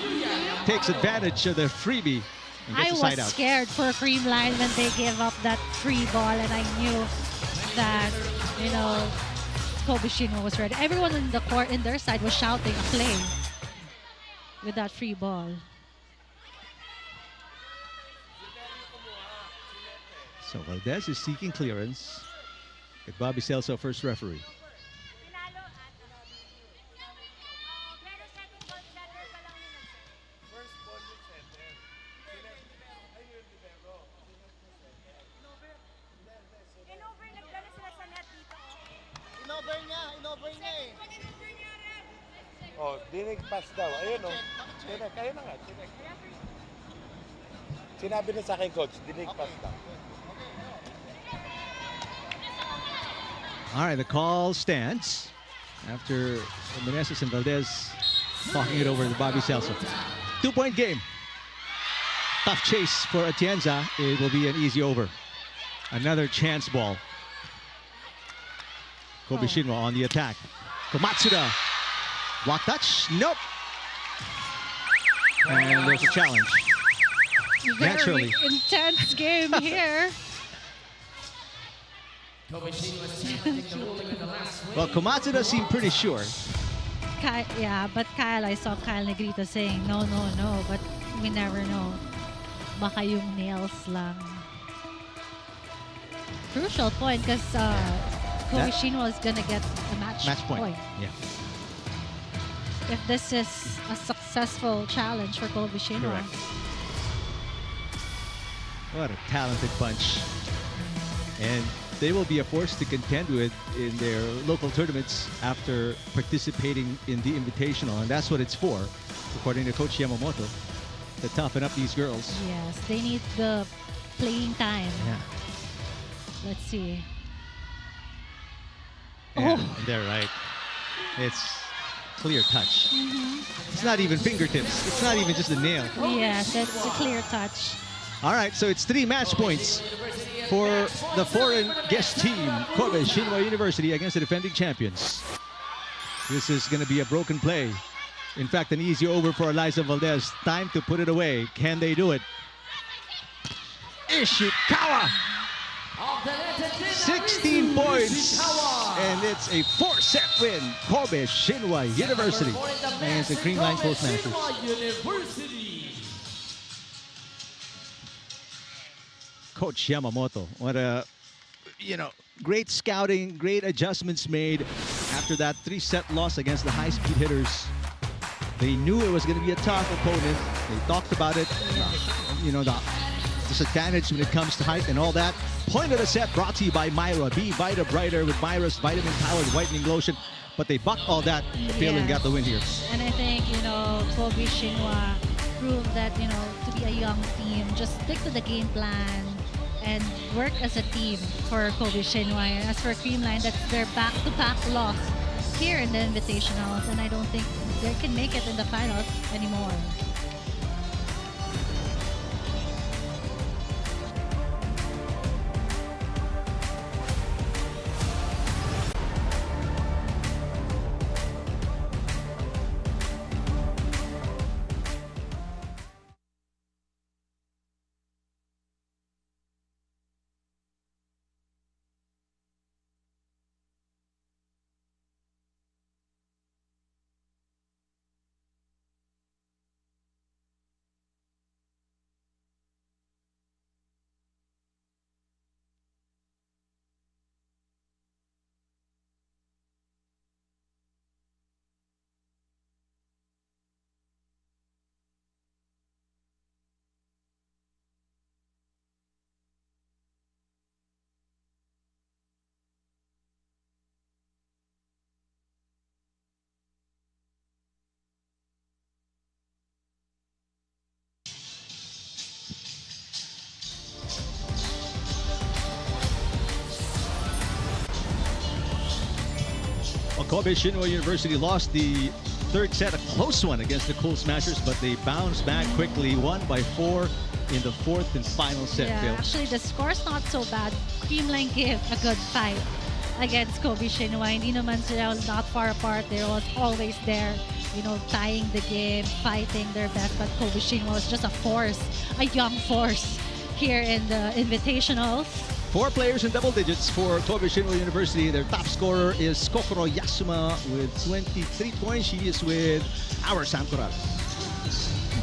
takes advantage of the freebie and gets I the side was out. scared for Creamline when they gave up that free ball, and I knew that, you know, Kobe Shinwa was ready. Everyone in the court, in their side, was shouting a play with that free ball. So Valdez is seeking clearance. With Bobby Celso, first referee. Oh, dinig pass daw. Ayun o. Tinig, ayun na nga. Tinig. Sinabi na sa akin, coach, dinig pass daw. All right, the call stands after Meneses and Valdez talking it over to Bobby Celso. 2-point game. Tough chase for Atienza. It will be an easy over. Another chance ball. Kobe Shinwa on the attack. Komatsuda. Block touch. Nope. And there's a challenge. Naturally. Very intense game here. KOBE Shinwa is challenging the ruling in the last wave. Well, Komatsuda seemed pretty sure. Yeah, but Kyle, I saw Kyle Negrita saying, no, but we never know. Baka yung nails lang. Crucial point because KOBE Shinwa is gonna get a match point. Yeah. If this is a successful challenge for KOBE Shinwa. Correct. What a talented bunch. And they will be a force to contend with in their local tournaments after participating in the Invitational. And that's what it's for, according to Coach Yamamoto, to toughen up these girls. Yes, they need the playing time. Yeah. Let's see. Yeah, they're right. It's clear touch. It's not even fingertips. It's not even just a nail. Yes, it's a clear touch. All right, so it's 3 match points for the foreign guest team, KOBE Shinwa University, against the defending champions. This is going to be a broken play. In fact, an easy over for Eliza Valdez. Time to put it away. Can they do it? Ishikawa! 16 points! And it's a 4-set win. KOBE Shinwa University against the Creamline Cool Smashers. Coach Yamamoto, what a, great scouting, great adjustments made after that 3-set loss against the high-speed hitters. They knew it was going to be a tough opponent. They talked about it, the disadvantage when it comes to height and all that. Point of the set brought to you by Myra. Be Vita Brighter with Myra's vitamin-powered whitening lotion. But they bucked all that, failed and got the win here. And I think, KOBE Shinwa proved that, to be a young team, just stick to the game plan and work as a team for KOBE Shinwa. And as for Creamline, that's their back-to-back loss here in the Invitationals, and I don't think they can make it in the finals anymore. Well, KOBE Shinwa University lost the 3rd set, a close one against the Cool Smashers, but they bounced back quickly, won by 4 in the 4th and final set. Yeah, actually the score's not so bad. Creamline gave a good fight against KOBE Shinwa. Hindi naman sila not far apart. They were always there, tying the game, fighting their best. But KOBE Shinwa was just a force, a young force here in the Invitationals. 4 players in double digits for KOBE Shinwa University. Their top scorer is Kokoro Yasuma with 23 points. She is with our Sam Corral.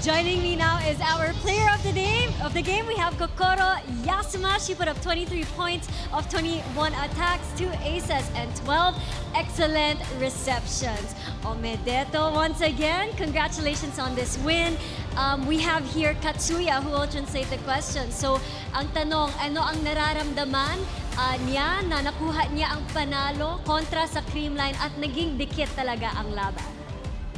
Joining me now is our player of the game. We have Kokoro Yasuma. She put up 23 points of 21 attacks, 2 aces, and 12 excellent receptions. Omedeto once again. Congratulations on this win. We have here Katsuya who will translate the question. So, ang tanong, ano ang nararamdaman niya na nakuha niya ang panalo kontra sa Creamline at naging dikit talaga ang laban?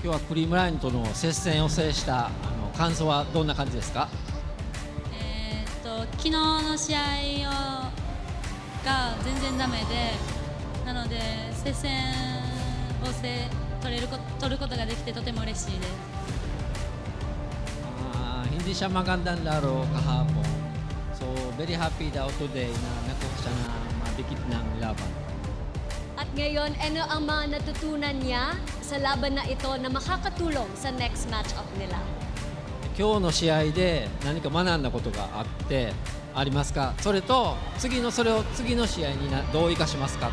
今日はクリームラインとの接戦を制した感想はどんな感じですか？昨日の試合が全然ダメで、なので接戦を取ることができてとても嬉しいです。Hindi siya magandang laro kahapon. So very happy daw today na nakuha siya na madikit ng laban. At ngayon, ano ang mga natutunan niya sa laban na ito na makakatulong sa next match-up nila? 今日の試合で何か学んだことがありますか？それとそれを次の試合にどう生かしますか？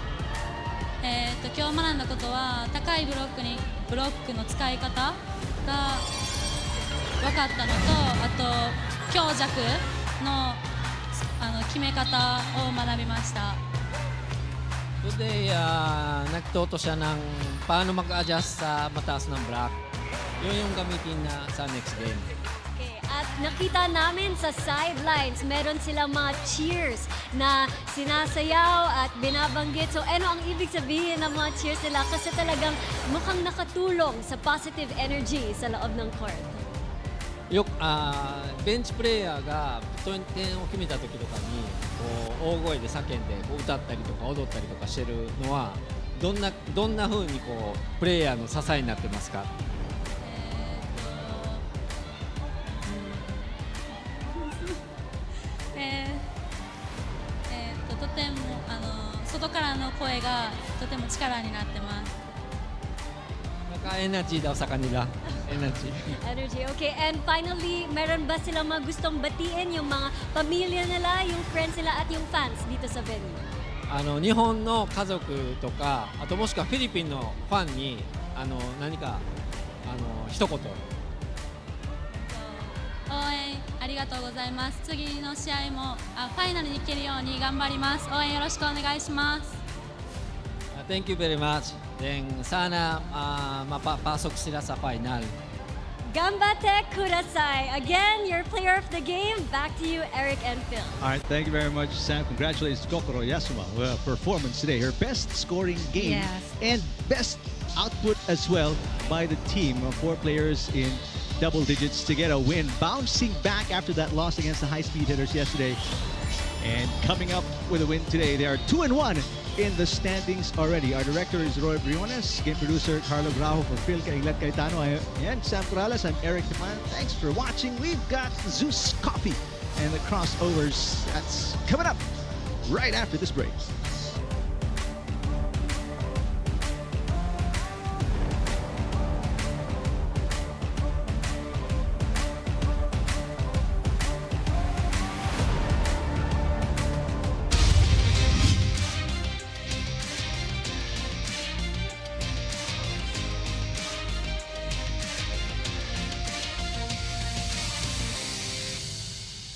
今日学んだことは高いブロックの使い方が分かったのと、あと強弱の決め方を学びました。Today, nagtuto siya ng paano mag-adjust sa mataas ng block. Yun yung gamitin na sa next game. Okay, at nakita namin sa sidelines, meron silang mga cheers na sinasayaw at binabanggit. So ano ang ibig sabihin ng mga cheers nila? Kasi talagang mukhang nakatulong sa positive energy sa loob ng court. ベンチプレイヤーが点を決めた時とかにこう大声で叫んでこう歌ったりとか踊ったりとかしてるのはどんな風にこうプレイヤーの支えになってますか？とても外からの声がとても力になってます。Naka-energy daw sa kanila. Energy. Energy. Okay, and finally, meron ba silang mga gustong batiin yung mga pamilya nila, yung friends nila at yung fans dito sa venue? 日本の家族とかあともしくはフィリピンのファンに何か一言。応援ありがとうございます。次の試合もファイナルに行けるように頑張ります。応援よろしくお願いします。Thank you very much. Then sana mapapasok sila sa final. Gambate kudasai. Again, your player of the game. Back to you, Eric and Phil. All right, thank you very much, Sam. Congratulations, Kokoro Yasuma. Performance today. Her best scoring game Yes. and best output as well by the team. 4 players in double digits to get a win. Bouncing back after that loss against the high-speed hitters yesterday. And coming up with a win today. They are 2-1 in the standings already. Our director is Roy Briones. Game producer Carlo Grajo for Phil Kainglet Cayetano. And Sam Corrales. I'm Eric Teman. Thanks for watching. We've got Zeus Coffee and the crossovers. That's coming up right after this break.